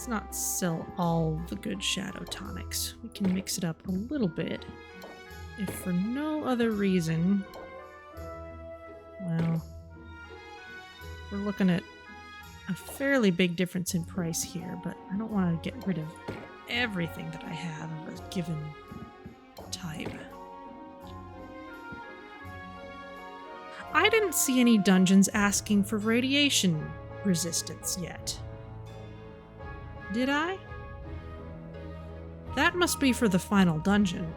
not sell all the good shadow tonics. We can mix it up a little bit. If for no other reason... Well... We're looking at a fairly big difference in price here, but I don't want to get rid of everything that I have of a given type. I didn't see any dungeons asking for radiation resistance yet. Did I? That must be for the final dungeon.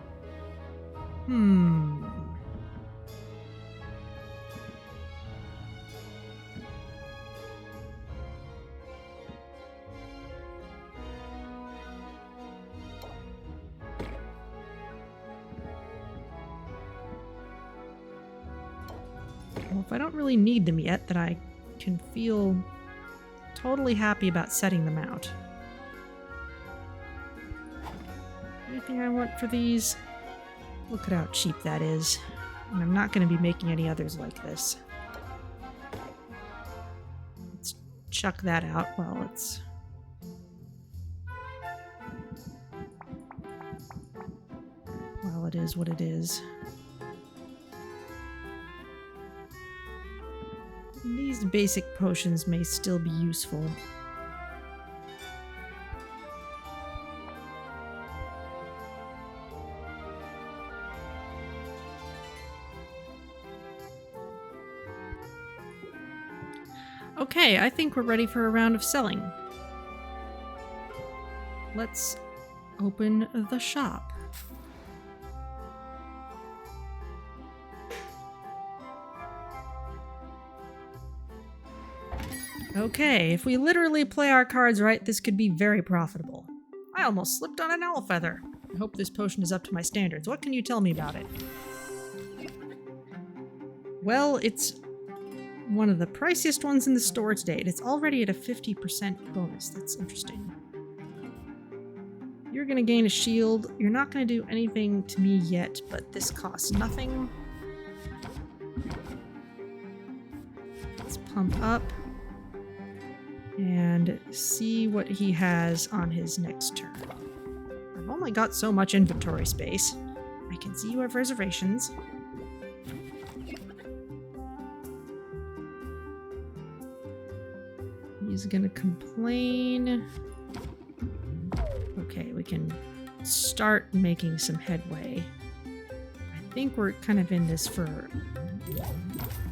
Well, if I don't really need them yet, then I can feel totally happy about setting them out. Anything I want for these? Look at how cheap that is. And I'm not going to be making any others like this. Let's chuck that out while it's... While it is what it is. These basic potions may still be useful. Okay, I think we're ready for a round of selling. Let's open the shop. Okay, if we literally play our cards right, this could be very profitable. I almost slipped on an owl feather. I hope this potion is up to my standards. What can you tell me about it? Well, it's one of the priciest ones in the store to date. It's already at a 50% bonus. That's interesting. You're gonna gain a shield. You're not gonna do anything to me yet, but this costs nothing. Let's pump up and see what he has on his next turn. I've only got so much inventory space. I can see you have reservations. He's gonna complain. Okay, we can start making some headway. I think we're kind of in this for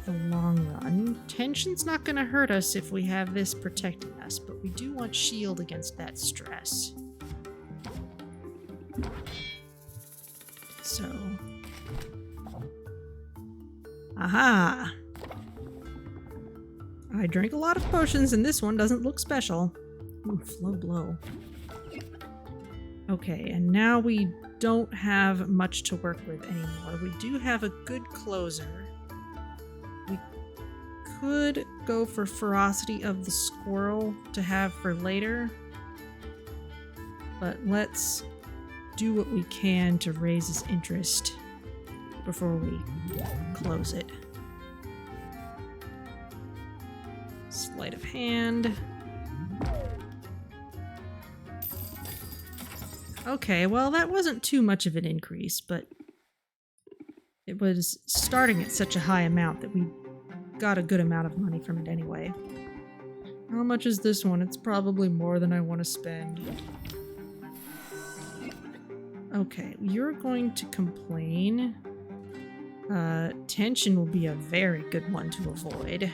the long run. Tension's not gonna hurt us if we have this protecting us, but we do want shield against that stress. So... Aha! I drink a lot of potions and this one doesn't look special. Ooh, low blow. Okay, and now we don't have much to work with anymore. We do have a good closer. We could go for Ferocity of the Squirrel to have for later. But let's do what we can to raise his interest before we close it. Sleight of hand. Okay, well that wasn't too much of an increase, but it was starting at such a high amount that we got a good amount of money from it anyway. How much is this one? It's probably more than I want to spend. Okay, you're going to complain. Tension will be a very good one to avoid.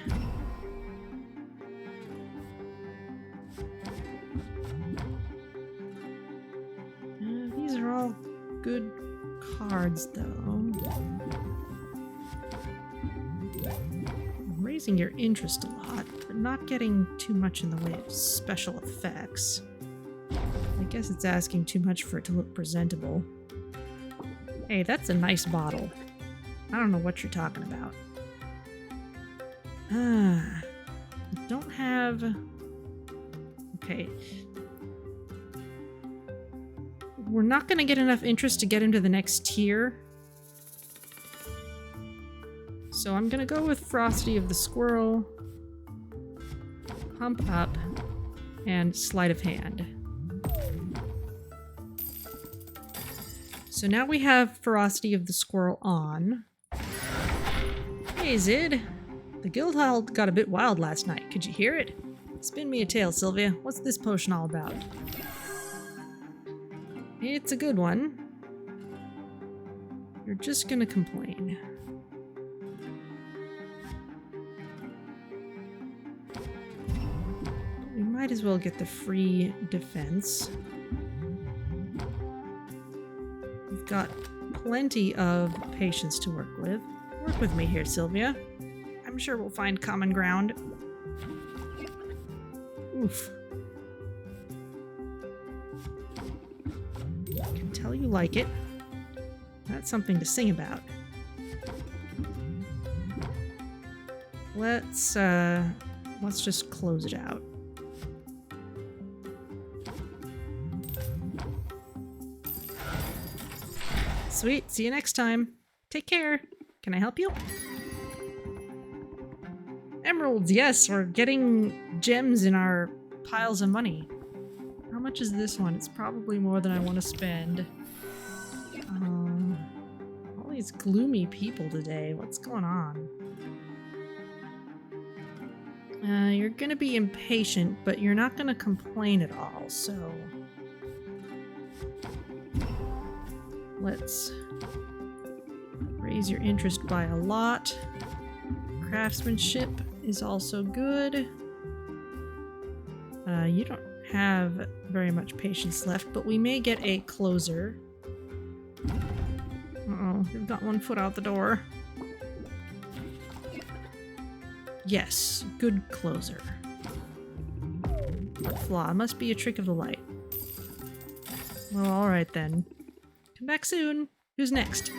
These are all good cards, though. Raising your interest a lot, but not getting too much in the way of special effects. I guess it's asking too much for it to look presentable. Hey, that's a nice bottle. I don't know what you're talking about. I don't have... Okay. We're not going to get enough interest to get into the next tier. So I'm going to go with Ferocity of the Squirrel, Pump Up, and Sleight of Hand. So now we have Ferocity of the Squirrel on. Hey, Zid. The guild hall got a bit wild last night. Could you hear it? Spin me a tale, Sylvia. What's this potion all about? It's a good one. You're just gonna complain. We might as well get the free defense. We've got plenty of patience to work with. Work with me here, Sylvia. I'm sure we'll find common ground. Oof. I can tell you like it. That's something to sing about. Let's just close it out. Sweet, see you next time. Take care. Can I help you? Emeralds, yes, we're getting gems in our piles of money. How much is this one? It's probably more than I want to spend. All these gloomy people today. What's going on? You're gonna be impatient, but you're not gonna complain at all, so... Let's raise your interest by a lot. Craftsmanship is also good. You don't have very much patience left, but we may get a closer. Uh-oh, we've got one foot out the door. Yes, good closer. What flaw? Must be a trick of the light. Well, alright then. Come back soon. Who's next?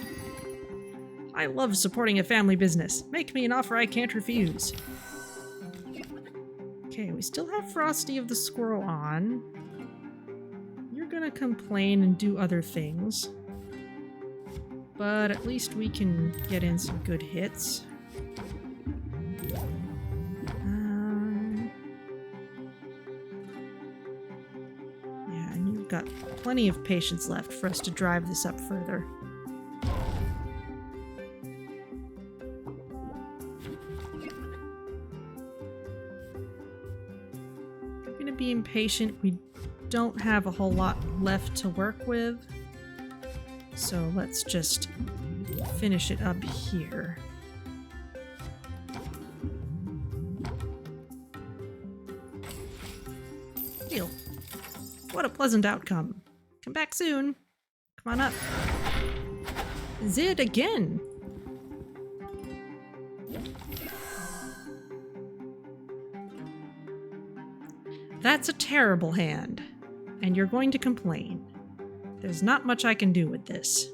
I love supporting a family business. Make me an offer I can't refuse. Okay, we still have Ferocity of the Squirrel on. You're gonna complain and do other things. But at least we can get in some good hits. Yeah, and you've got plenty of patience left for us to drive this up further. could be impatient. We don't have a whole lot left to work with. So let's just finish it up here. Deal. What a pleasant outcome. Come back soon. Come on up. Zid again. That's a terrible hand, and you're going to complain. There's not much I can do with this.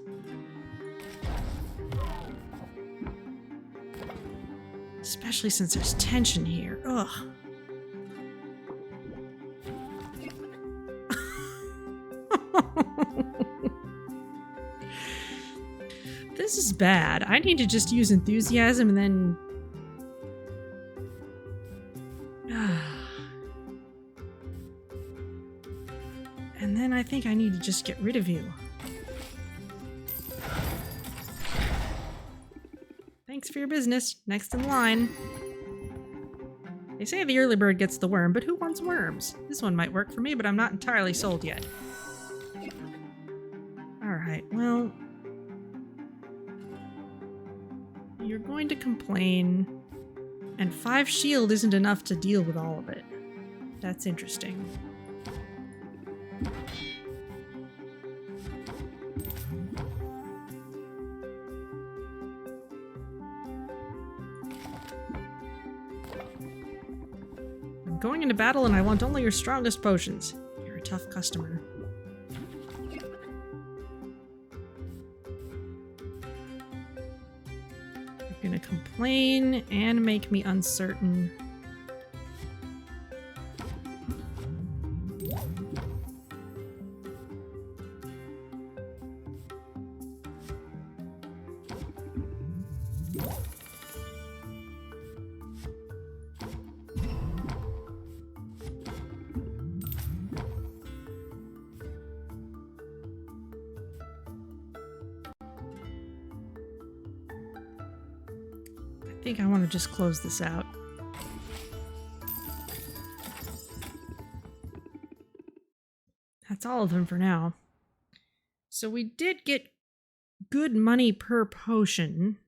Especially since there's tension here. Ugh. This is bad. I need to just use enthusiasm and then... and then I think I need to just get rid of you. Thanks for your business. Next in line. They say the early bird gets the worm, but who wants worms? This one might work for me, but I'm not entirely sold yet. Alright, well... you're going to complain, and 5 shield isn't enough to deal with all of it. That's interesting. I'm going into battle and I want only your strongest potions. You're a tough customer. You're gonna complain and make me uncertain. I think I want to just close this out. That's all of them for now. So we did get good money per potion.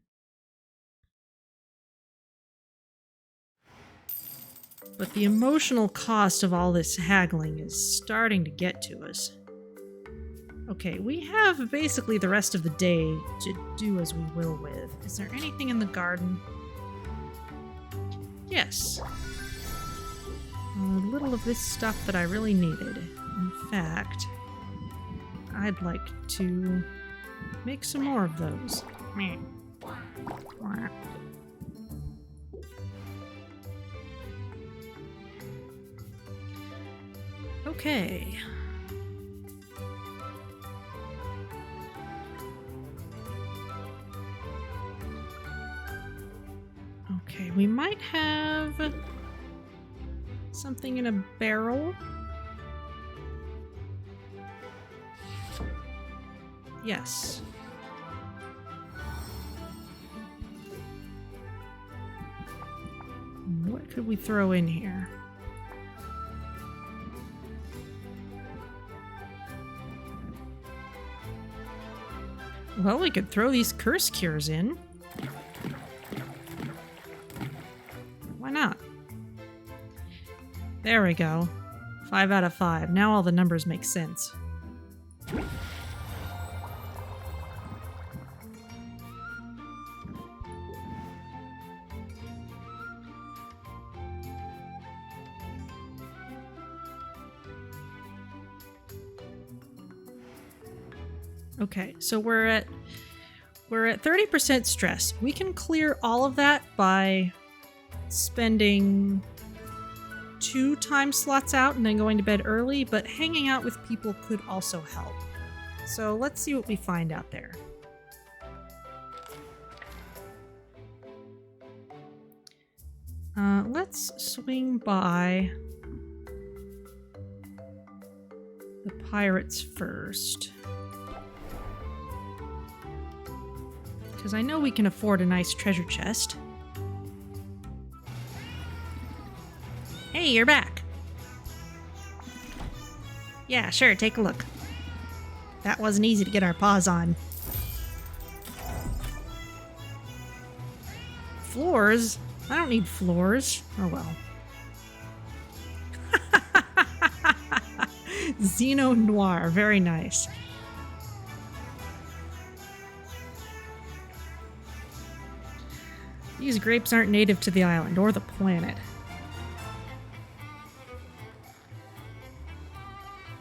But the emotional cost of all this haggling is starting to get to us. Okay, we have basically the rest of the day to do as we will with. Is there anything in the garden? Yes. A little of this stuff that I really needed. In fact, I'd like to make some more of those. Okay. Okay, we might have something in a barrel. Yes. What could we throw in here? Well, we could throw these curse cures in. Why not? There we go. 5 out of 5. Now all the numbers make sense. Okay, so we're at 30% stress. We can clear all of that by spending 2 time slots out and then going to bed early, but hanging out with people could also help. So let's see what we find out there. Let's swing by the pirates first. Because I know we can afford a nice treasure chest. Hey, you're back. Yeah, sure, take a look. That wasn't easy to get our paws on. Floors? I don't need floors. Oh well. Xeno Noir, very nice. These grapes aren't native to the island or the planet.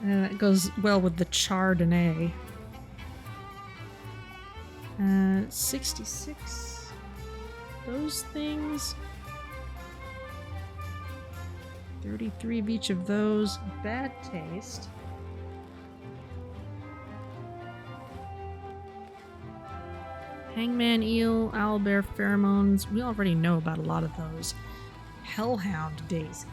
It goes well with the Chardonnay. 66. Those things. 33 of each of those. Bad taste. Hangman eel, owlbear pheromones. We already know about a lot of those. Hellhound daisy.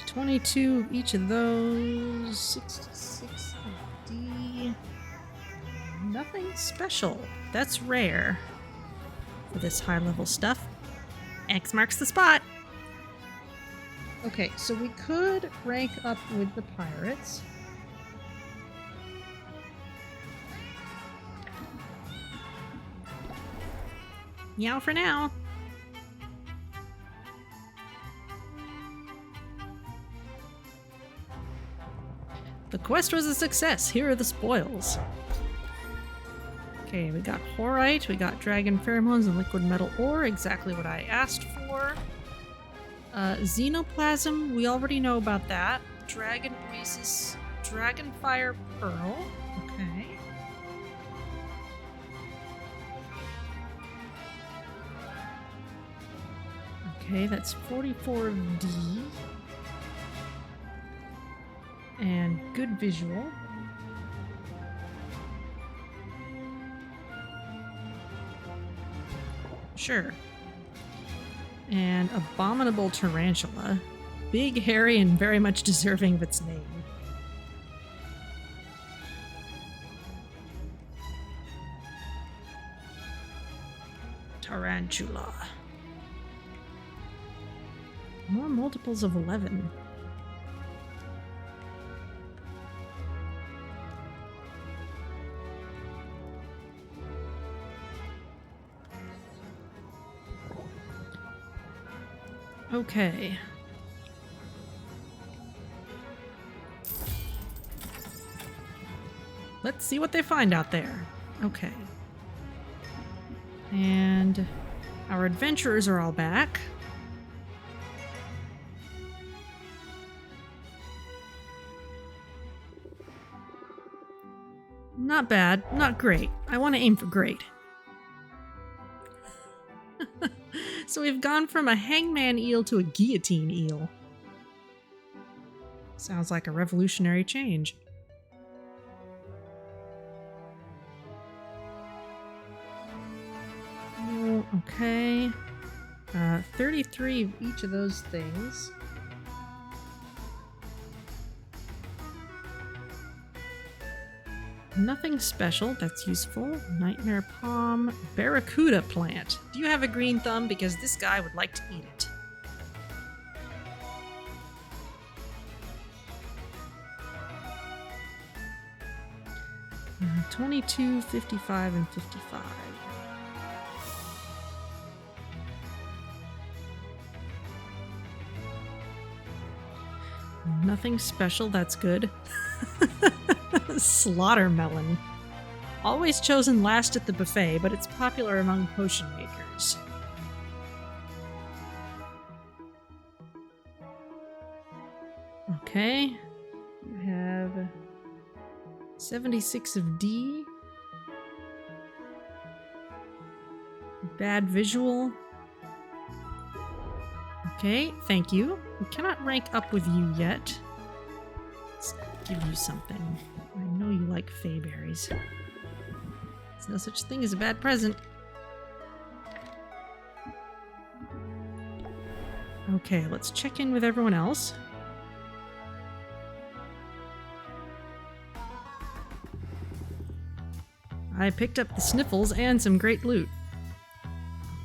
$22 of each of those. 66 of D. Nothing special. That's rare for this high level stuff. X marks the spot. Okay, so we could rank up with the pirates. Meow for now. The quest was a success. Here are the spoils. Okay, we got horite, we got dragon pheromones and liquid metal ore, exactly what I asked for. Xenoplasm, we already know about that. Dragon oasis, dragonfire pearl. Okay. Okay, that's 44 of D. And good visual. Sure. And abominable tarantula. Big, hairy, and very much deserving of its name. Tarantula. More multiples of 11. Okay. Let's see what they find out there. Okay. And our adventurers are all back. Not bad, not great. I want to aim for great. So we've gone from a hangman eel to a guillotine eel. Sounds like a revolutionary change. Oh, okay. 33 of each of those things. Nothing special, that's useful. Nightmare palm, barracuda plant. Do you have a green thumb? Because this guy would like to eat it. Uh, 22, 55, and 55. Nothing special, that's good. Slaughter melon. Always chosen last at the buffet, but it's popular among potion makers. Okay. You have 76 of D. Bad visual. Okay, thank you. We cannot rank up with you yet. Let's give you something. I know you like fayberries. There's no such thing as a bad present. Okay, let's check in with everyone else. I picked up the sniffles and some great loot.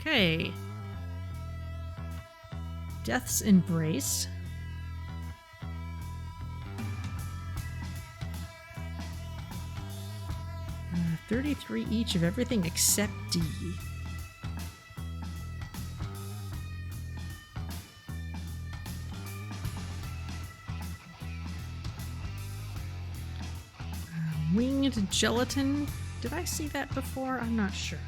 Okay. Okay. Death's Embrace. 33 each of everything except D. Winged gelatin. Did I see that before? I'm not sure.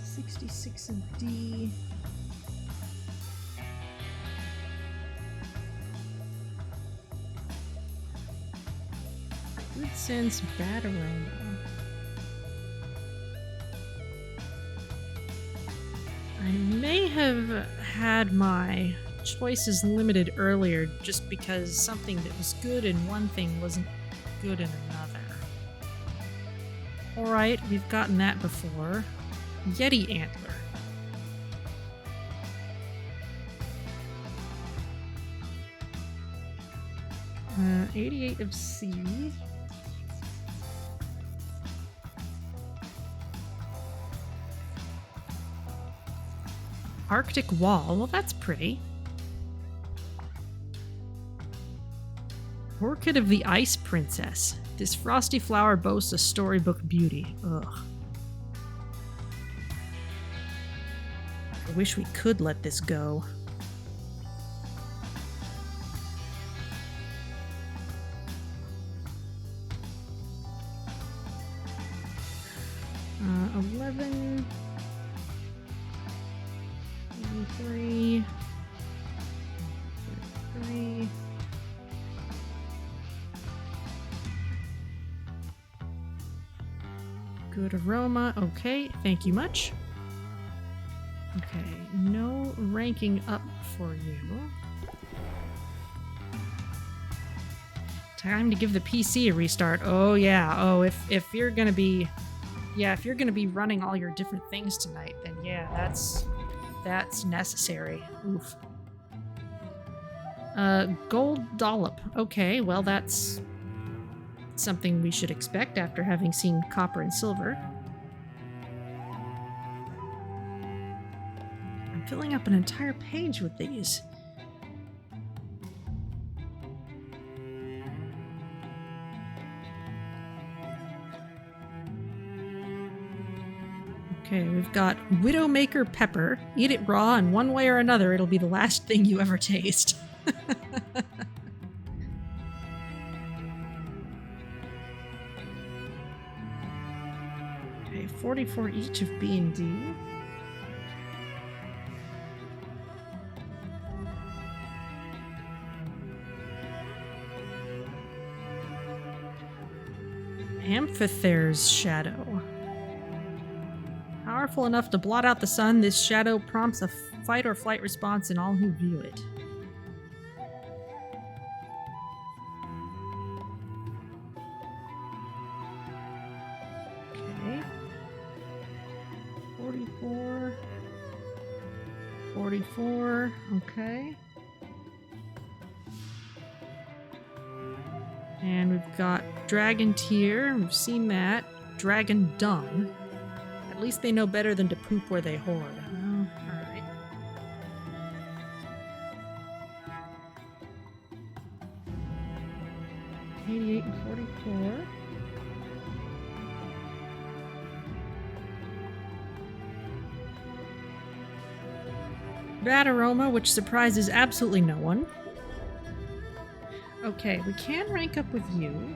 $66 in D. Good sense, bad aroma. I may have had my choices limited earlier just because something that was good in one thing wasn't good in another. Alright, we've gotten that before. Yeti Antler. 88 of C. Arctic Wall. Well, that's pretty. Orchid of the Ice Princess. This frosty flower boasts a storybook beauty. Ugh. I wish we could let this go. Uh, 11... 3... 3... Good aroma. Okay, thank you much. Okay, no ranking up for you. Time to give the PC a restart. Oh yeah. Oh, if you're gonna be, yeah, if you're gonna be running all your different things tonight, then yeah, that's necessary. Oof. Gold dollop. Okay, well that's something we should expect after having seen copper and silver. I'm filling up an entire page with these. Okay, we've got Widowmaker pepper. Eat it raw, and one way or another, it'll be the last thing you ever taste. Okay, 44 each of B and D. Amphithere's shadow. Powerful enough to blot out the sun, this shadow prompts a fight or flight response in all who view it. Okay. 44. 44. Okay. And we've got Dragon Tear. We've seen that. Dragon Dung. At least they know better than to poop where they hoard. Oh, alright. $88 and 44. Bad aroma, which surprises absolutely no one. Okay, we can rank up with you.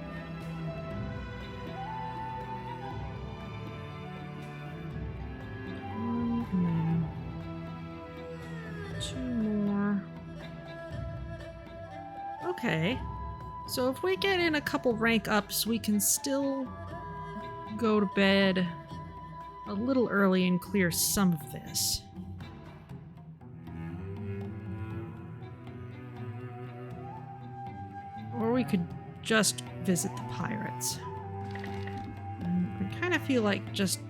Two more. Okay. So if we get in a couple rank ups, we can still go to bed a little early and clear some of this. Or we could just visit the pirates. I kind of feel like just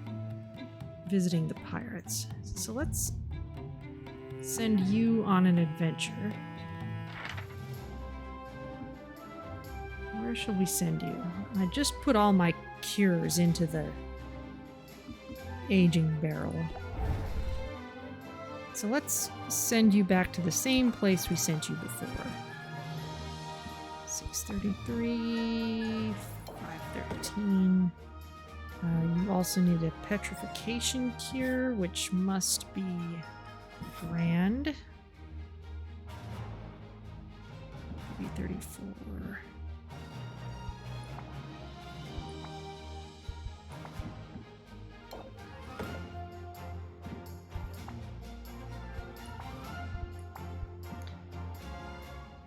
visiting the pirates. So let's send you on an adventure. Where shall we send you? I just put all my cures into the aging barrel. So let's send you back to the same place we sent you before. 633, 513. You also need a petrification cure, which must be grand. 334.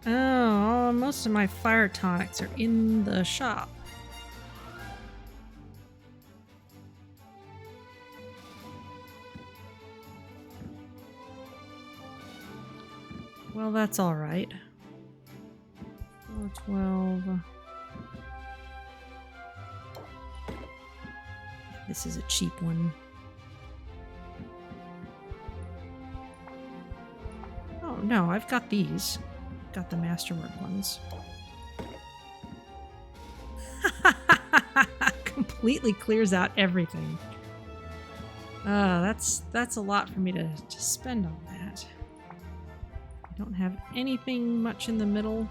Oh, most of my fire tonics are in the shop. Well, that's all right. 412. This is a cheap one. Oh, no, I've got these. Got the Masterwork ones. Completely clears out everything. That's a lot for me to spend on that. I don't have anything much in the middle.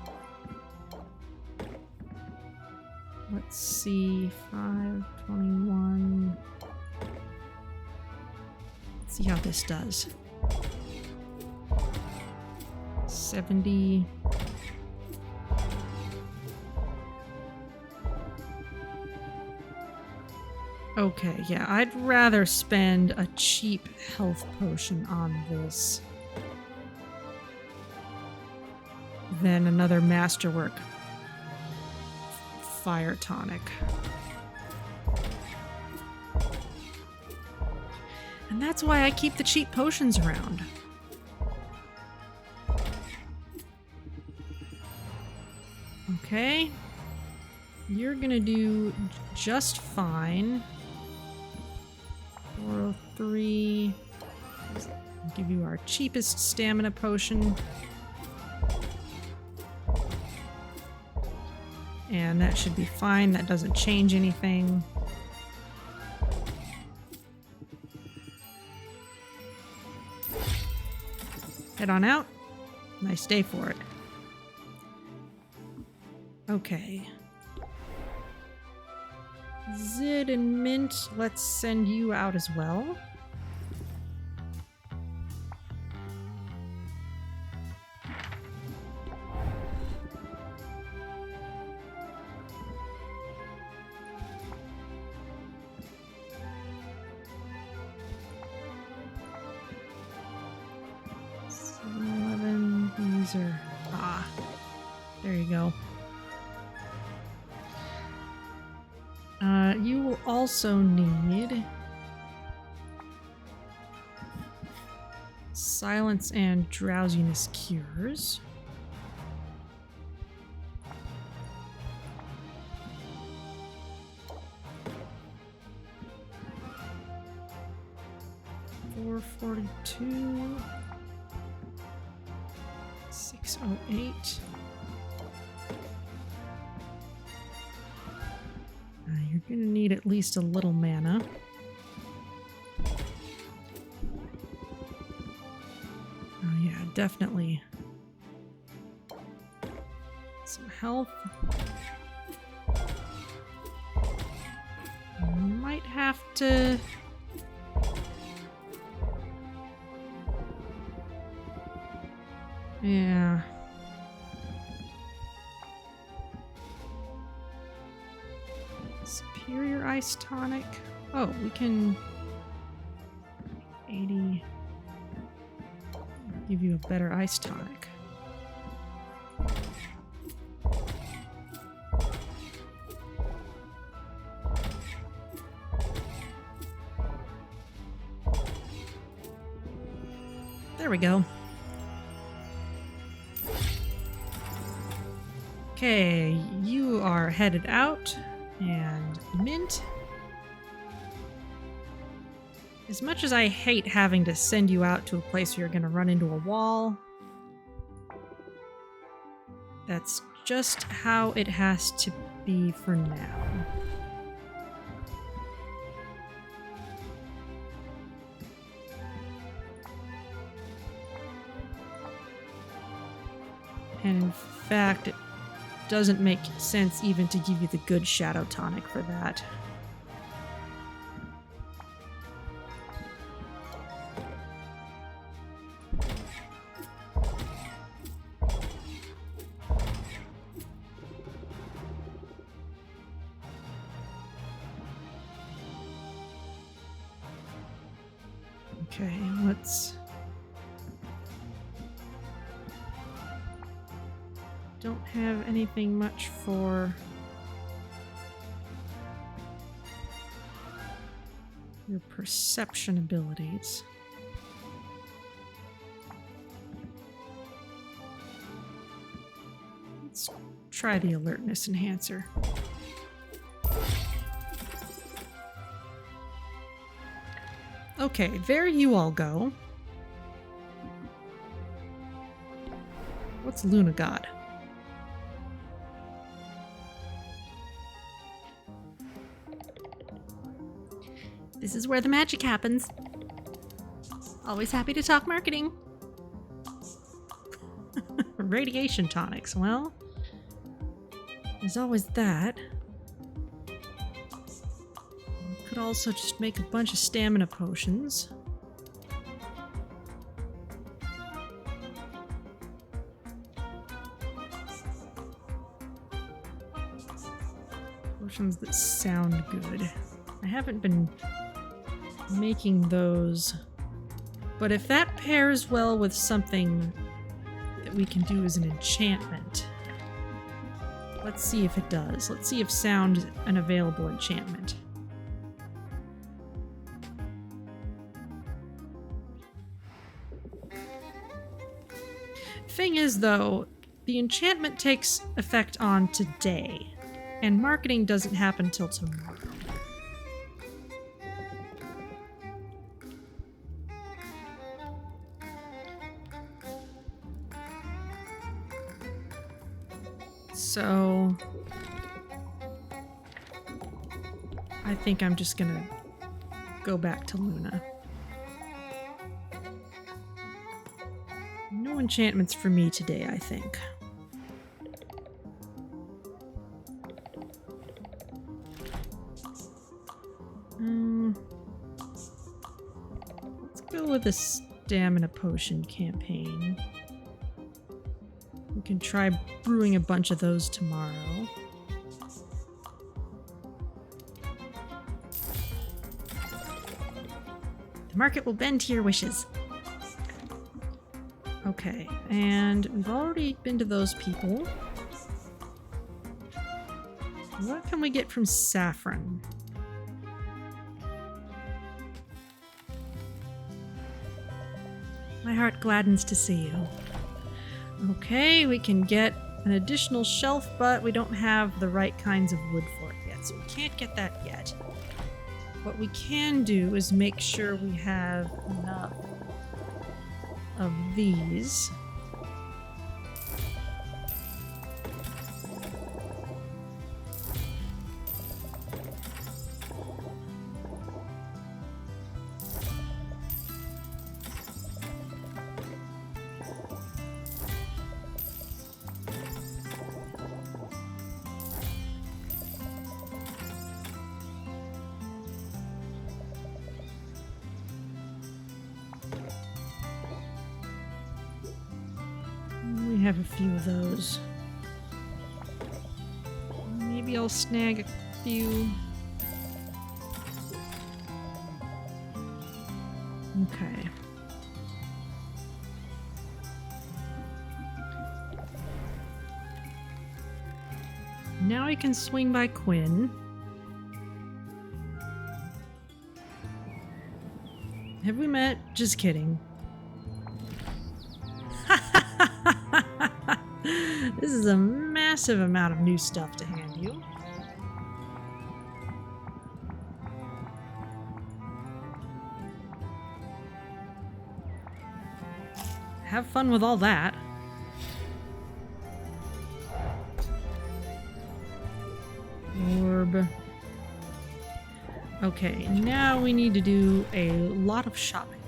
Let's see, 521. Let's see how this does. 70. Okay, yeah, I'd rather spend a cheap health potion on this than another Masterwork fire tonic. And that's why I keep the cheap potions around. Okay. You're gonna do just fine. 403. I'll give you our cheapest stamina potion. And that should be fine. That doesn't change anything. Head on out. Nice day for it. Okay. Zid and Mint, let's send you out as well. There you go. You will also need silence and drowsiness cures. $442. 608. You're gonna need at least a little mana. Oh yeah, definitely. Some health. Might have to... Yeah. Superior ice tonic. Oh, we can 80. Give you a better ice tonic. There we go. Okay, you are headed out. And Mint. As much as I hate having to send you out to a place where you're going to run into a wall, that's just how it has to be for now. And in fact, it doesn't make sense even to give you the good shadow tonic for that. Okay, let's... Don't have anything much for your perception abilities. Let's try the alertness enhancer. Okay, there you all go. What's Luna got? This is where the magic happens. Always happy to talk marketing. Radiation tonics. Well, there's always that. We could also just make a bunch of stamina potions. Potions that sound good. I haven't been making those, but if that pairs well with something that we can do as an enchantment, let's see if it does. Let's see if sound is an available enchantment. Thing is, though, the enchantment takes effect on today, and marketing doesn't happen till tomorrow. So I think I'm just gonna go back to Luna. No enchantments for me today, I think. Let's go with a stamina potion campaign. We can try brewing a bunch of those tomorrow. The market will bend to your wishes. Okay, and we've already been to those people. What can we get from Saffron? My heart gladdens to see you. Okay, we can get an additional shelf, but we don't have the right kinds of wood for it yet, so we can't get that yet. What we can do is make sure we have enough of these. We have a few of those. Maybe I'll snag a few. Okay. Now I can swing by Quinn. Have we met? Just kidding. This is a massive amount of new stuff to hand you. Have fun with all that. Orb. Okay, now we need to do a lot of shopping.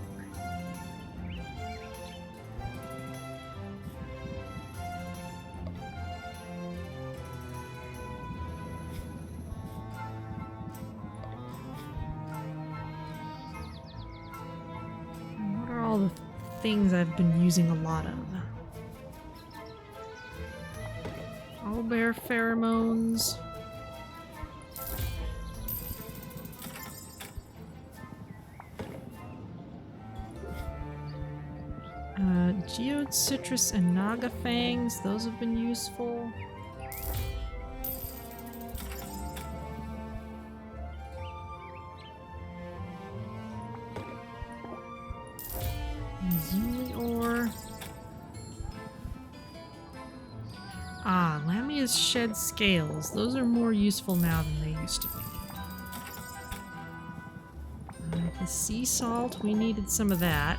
What are all the things I've been using a lot of? Owlbear pheromones. Geode citrus and naga fangs, those have been useful. Zuli ore. Ah, Lamia's shed scales. Those are more useful now than they used to be. The sea salt, we needed some of that.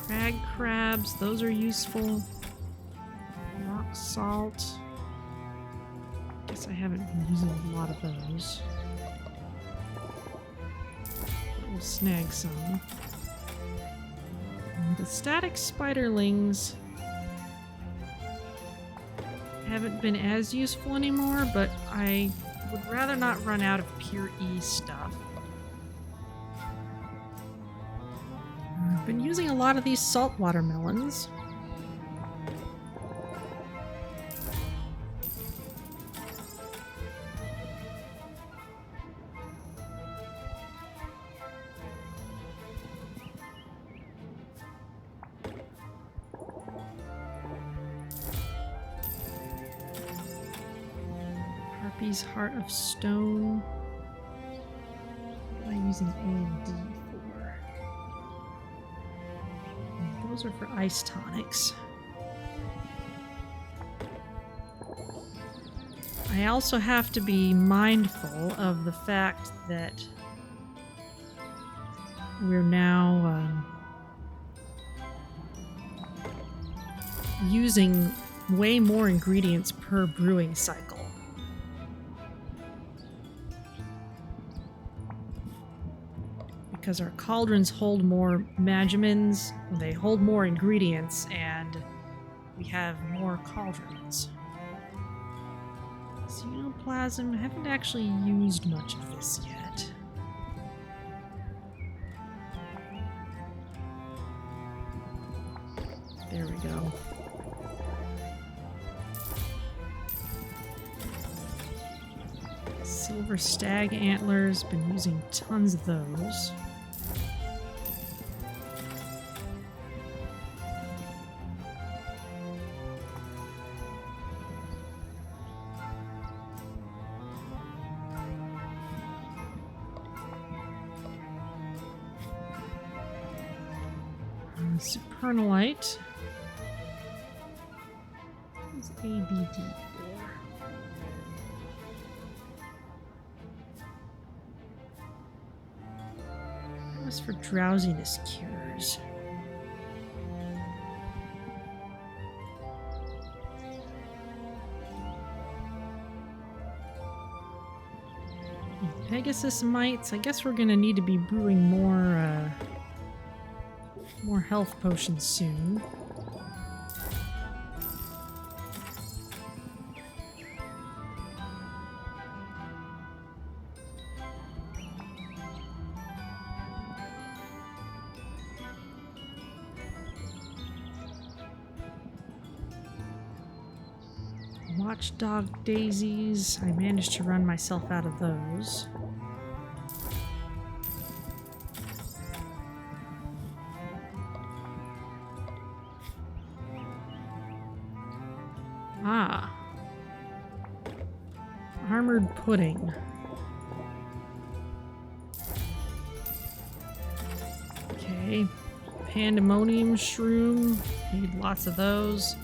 Crag crabs, those are useful. Rock salt. Guess I haven't been using a lot of those. But we'll snag some. And the static spiderlings haven't been as useful anymore, but I would rather not run out of pure E stuff. I've been using a lot of these salt watermelons. Harpy's Heart of Stone. What am I using A and D for? Those are for ice tonics. I also have to be mindful of the fact that we're now using way more ingredients per brewing cycle. Because our cauldrons hold more magimins, they hold more ingredients, and we have more cauldrons. Xenoplasm, I haven't actually used much of this yet. There we go. Silver stag antlers, been using tons of those. Supernalite. What's ABD for? That was for drowsiness cures. Pegasus mites. I guess we're gonna need to be brewing more health potions soon. Watchdog daisies. I managed to run myself out of those. Ah. Armored pudding. Okay. Pandemonium shroom. Need lots of those.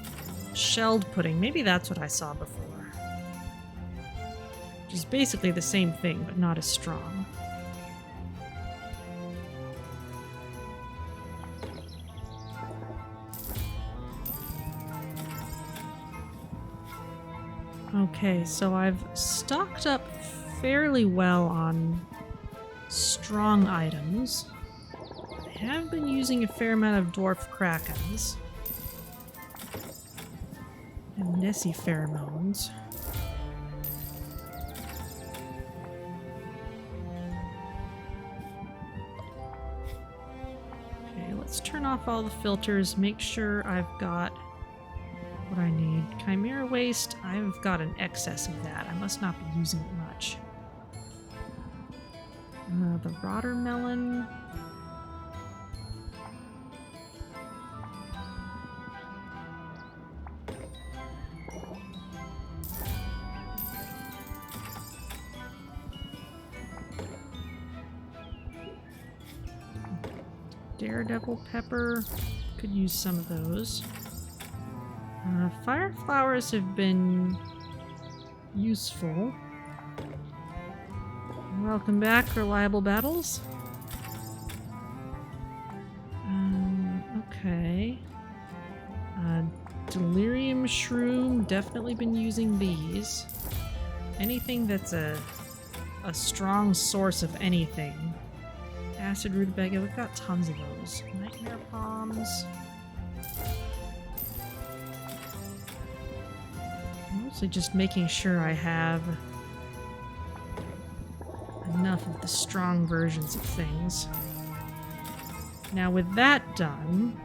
Shelled pudding. Maybe that's what I saw before. Which is basically the same thing, but not as strong. Okay, so I've stocked up fairly well on strong items. I have been using a fair amount of dwarf krakens and Nessie pheromones. Okay, let's turn off all the filters, make sure I've got what I need. Chimera waste, I've got an excess of that. I must not be using it much. The watermelon. Daredevil pepper. Could use some of those. Fire flowers have been useful. Welcome back, Reliable Battles. Okay. Delirium shroom, definitely been using these. Anything that's a strong source of anything. Acid rutabaga, we've got tons of those. Nightmare palms. Mostly just making sure I have enough of the strong versions of things. Now with that done,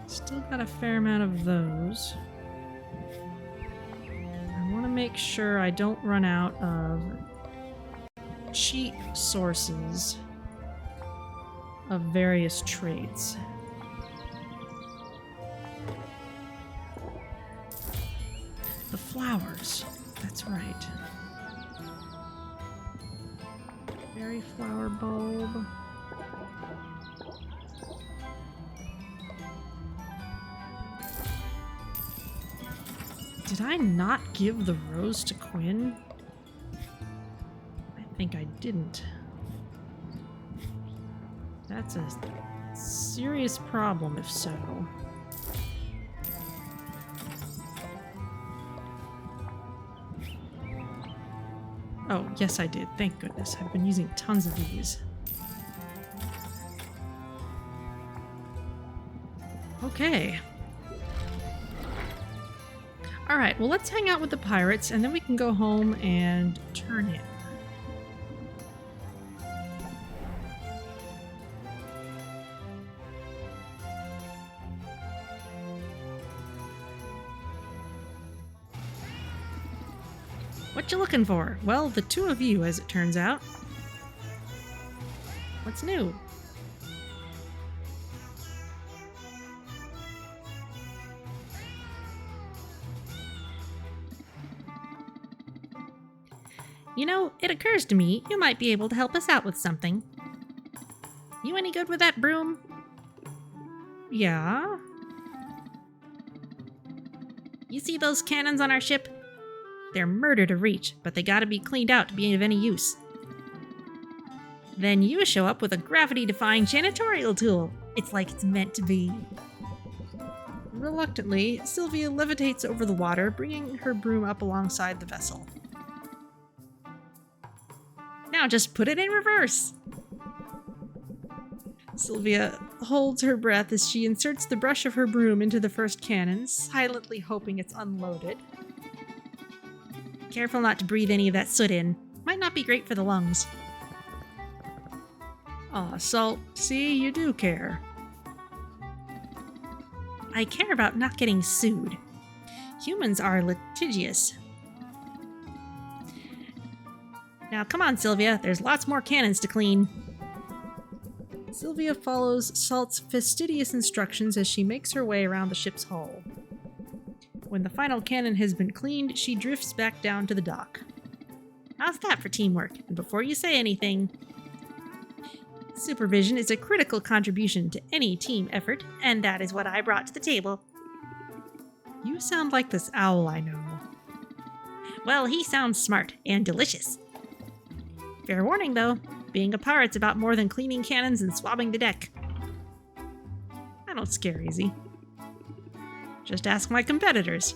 still got a fair amount of those. I want to make sure I don't run out of cheap sources of various traits. The flowers, that's right. Berry flower bulb. Did I not give the rose to Quinn? I think I didn't. That's a serious problem if so. Oh, yes I did. Thank goodness. I've been using tons of these. Okay. Alright, well let's hang out with the pirates and then we can go home and turn in. What you looking for? Well, the two of you, as it turns out. What's new? You know, it occurs to me you might be able to help us out with something. You any good with that broom? Yeah? You see those cannons on our ship? They're murder to reach, but they gotta be cleaned out to be of any use. Then you show up with a gravity-defying janitorial tool. It's like it's meant to be. Reluctantly, Sylvia levitates over the water, bringing her broom up alongside the vessel. Now just put it in reverse. Sylvia holds her breath as she inserts the brush of her broom into the first cannon, silently hoping it's unloaded. Careful not to breathe any of that soot in. Might not be great for the lungs. Aw, Salt, see, you do care. I care about not getting sued. Humans are litigious. Now come on, Sylvia, there's lots more cannons to clean. Sylvia follows Salt's fastidious instructions as she makes her way around the ship's hull. When the final cannon has been cleaned, she drifts back down to the dock. How's that for teamwork? And before you say anything, supervision is a critical contribution to any team effort, and that is what I brought to the table. You sound like this owl I know. Well, he sounds smart and delicious. Fair warning, though. Being a pirate's about more than cleaning cannons and swabbing the deck. I don't scare easy. Just ask my competitors.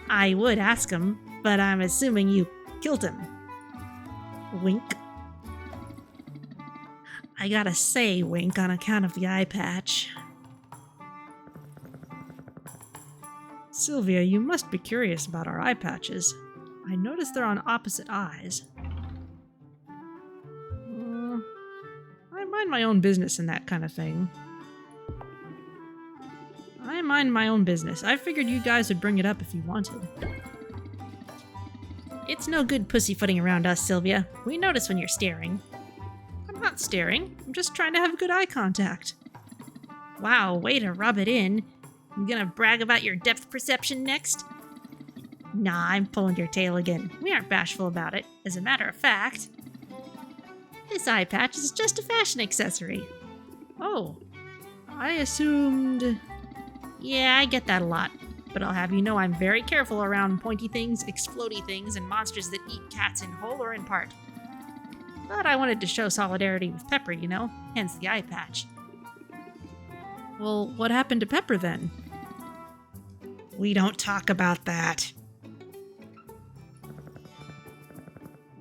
I would ask them, but I'm assuming you killed him. Wink. I gotta say wink on account of the eye patch. Sylvia, you must be curious about our eye patches. I noticed they're on opposite eyes. I mind my own business in that kind of thing. I mind my own business. I figured you guys would bring it up if you wanted. It's no good pussyfooting around us, Sylvia. We notice when you're staring. I'm not staring. I'm just trying to have good eye contact. Wow, way to rub it in. You gonna brag about your depth perception next? Nah, I'm pulling your tail again. We aren't bashful about it. As a matter of fact, this eye patch is just a fashion accessory. Oh, I assumed... Yeah, I get that a lot. But I'll have you know I'm very careful around pointy things, explodey things, and monsters that eat cats in whole or in part. But I wanted to show solidarity with Pepper, you know, hence the eye patch. Well, what happened to Pepper then? We don't talk about that.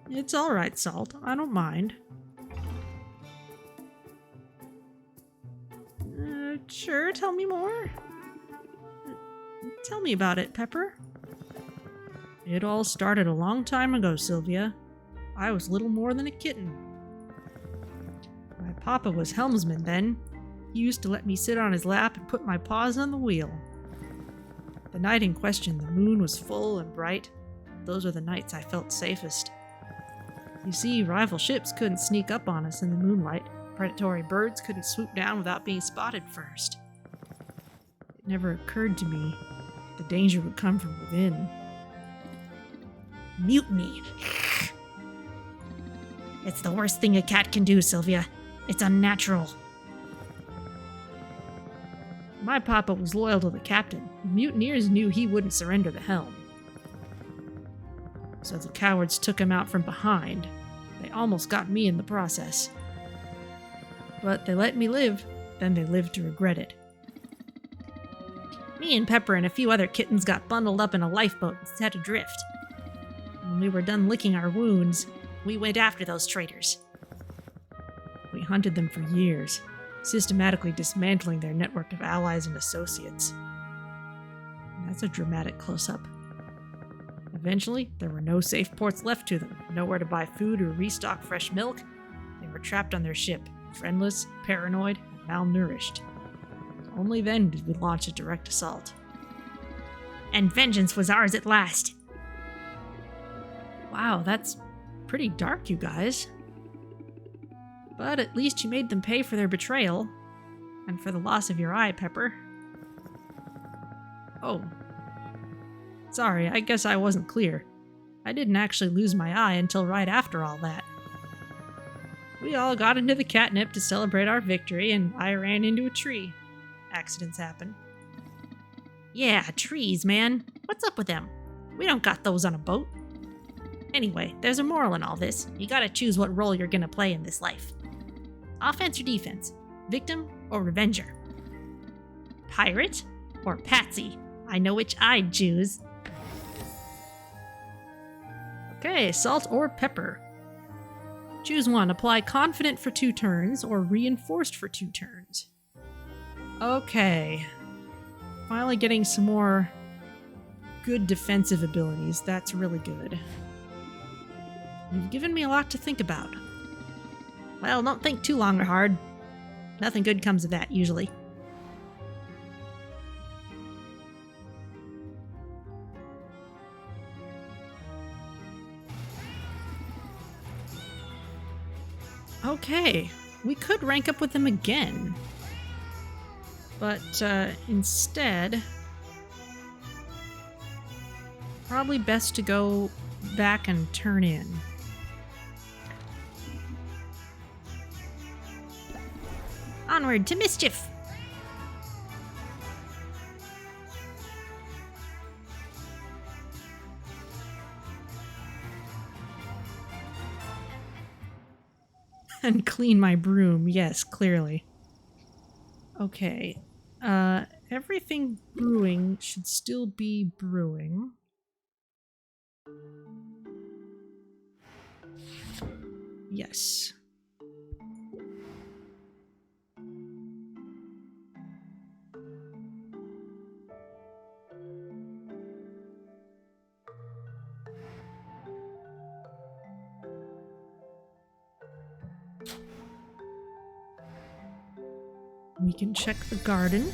It's alright, Salt. I don't mind. Sure, tell me more. Tell me about it, Pepper. It all started a long time ago, Sylvia. I was little more than a kitten. My papa was helmsman then. He used to let me sit on his lap and put my paws on the wheel. The night in question, the moon was full and bright. Those were the nights I felt safest. You see, rival ships couldn't sneak up on us in the moonlight. Predatory birds couldn't swoop down without being spotted first. It never occurred to me the danger would come from within. Mutiny. It's the worst thing a cat can do, Sylvia. It's unnatural. My papa was loyal to the captain. The mutineers knew he wouldn't surrender the helm. So the cowards took him out from behind. They almost got me in the process. But they let me live, then they lived to regret it. Me and Pepper and a few other kittens got bundled up in a lifeboat and set adrift. When we were done licking our wounds, we went after those traitors. We hunted them for years, systematically dismantling their network of allies and associates. That's a dramatic close-up. Eventually, there were no safe ports left to them, nowhere to buy food or restock fresh milk. They were trapped on their ship, friendless, paranoid, and malnourished. Only then did we launch a direct assault. And vengeance was ours at last. Wow, that's pretty dark, you guys. But at least you made them pay for their betrayal, and for the loss of your eye, Pepper. Oh. Sorry, I guess I wasn't clear. I didn't actually lose my eye until right after all that. We all got into the catnip to celebrate our victory, and I ran into a tree. Accidents happen. Yeah, trees, man. What's up with them? We don't got those on a boat. Anyway, there's a moral in all this. You gotta choose what role you're gonna play in this life. Offense or defense? Victim or revenger? Pirate or patsy? I know which I'd choose. Okay, Salt or Pepper. Choose one. Apply Confident for 2 turns or Reinforced for 2 turns. Okay. Finally getting some more good defensive abilities. That's really good. You've given me a lot to think about. Well, don't think too long or hard. Nothing good comes of that, usually. Okay, we could rank up with them again. But instead, Probably best to go back and turn in. Onward to mischief! And clean my broom. Yes, clearly. Okay. Everything brewing should still be brewing. Yes. We can check the garden.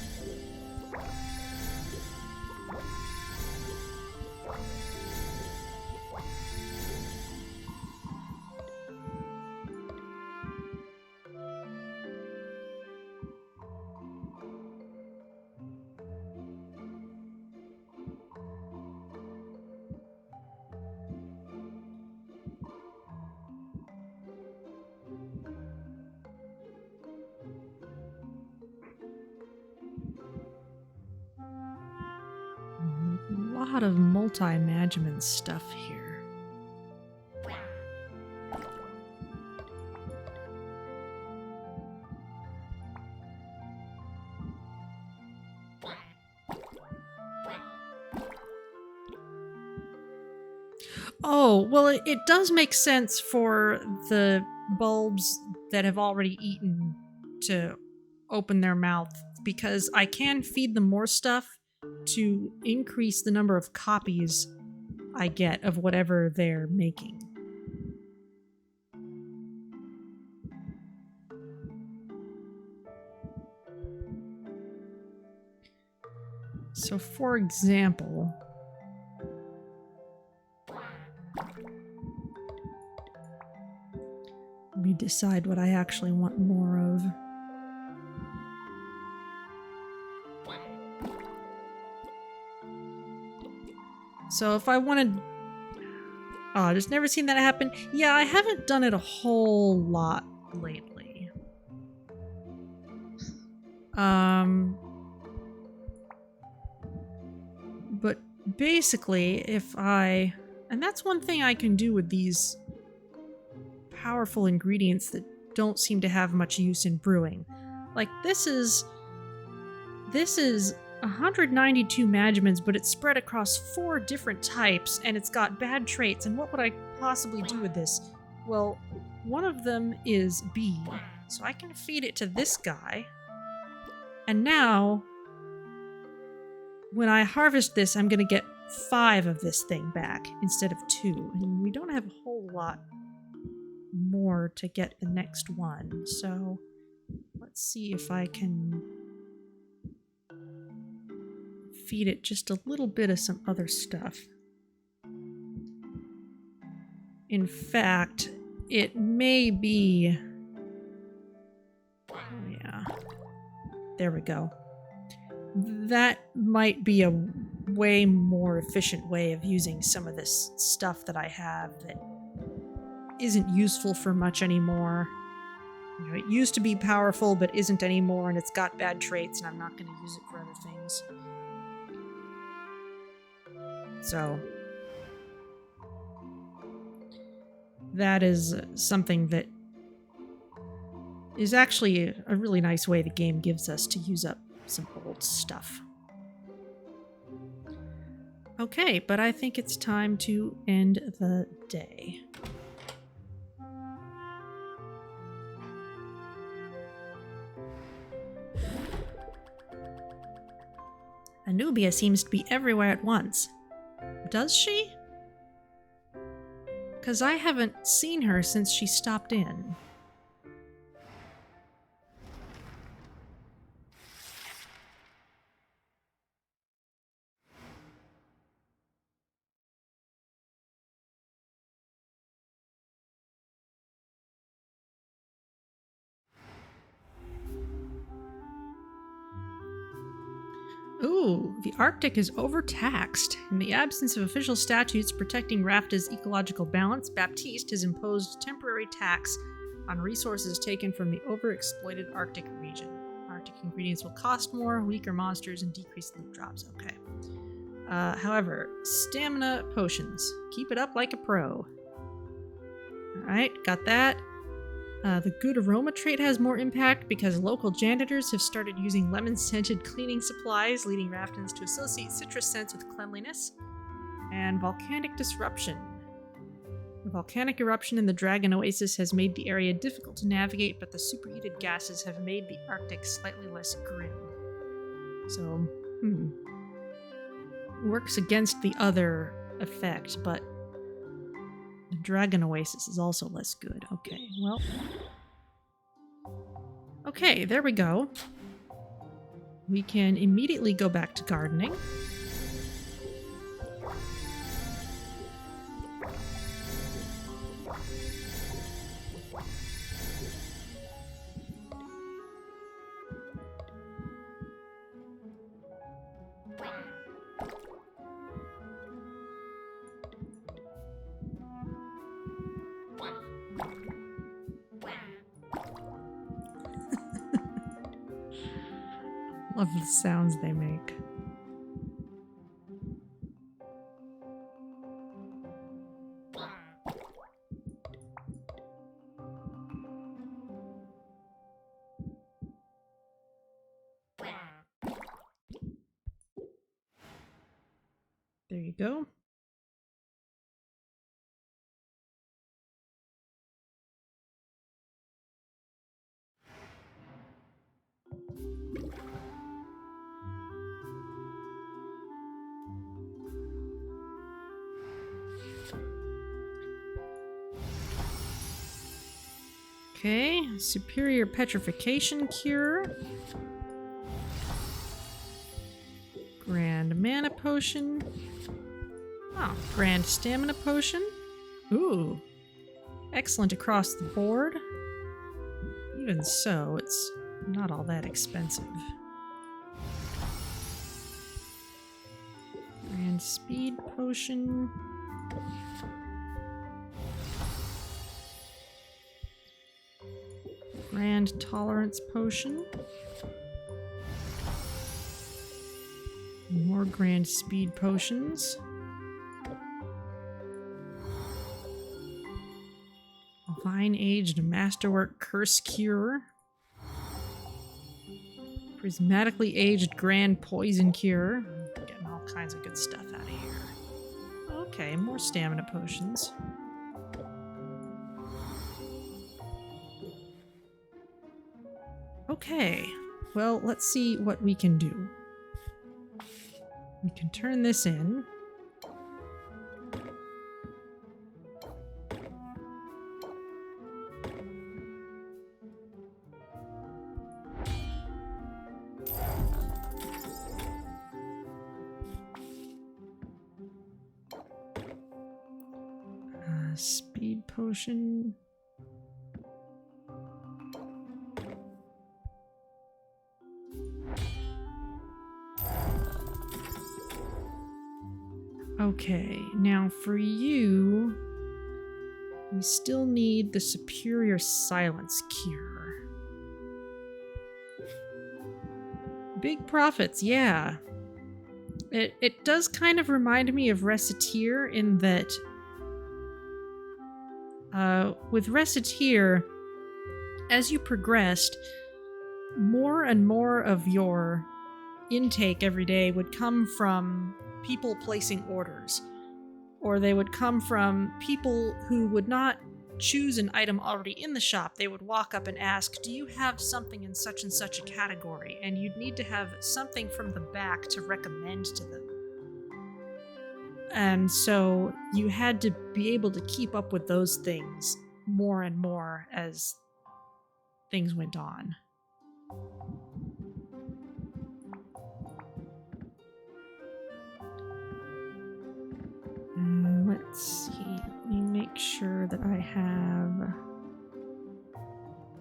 A lot of multi-management stuff here. Oh, well, it does make sense for the bulbs that have already eaten to open their mouth, because I can feed them more stuff to increase the number of copies I get of whatever they're making. So, for example, let me decide what I actually want more of. So if I wanted... Oh, I've just never seen that happen. Yeah, I haven't done it a whole lot lately. But basically, if I... And that's one thing I can do with these powerful ingredients that don't seem to have much use in brewing. Like, this is 192 managements, but it's spread across 4 different types, and it's got bad traits, and what would I possibly do with this? Well, one of them is B, so I can feed it to this guy, and now, when I harvest this, I'm gonna get 5 of this thing back, instead of 2, and we don't have a whole lot more to get the next one, so let's see if I can feed it just a little bit of some other stuff. In fact, it may be... Oh yeah. There we go. That might be a way more efficient way of using some of this stuff that I have that isn't useful for much anymore. You know, it used to be powerful, but isn't anymore, and it's got bad traits, and I'm not going to use it for other things. So, that is something that is actually a really nice way the game gives us to use up some old stuff. Okay, but I think it's time to end the day. Anubia seems to be everywhere at once. Does she? 'Cause I haven't seen her since she stopped in. Ooh, the Arctic is overtaxed. In the absence of official statutes protecting Rafta's ecological balance, Baptiste has imposed temporary tax on resources taken from the overexploited Arctic region. Arctic ingredients will cost more, weaker monsters, and decreased loot drops. Okay. However, stamina potions. Keep it up like a pro. Alright, got that. The good aroma trait has more impact because local janitors have started using lemon-scented cleaning supplies, leading Raftans to associate citrus scents with cleanliness. And volcanic disruption. The volcanic eruption in the Dragon Oasis has made the area difficult to navigate, but the superheated gases have made the Arctic slightly less grim. So, works against the other effect, but the Dragon Oasis is also less good. Okay, well. Okay, there we go. We can immediately go back to gardening. Love the sounds they make. There you go. Okay, superior petrification cure. Grand mana potion. Oh, grand stamina potion. Ooh. Excellent across the board. Even so, it's not all that expensive. Grand speed potion. Grand tolerance potion. More grand speed potions. Vine aged masterwork curse cure. Prismatically aged grand poison cure. Getting all kinds of good stuff out of here. Okay, more stamina potions. Okay, well, let's see what we can do. We can turn this in. Speed potion. Okay, now for you, we still need the superior silence cure. Big profits, yeah. It does kind of remind me of Reciteer in that with Reciteer, as you progressed, more and more of your intake every day would come from people placing orders, or they would come from people who would not choose an item already in the shop. They would walk up and ask, do you have something in such and such a category? And you'd need to have something from the back to recommend to them. And so you had to be able to keep up with those things more and more as things went on. Let's see. Let me make sure that I have...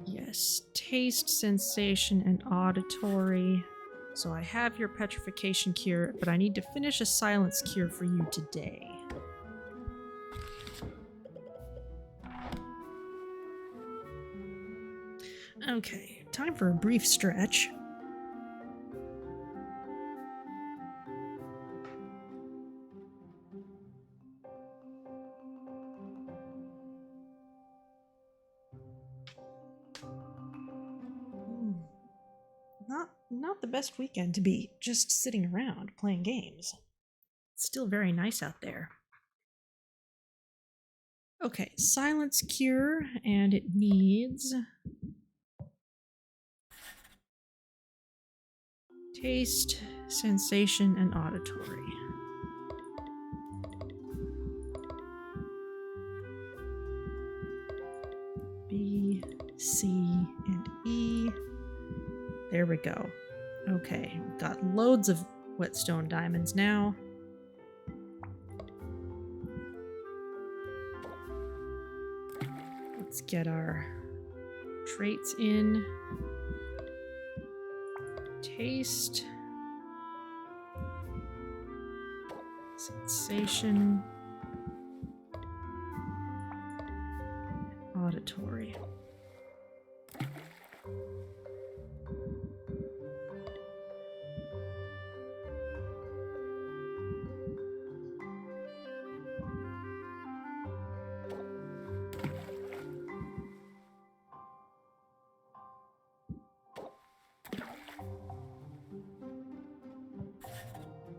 Yes, taste, sensation, and auditory. So I have your petrification cure, but I need to finish a silence cure for you today. Okay, time for a brief stretch. Not the best weekend to be just sitting around playing games. It's still very nice out there. Okay, silence cure, and it needs taste, sensation, and auditory. B, C, and E. There we go. Okay, we've got loads of whetstone diamonds now. Let's get our traits in. Taste. Sensation. Auditory.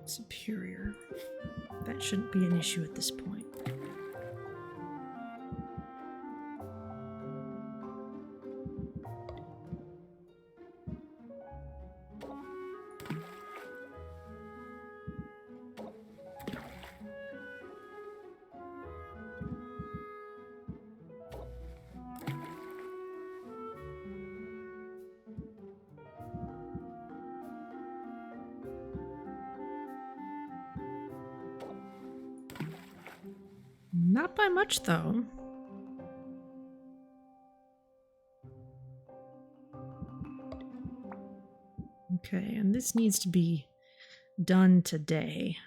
Superior. That shouldn't be an issue at this point. Not by much, though. Okay, and this needs to be done today.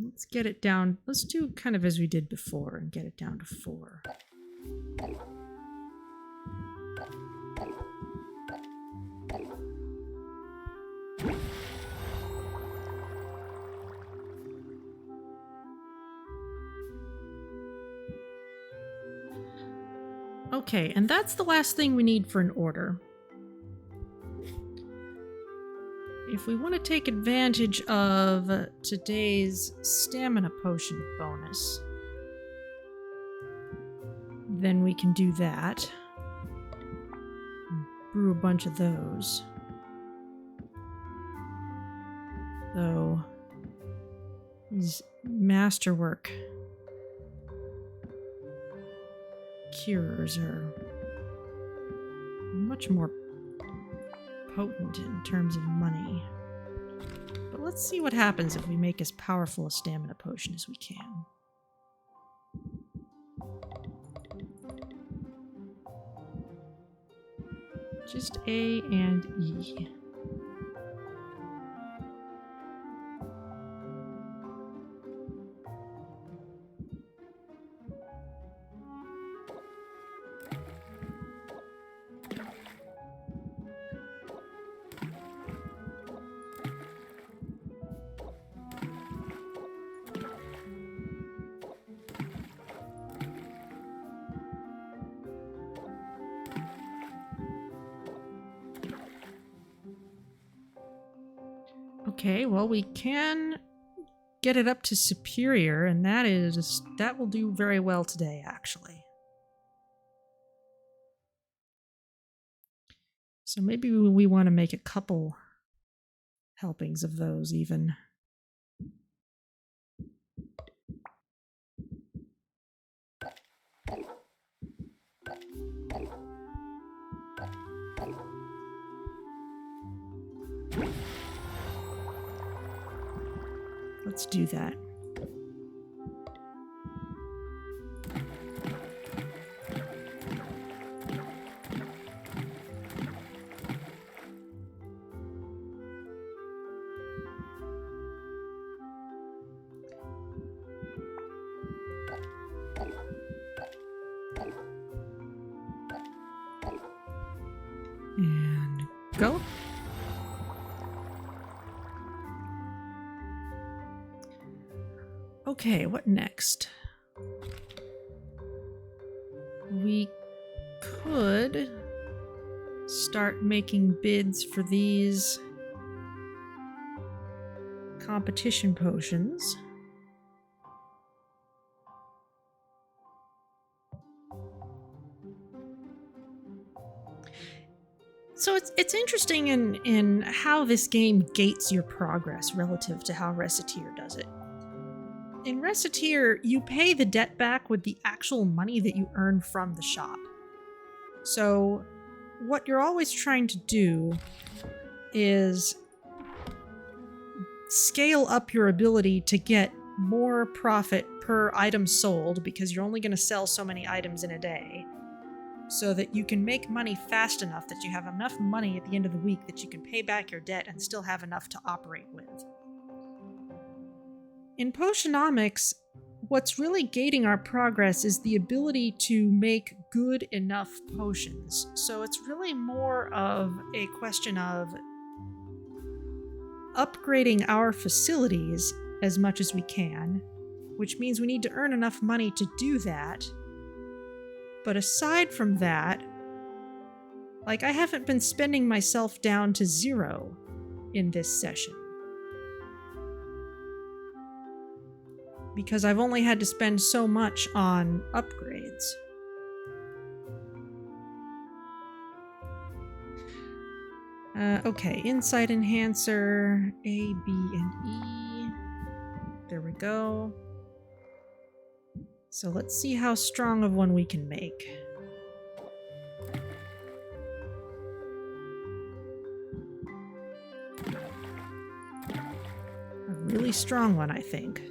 Let's get it down. Let's do kind of as we did before and get it down to 4. Okay, and that's the last thing we need for an order. If we want to take advantage of today's stamina potion bonus, then we can do that. Brew a bunch of those. Though, these Masterwork cures are much more potent in terms of money. But let's see what happens if we make as powerful a stamina potion as we can. Just A and E. Okay, well, we can get it up to superior, and that will do very well today, actually. So maybe we want to make a couple helpings of those even. Let's do that. go. Okay, what next? We could start making bids for these competition potions. So it's interesting in how this game gates your progress relative to how Reciteer does it. In Reciteer, you pay the debt back with the actual money that you earn from the shop. So what you're always trying to do is scale up your ability to get more profit per item sold, because you're only going to sell so many items in a day, so that you can make money fast enough that you have enough money at the end of the week that you can pay back your debt and still have enough to operate with. In Potionomics, what's really gating our progress is the ability to make good enough potions. So it's really more of a question of upgrading our facilities as much as we can, which means we need to earn enough money to do that. But aside from that, like, I haven't been spending myself down to 0 in this session, because I've only had to spend so much on upgrades. Okay, Insight Enhancer, A, B, and E. There we go. So let's see how strong of one we can make. A really strong one, I think.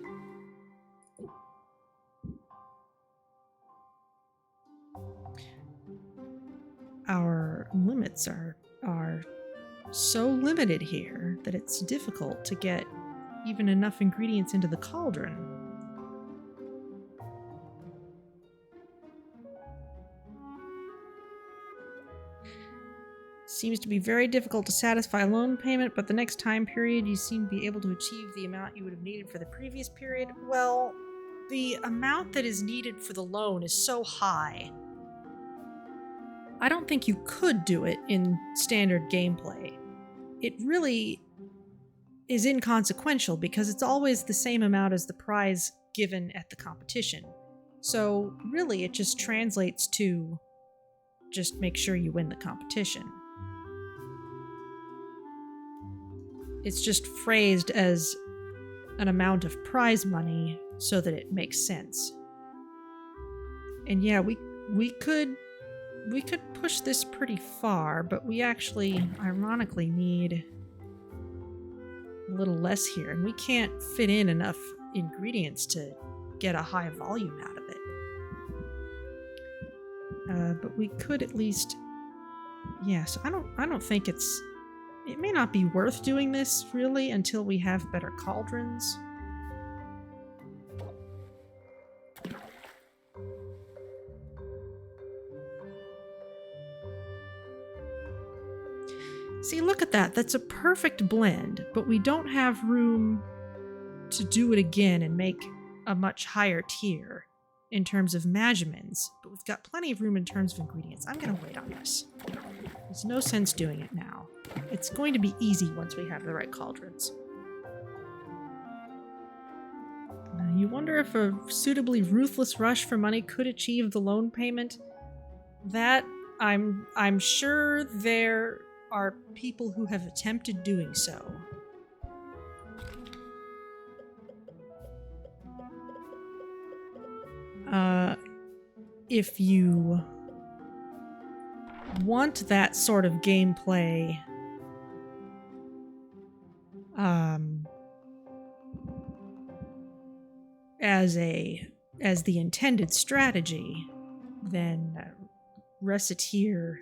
Our limits are so limited here that it's difficult to get even enough ingredients into the cauldron. Seems to be very difficult to satisfy loan payment, but the next time period you seem to be able to achieve the amount you would have needed for the previous period. Well, the amount that is needed for the loan is so high, I don't think you could do it in standard gameplay. It really is inconsequential because it's always the same amount as the prize given at the competition. So really it just translates to just make sure you win the competition. It's just phrased as an amount of prize money so that it makes sense. And yeah, we could push this pretty far, but we actually, ironically, need a little less here, and we can't fit in enough ingredients to get a high volume out of it. But we could at least, yeah. So I don't think it may not be worth doing this really until we have better cauldrons. See, look at that. That's a perfect blend, but we don't have room to do it again and make a much higher tier in terms of magimins, but we've got plenty of room in terms of ingredients. I'm going to wait on this. There's no sense doing it now. It's going to be easy once we have the right cauldrons. You wonder if a suitably ruthless rush for money could achieve the loan payment? That, I'm sure there are people who have attempted doing so. If you want that sort of gameplay, as the intended strategy, then Reciteer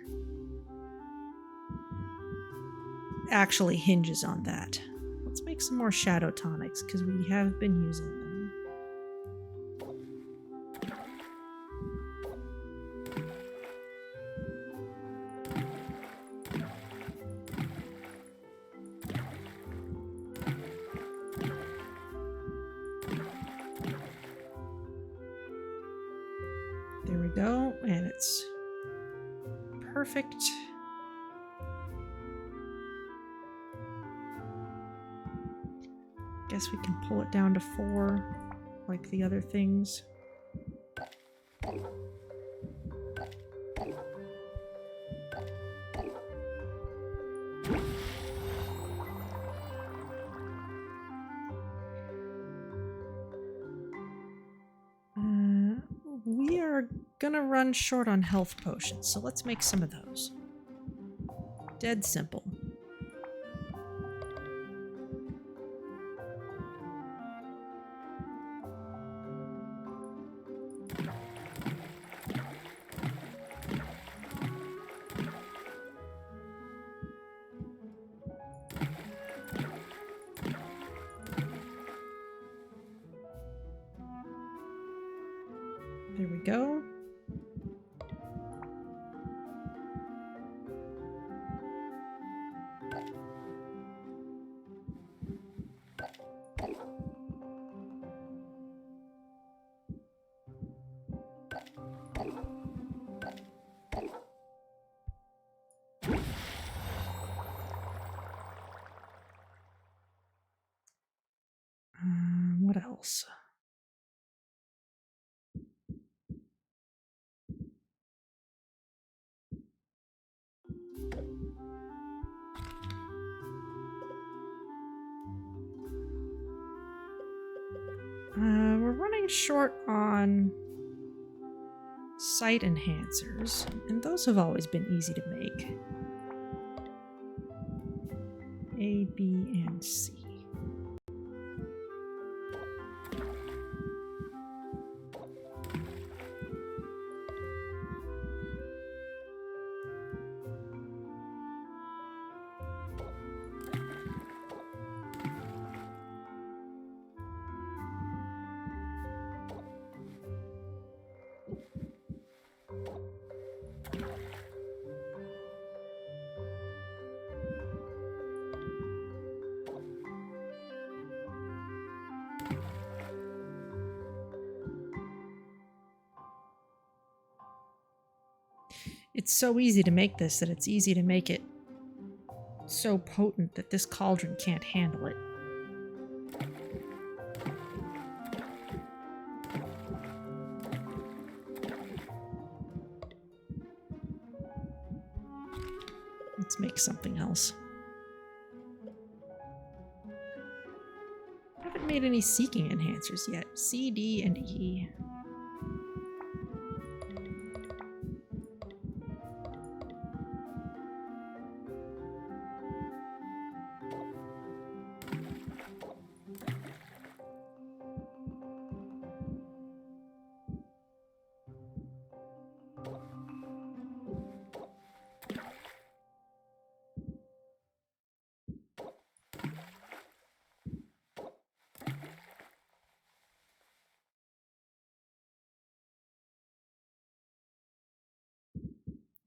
actually hinges on that. Let's make some more shadow tonics, because we have been using them. go, and it's perfect. Guess we can pull it down to 4 like the other things. We are gonna run short on health potions, so let's make some of those. Dead simple. There we go. What else? We're running short on sight enhancers, and those have always been easy to make. A, B, and C. It's so easy to make this that it's easy to make it so potent that this cauldron can't handle it. Let's make something else. I haven't made any seeking enhancers yet. C, D, and E.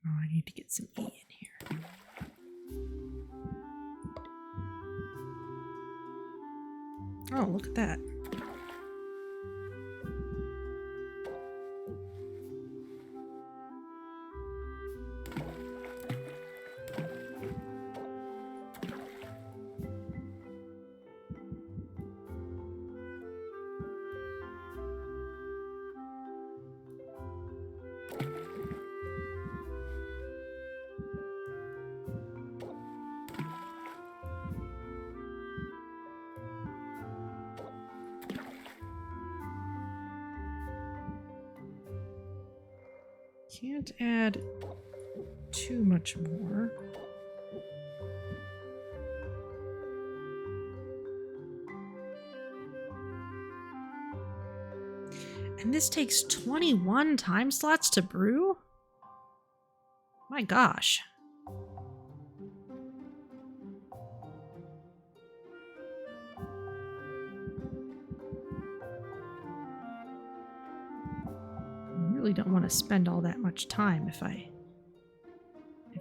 Oh, I need to get some E in here. Oh, look at that. Can't add too much more. And this takes 21 time slots to brew? My gosh. I really don't want to spend all that much time if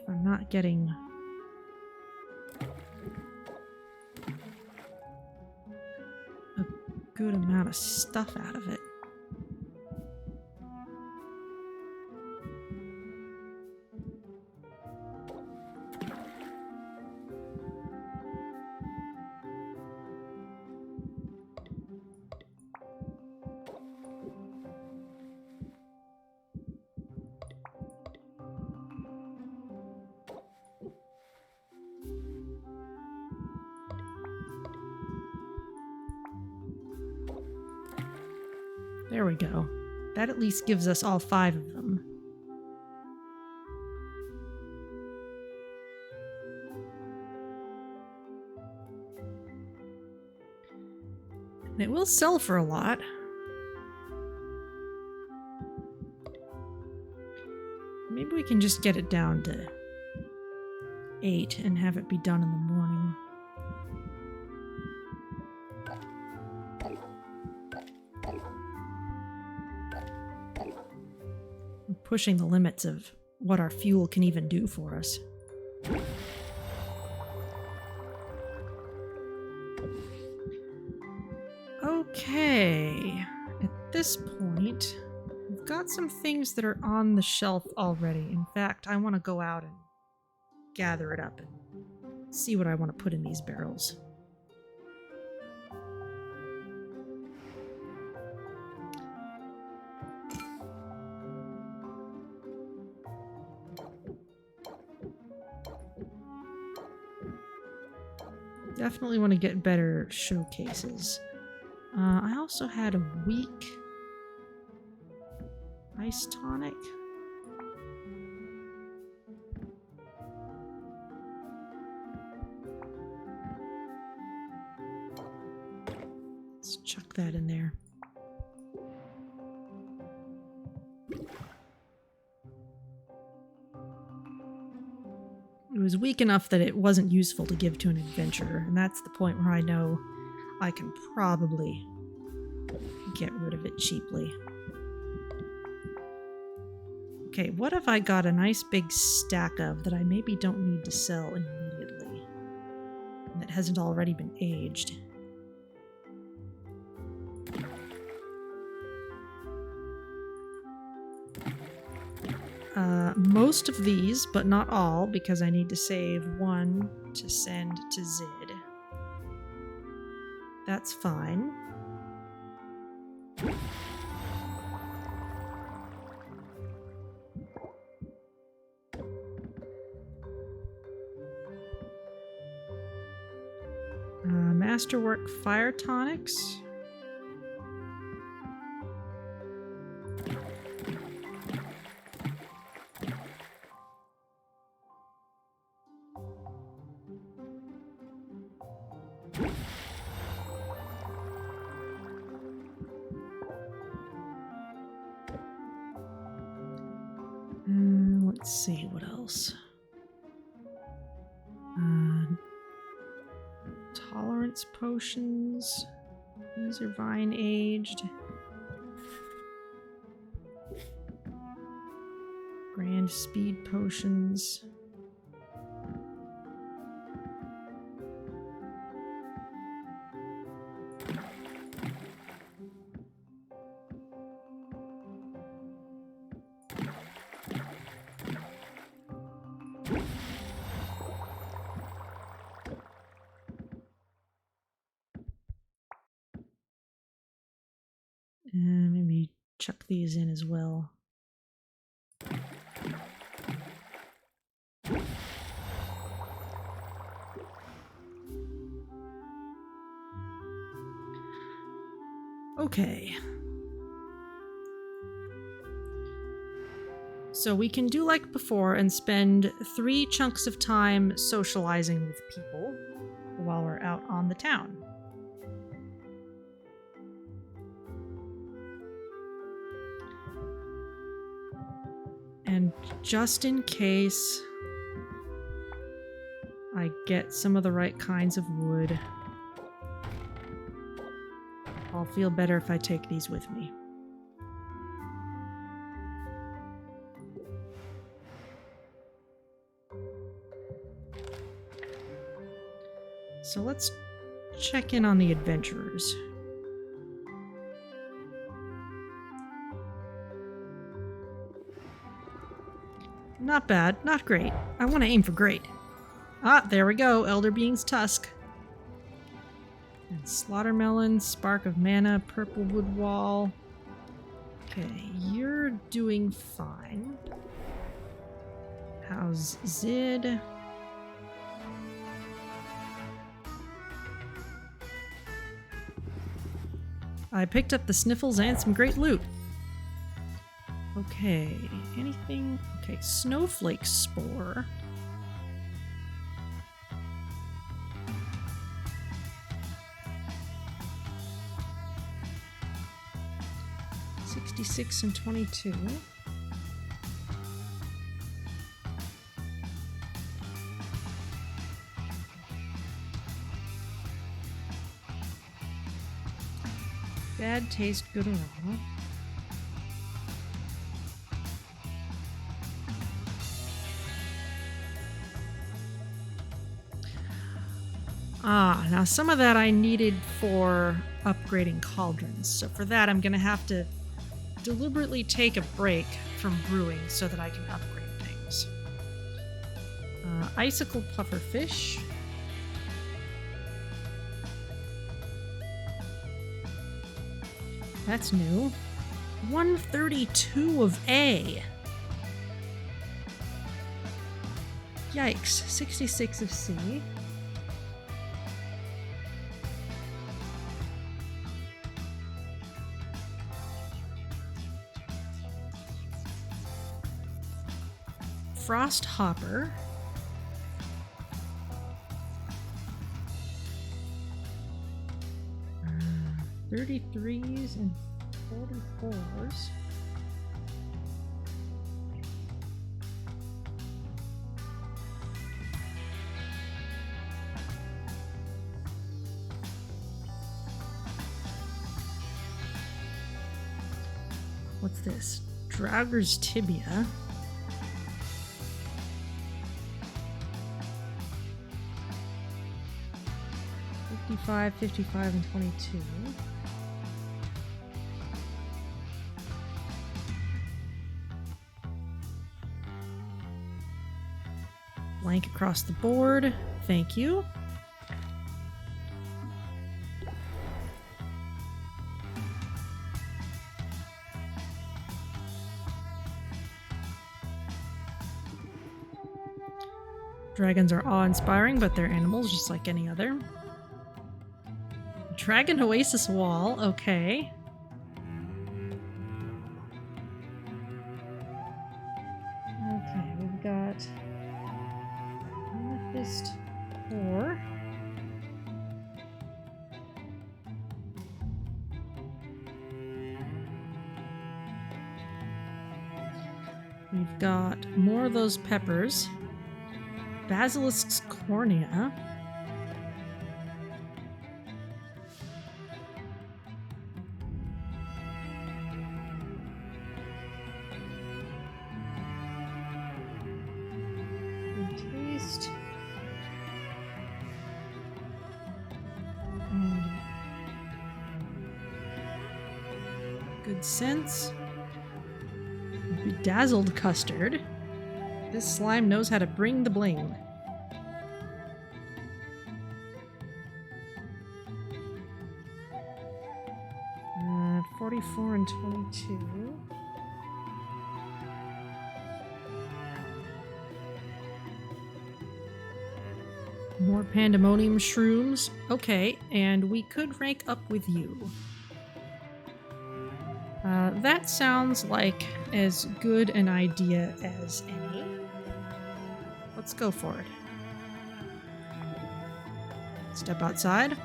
I'm not getting a good amount of stuff out of it. There we go. That at least gives us all 5 of them. And it will sell for a lot. Maybe we can just get it down to 8 and have it be done in the morning. We're pushing the limits of what our fuel can even do for us. Okay, at this point, we've got some things that are on the shelf already. In fact, I want to go out and gather it up and see what I want to put in these barrels. Definitely want to get better showcases. I also had a weak ice tonic. Let's chuck that in there. It was weak enough that it wasn't useful to give to an adventurer, and that's the point where I know I can probably get rid of it cheaply. Okay, what have I got a nice big stack of that I maybe don't need to sell immediately? That hasn't already been aged. Most of these, but not all, because I need to save 1 to send to Zid. That's fine. Masterwork Fire Tonics. Let's see, what else? Tolerance potions. These are vine aged. Grand speed potions. Maybe chuck these in as well. Okay. So we can do like before and spend 3 chunks of time socializing with people while we're out on the town. And just in case I get some of the right kinds of wood, I'll feel better if I take these with me. So let's check in on the adventurers. Not bad, not great. I want to aim for great. Ah, there we go, Elder Being's Tusk. And Slaughtermelon, Spark of Mana, Purple Wood Wall. Okay, you're doing fine. How's Zid? I picked up the sniffles and some great loot. Okay, anything? Okay, snowflake spore. $66 and $22. Bad taste, good aroma. Ah, now some of that I needed for upgrading cauldrons. So for that, I'm going to have to deliberately take a break from brewing so that I can upgrade things. Icicle pufferfish. That's new. 132 of A. Yikes. 66 of C. Frost hopper. Uh, 33s and 44s. What's this? Draugur's tibia. $55, $55, and $22. Blank across the board. Thank you. Dragons are awe-inspiring, but they're animals just like any other. Dragon Oasis wall, okay. Okay, we've got Amethyst 4. We've got more of those peppers. Basilisk's cornea. Good taste. And good sense. Bedazzled custard. This slime knows how to bring the bling. Uh, 44 and 22. More pandemonium shrooms. Okay, and we could rank up with you. That sounds like as good an idea as any. Let's go for it. Step outside.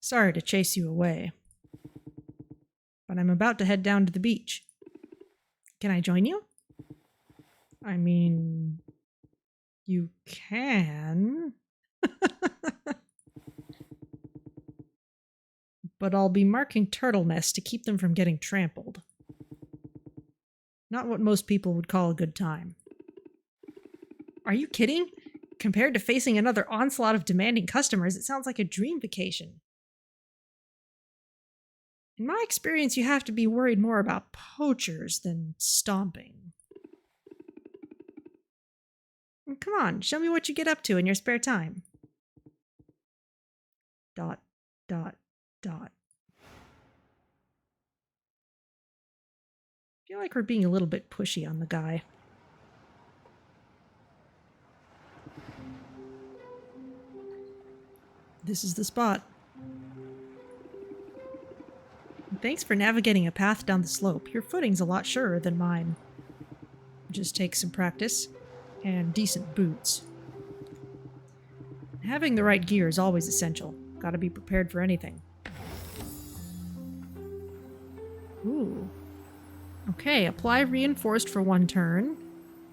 Sorry to chase you away, but I'm about to head down to the beach. Can I join you? I mean, you can. But I'll be marking turtle nests to keep them from getting trampled. Not what most people would call a good time. Are you kidding? Compared to facing another onslaught of demanding customers, it sounds like a dream vacation. In my experience, you have to be worried more about poachers than stomping. Come on, show me what you get up to in your spare time. ... feel like we're being a little bit pushy on the guy. This is the spot. Thanks for navigating a path down the slope. Your footing's a lot surer than mine. Just take some practice and decent boots. Having the right gear is always essential. Gotta be prepared for anything. Ooh. Okay, apply reinforced for 1 turn.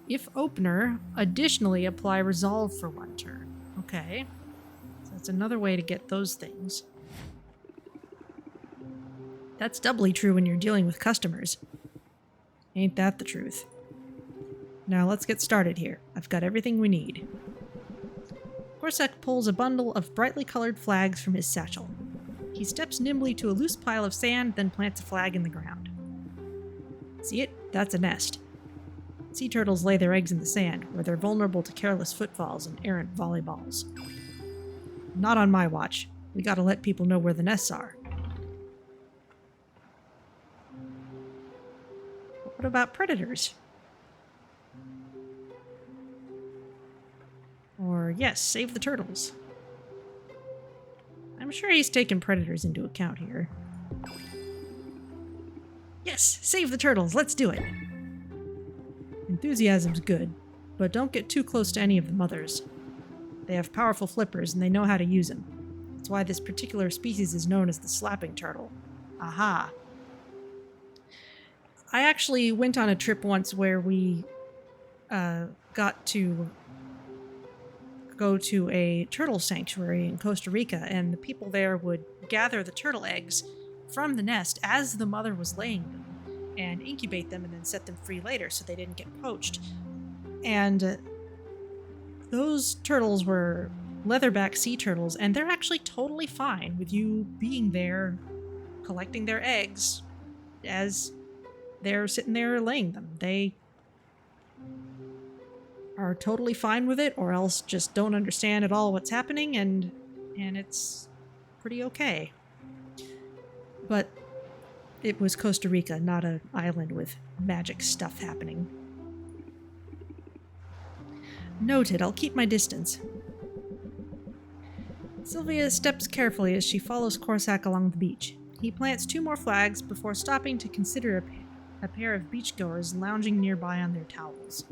If opener, additionally apply resolve for 1 turn. Okay. So that's another way to get those things. That's doubly true when you're dealing with customers. Ain't that the truth? Now let's get started here. I've got everything we need. Corsac pulls a bundle of brightly colored flags from his satchel. He steps nimbly to a loose pile of sand, then plants a flag in the ground. See it? That's a nest. Sea turtles lay their eggs in the sand, where they're vulnerable to careless footfalls and errant volleyballs. Not on my watch. We gotta let people know where the nests are. What about predators? Or, yes, save the turtles. I'm sure he's taken predators into account here. Yes, save the turtles, let's do it! Enthusiasm's good, but don't get too close to any of the mothers. They have powerful flippers and they know how to use them. That's why this particular species is known as the slapping turtle. Aha! I actually went on a trip once where we got to go to a turtle sanctuary in Costa Rica, and the people there would gather the turtle eggs from the nest as the mother was laying them and incubate them and then set them free later so they didn't get poached. And those turtles were leatherback sea turtles, and they're actually totally fine with you being there collecting their eggs as they're sitting there laying them. They are totally fine with it, or else just don't understand at all what's happening, and it's pretty okay. But it was Costa Rica, not an island with magic stuff happening. Noted, I'll keep my distance. Sylvia steps carefully as she follows Corsac along the beach. He plants 2 more flags before stopping to consider a pair of beachgoers lounging nearby on their towels.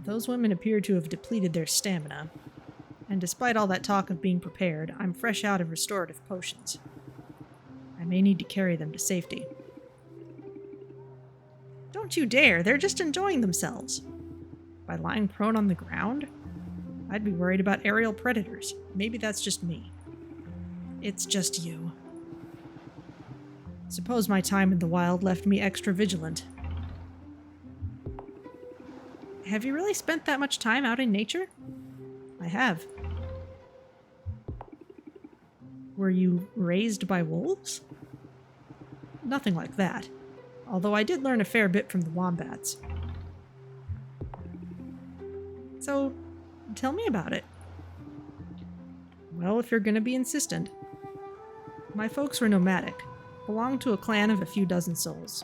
Those women appear to have depleted their stamina, and despite all that talk of being prepared, I'm fresh out of restorative potions. I may need to carry them to safety. Don't you dare, they're just enjoying themselves. By lying prone on the ground? I'd be worried about aerial predators. Maybe that's just me. It's just you. Suppose my time in the wild left me extra vigilant. Have you really spent that much time out in nature? I have. Were you raised by wolves? Nothing like that, although I did learn a fair bit from the wombats. So, tell me about it. Well, if you're gonna be insistent. My folks were nomadic, belonged to a clan of a few dozen souls.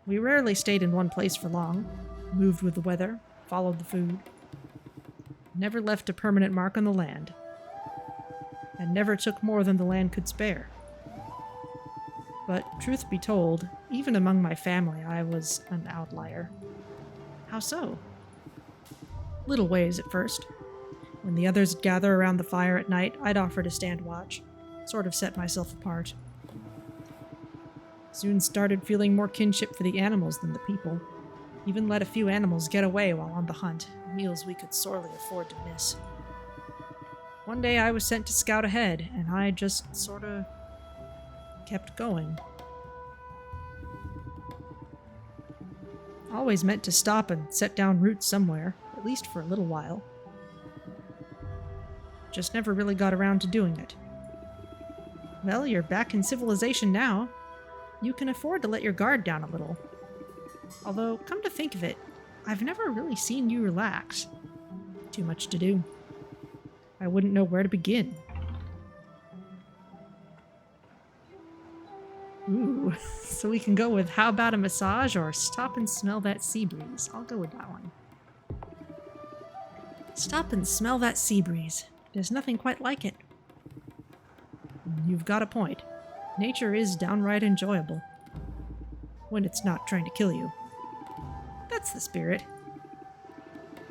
We rarely stayed in one place for long, moved with the weather, followed the food. Never left a permanent mark on the land, and never took more than the land could spare. But, truth be told, even among my family I was an outlier. How so? Little ways at first. When the others gather around the fire at night, I'd offer to stand watch, sort of set myself apart. Soon started feeling more kinship for the animals than the people. Even let a few animals get away while on the hunt, meals we could sorely afford to miss. One day I was sent to scout ahead, and I just sorta kept going. Always meant to stop and set down roots somewhere, at least for a little while. Just never really got around to doing it. Well, you're back in civilization now. You can afford to let your guard down a little. Although, come to think of it, I've never really seen you relax. Too much to do. I wouldn't know where to begin. Ooh. Ooh, so we can go with how about a massage or stop and smell that sea breeze. I'll go with that one. Stop and smell that sea breeze. There's nothing quite like it. You've got a point. Nature is downright enjoyable. When it's not trying to kill you. That's the spirit.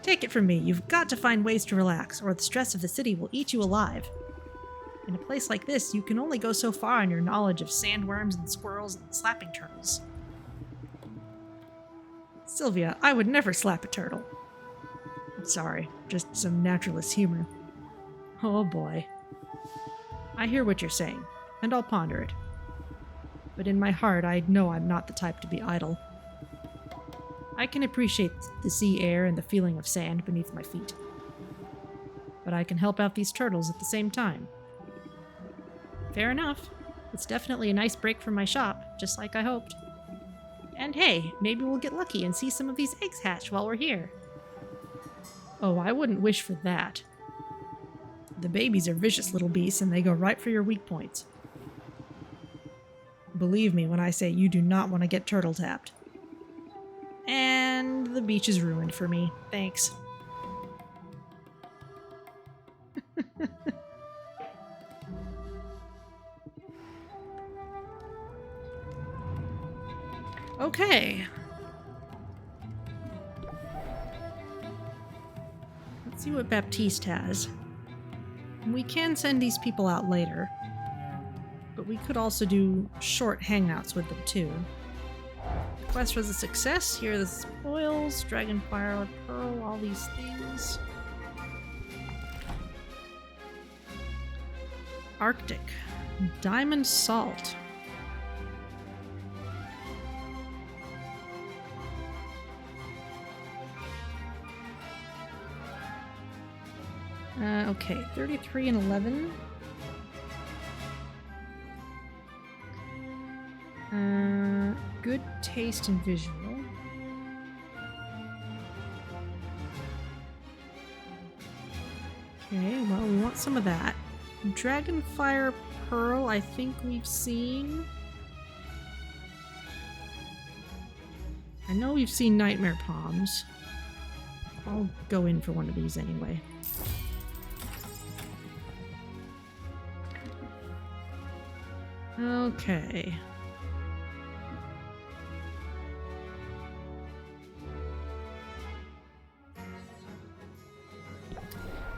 Take it from me, you've got to find ways to relax, or the stress of the city will eat you alive. In a place like this, you can only go so far in your knowledge of sandworms and squirrels and slapping turtles. Sylvia, I would never slap a turtle. I'm sorry, just some naturalist humor. Oh boy. I hear what you're saying, and I'll ponder it. But in my heart, I know I'm not the type to be idle. I can appreciate the sea air and the feeling of sand beneath my feet. But I can help out these turtles at the same time. Fair enough. It's definitely a nice break from my shop, just like I hoped. And hey, maybe we'll get lucky and see some of these eggs hatch while we're here. Oh, I wouldn't wish for that. The babies are vicious little beasts and they go right for your weak points. Believe me when I say you do not want to get turtle tapped. And the beach is ruined for me. Thanks. Okay. Let's see what Baptiste has. We can send these people out later. But we could also do short hangouts with them too. The quest was a success. Here are the spoils, Dragonfire, Pearl, all these things. Arctic. Diamond Salt. Okay, 33 and 11. Good taste and visual. Okay, well, we want some of that. Dragonfire Pearl, I think we've seen. I know we've seen Nightmare Palms. I'll go in for one of these anyway. Okay.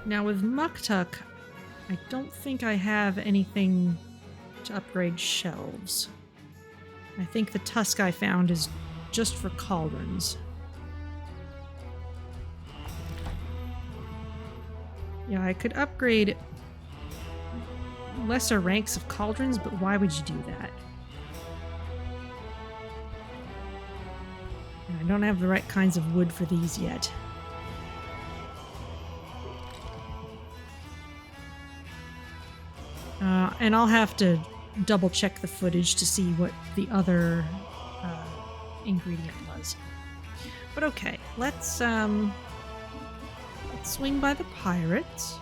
Now with Muktuk, I don't think I have anything to upgrade shelves. I think the tusk I found is just for cauldrons. Yeah, I could upgrade lesser ranks of cauldrons, but why would you do that? And I don't have the right kinds of wood for these yet. And I'll have to double check the footage to see what the other ingredient was. But okay, let's swing by the pirates.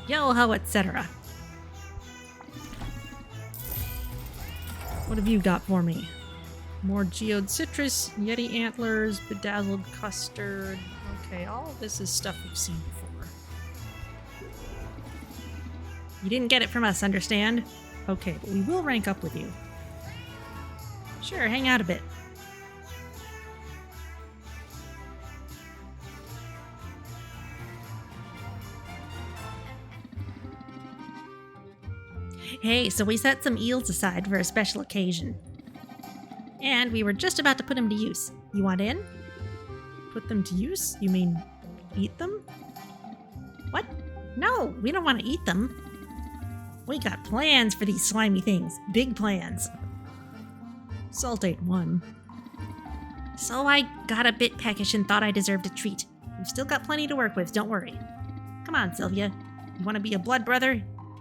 Yo-ho, etc. What have you got for me? More geode citrus, yeti antlers, bedazzled custard. Okay, all of this is stuff we've seen before. You didn't get it from us, understand? Okay, but we will rank up with you. Sure, hang out a bit. Hey, so we set some eels aside for a special occasion. And we were just about to put them to use. You want in? Put them to use? You mean eat them? What? No, we don't want to eat them. We got plans for these slimy things. Big plans. Salt ain't one. So I got a bit peckish and thought I deserved a treat. We've still got plenty to work with, don't worry. Come on, Sylvia. You want to be a blood brother?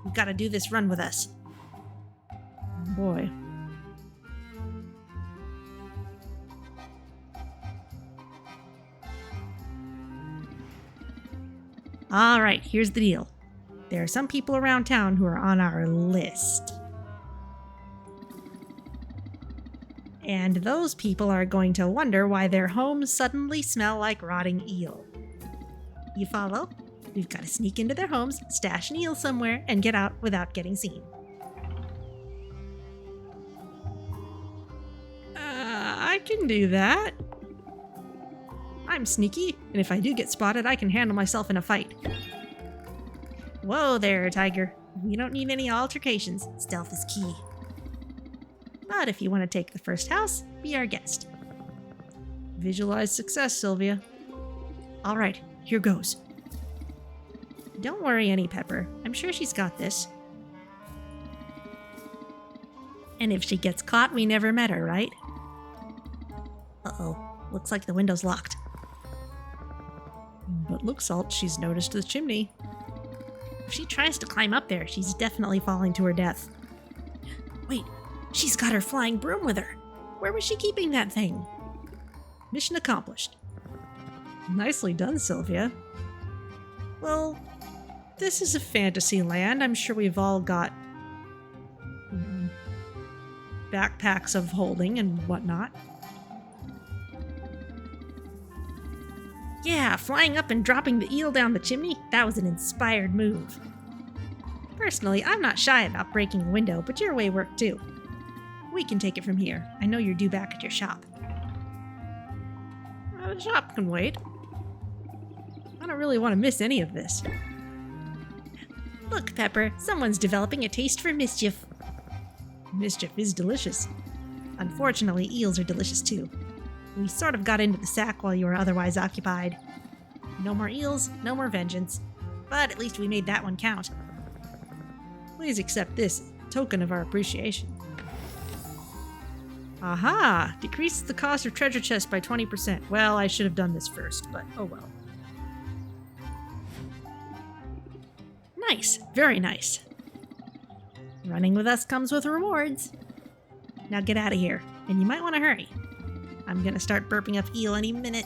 You've got to do this run with us. Boy. All right, here's the deal. There are some people around town who are on our list. And those people are going to wonder why their homes suddenly smell like rotting eel. You follow? We've got to sneak into their homes, stash an eel somewhere, and get out without getting seen. I can do that. I'm sneaky, and if I do get spotted, I can handle myself in a fight. Whoa there, Tiger. We don't need any altercations. Stealth is key. But if you want to take the first house, be our guest. Visualize success, Sylvia. All right, here goes. Don't worry any, Pepper. I'm sure she's got this. And if she gets caught, we never met her, right? Uh-oh. Looks like the window's locked. But look, Salt, she's noticed the chimney. If she tries to climb up there, she's definitely falling to her death. Wait, she's got her flying broom with her. Where was she keeping that thing? Mission accomplished. Nicely done, Sylvia. Well, this is a fantasy land. I'm sure we've all got backpacks of holding and whatnot. Yeah, flying up and dropping the eel down the chimney, that was an inspired move. Personally, I'm not shy about breaking a window, but your way worked too. We can take it from here. I know you're due back at your shop. The shop can wait. I don't really want to miss any of this. Look, Pepper, someone's developing a taste for mischief. Mischief is delicious. Unfortunately, eels are delicious too. We sort of got into the sack while you were otherwise occupied. No more eels, no more vengeance. But at least we made that one count. Please accept this token of our appreciation. Aha! Decreases the cost of treasure chest by 20%. Well, I should have done this first, but oh well. Nice. Very nice. Running with us comes with rewards. Now get out of here, and you might want to hurry. I'm gonna start burping up eel any minute.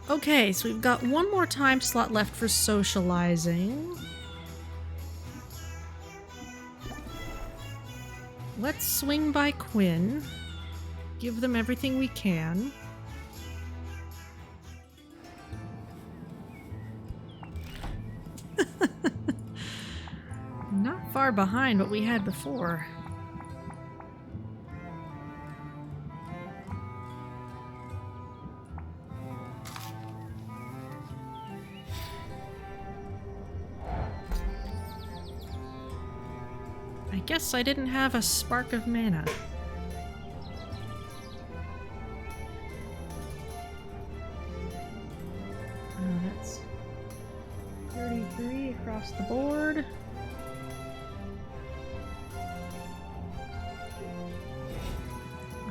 Okay, so we've got one more time slot left for socializing. Let's swing by Quinn. Give them everything we can. Not far behind what we had before. I guess I didn't have a spark of mana. That's 33 across the board.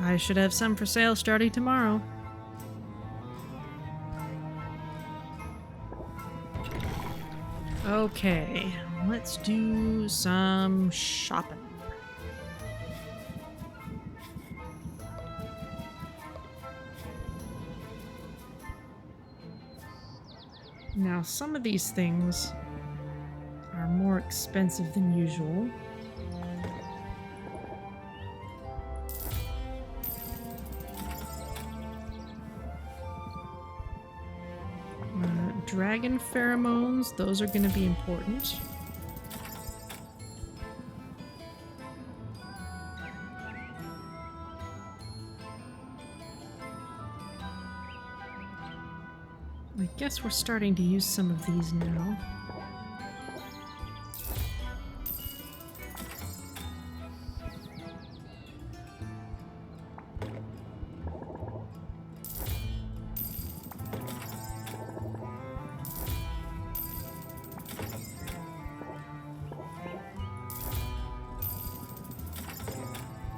I should have some for sale starting tomorrow. Okay, let's do some shopping. Now, some of these things are more expensive than usual. Dragon pheromones, those are going to be important. I guess we're starting to use some of these now.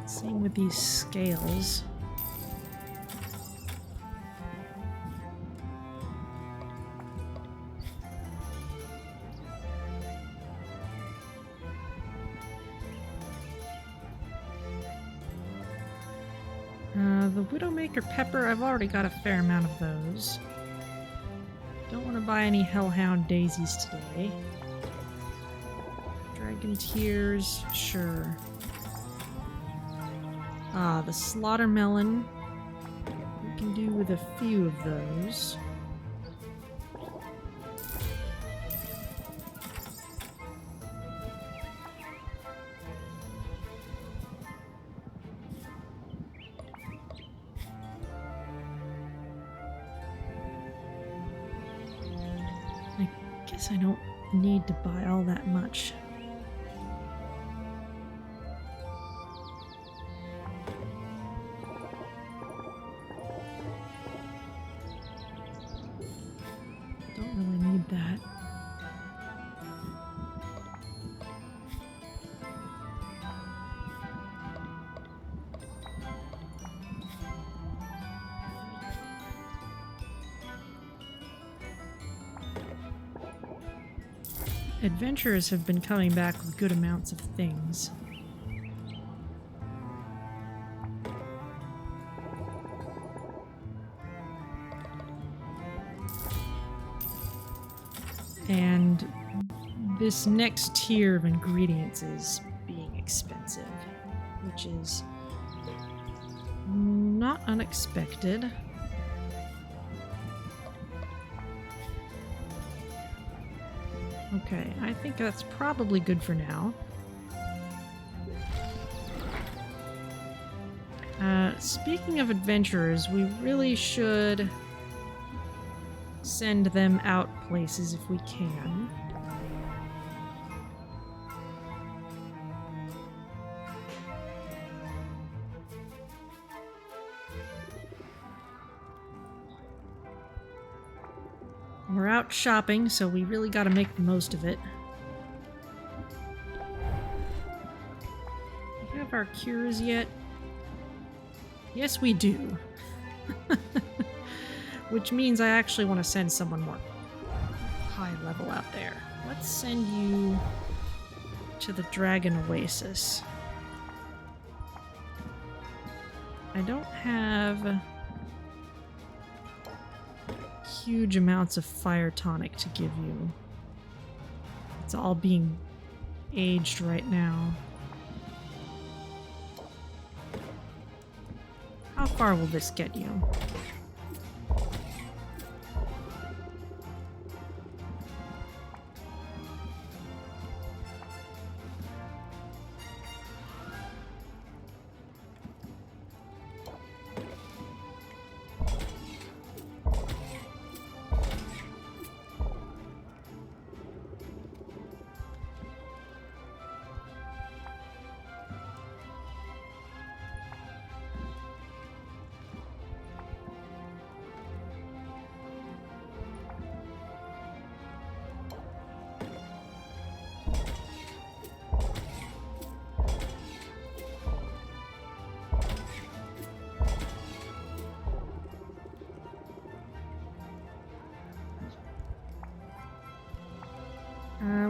Same with these scales. The Widowmaker Pepper, I've already got a fair amount of those. Don't want to buy any Hellhound Daisies today. Dragon Tears, sure. The Slaughter Melon. We can do with a few of those. I don't need to buy all that much. Don't really need that. Adventurers have been coming back with good amounts of things. And this next tier of ingredients is being expensive, which is not unexpected. Okay, I think that's probably good for now. Speaking of adventurers, we really should send them out places if we can. We're out shopping, so we really got to make the most of it. Do we have our cures yet? Yes, we do. Which means I actually want to send someone more high level out there. Let's send you to the Dragon Oasis. I don't have huge amounts of fire tonic to give you. It's all being aged right now. How far will this get you?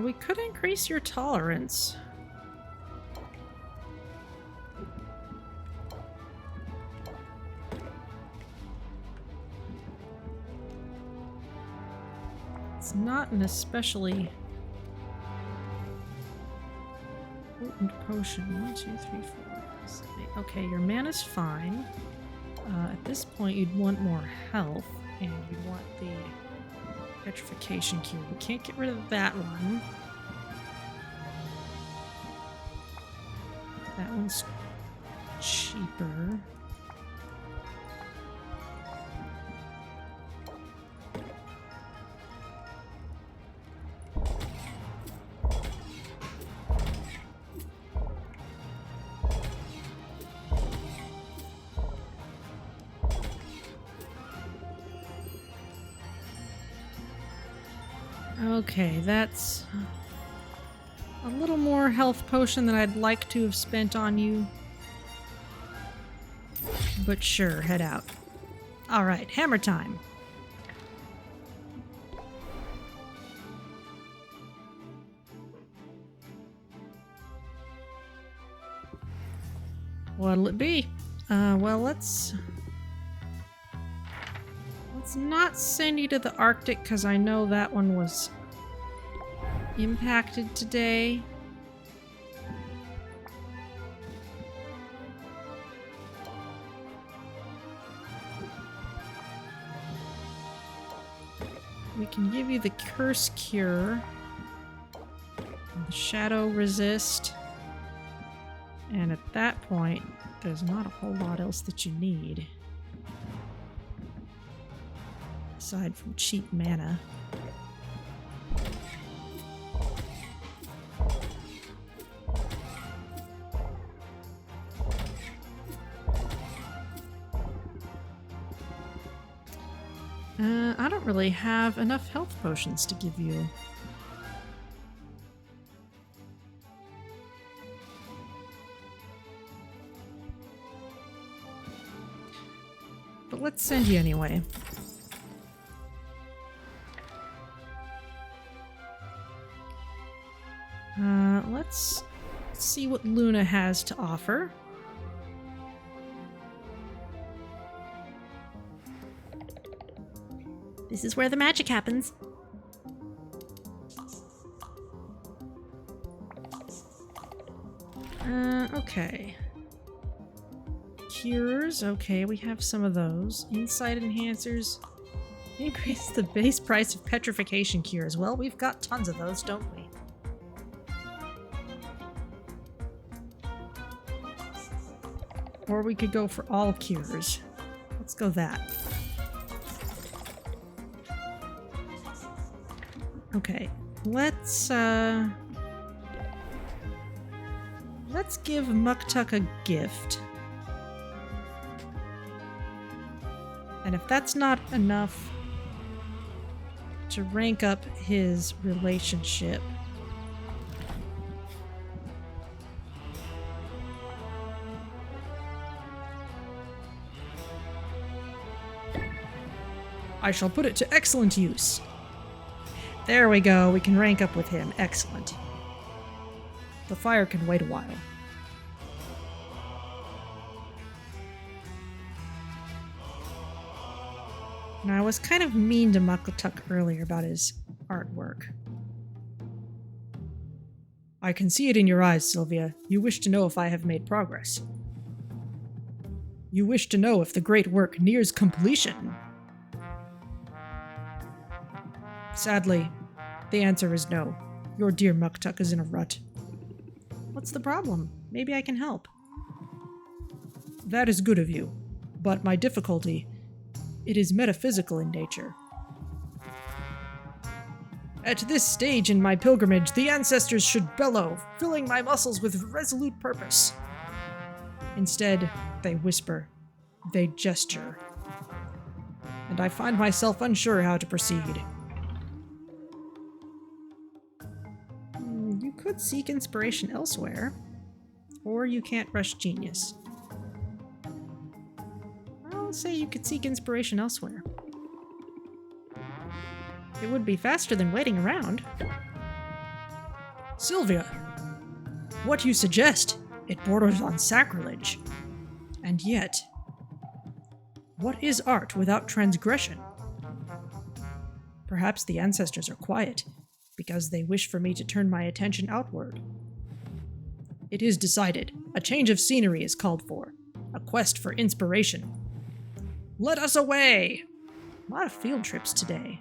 We could increase your tolerance. It's not an especially potent potion. 1, 2, 3, 4, 6, 8. Okay, your mana's fine. At this point, you'd want more health, and you'd want the petrification cube. We can't get rid of that one. That one's cheaper. Okay, that's a little more health potion than I'd like to have spent on you. But sure, head out. Alright, hammer time. What'll it be? Well, let's Let's not send you to the Arctic because I know that one was impacted today. We can give you the Curse Cure, the Shadow Resist, and at that point, there's not a whole lot else that you need. Aside from cheap mana. I don't really have enough health potions to give you. But let's send you anyway. Let's see what Luna has to offer. This is where the magic happens. Okay. Cures, okay, we have some of those. Insight enhancers. Increase the base price of petrification cures. Well, we've got tons of those, don't we? Or we could go for all cures. Let's go that. Okay, let's give Muktuk a gift. And if that's not enough to rank up his relationship, I shall put it to excellent use. There we go, we can rank up with him. Excellent. The fire can wait a while. Now, I was kind of mean to Muktuk earlier about his artwork. I can see it in your eyes, Sylvia. You wish to know if I have made progress. You wish to know if the great work nears completion. Sadly, the answer is no. Your dear Muktuk is in a rut. What's the problem? Maybe I can help. That is good of you, but my difficulty, it is metaphysical in nature. At this stage in my pilgrimage, the ancestors should bellow, filling my muscles with resolute purpose. Instead, they whisper, they gesture, and I find myself unsure how to proceed. You could seek inspiration elsewhere, or you can't rush genius. I'll say you could seek inspiration elsewhere. It would be faster than waiting around. Sylvia, what you suggest, it borders on sacrilege. And yet, what is art without transgression? Perhaps the ancestors are quiet, because they wish for me to turn my attention outward. It is decided. A change of scenery is called for. A quest for inspiration. Let us away! A lot of field trips today.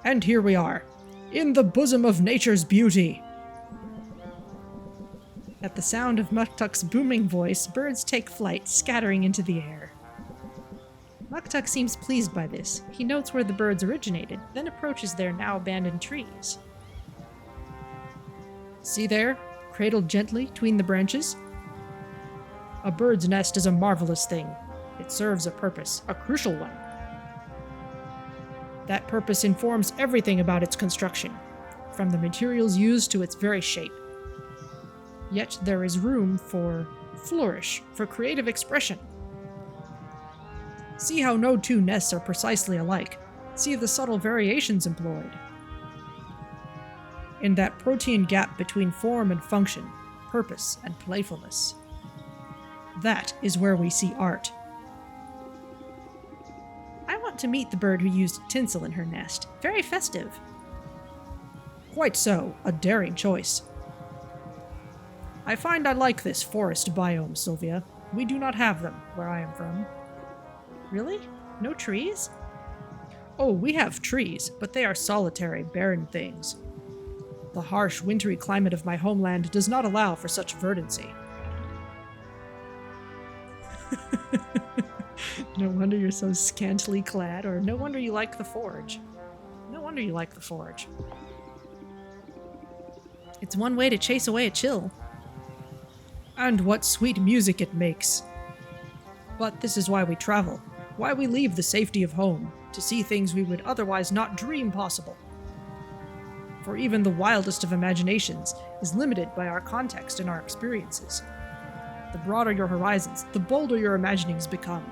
And here we are, in the bosom of nature's beauty. At the sound of Muktuk's booming voice, birds take flight, scattering into the air. Muktuk seems pleased by this. He notes where the birds originated, then approaches their now abandoned trees. See there, cradled gently between the branches? A bird's nest is a marvelous thing. It serves a purpose, a crucial one. That purpose informs everything about its construction, from the materials used to its very shape. Yet there is room for flourish, for creative expression. See how no two nests are precisely alike. See the subtle variations employed. in that protean gap between form and function, purpose and playfulness. That is where we see art. I want to meet the bird who used tinsel in her nest. Very festive. Quite so, a daring choice. I find I like this forest biome, Sylvia. We do not have them where I am from. Really? No trees? Oh, we have trees, but they are solitary, barren things. The harsh, wintry climate of my homeland does not allow for such verdancy. No wonder you're so scantily clad, or no wonder you like the forge. No wonder you like the forge. It's one way to chase away a chill. And what sweet music it makes. But this is why we travel, why we leave the safety of home, to see things we would otherwise not dream possible. For even the wildest of imaginations is limited by our context and our experiences. The broader your horizons, the bolder your imaginings become.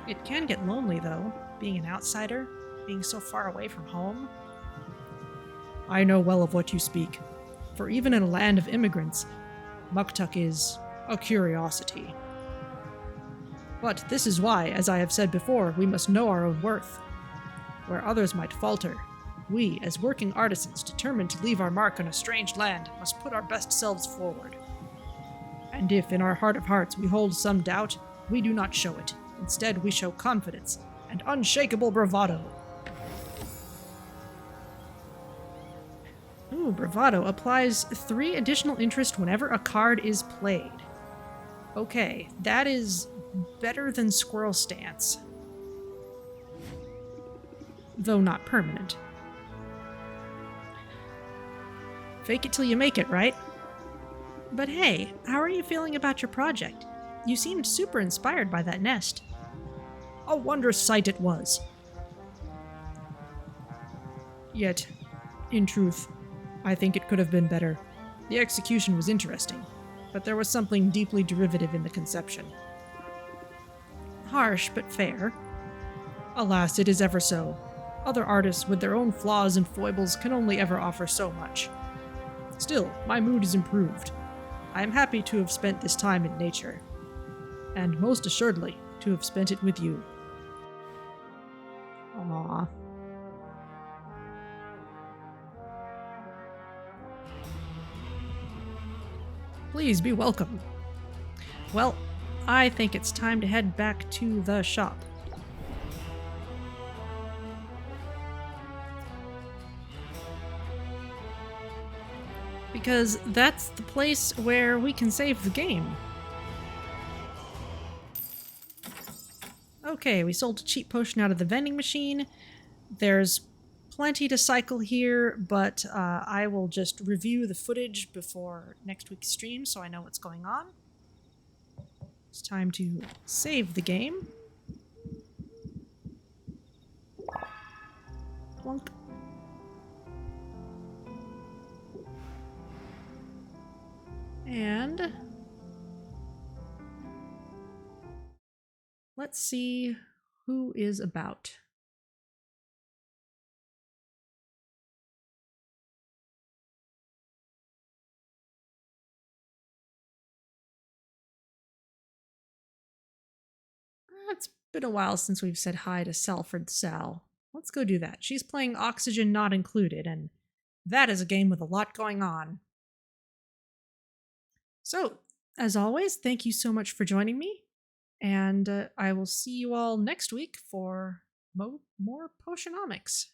It can get lonely, though, being an outsider, being so far away from home. I know well of what you speak, for even in a land of immigrants, Muktuk is a curiosity. But this is why, as I have said before, we must know our own worth. Where others might falter, we, as working artisans determined to leave our mark on a strange land, must put our best selves forward. And if in our heart of hearts we hold some doubt, we do not show it. Instead, we show confidence and unshakable bravado. Ooh, bravado applies 3 additional interest whenever a card is played. Okay, that is better than Squirrel Stance. Though not permanent. Fake it till you make it, right? But hey, how are you feeling about your project? You seemed super inspired by that nest. A wondrous sight it was. Yet, in truth, I think it could have been better. The execution was interesting, but there was something deeply derivative in the conception. Harsh, but fair. Alas, it is ever so. Other artists with their own flaws and foibles can only ever offer so much. Still, my mood is improved. I am happy to have spent this time in nature. And most assuredly, to have spent it with you. Aww. Please be welcome. Well, I think it's time to head back to the shop. Because that's the place where we can save the game. Okay, we sold a cheap potion out of the vending machine. There's plenty to cycle here, but I will just review the footage before next week's stream so I know what's going on. It's time to save the game. Plunk. And let's see who is about. It's been a while since we've said hi to Salford Sal. Let's go do that. She's playing Oxygen Not Included, and that is a game with a lot going on. So, as always, thank you so much for joining me, and I will see you all next week for more Potionomics.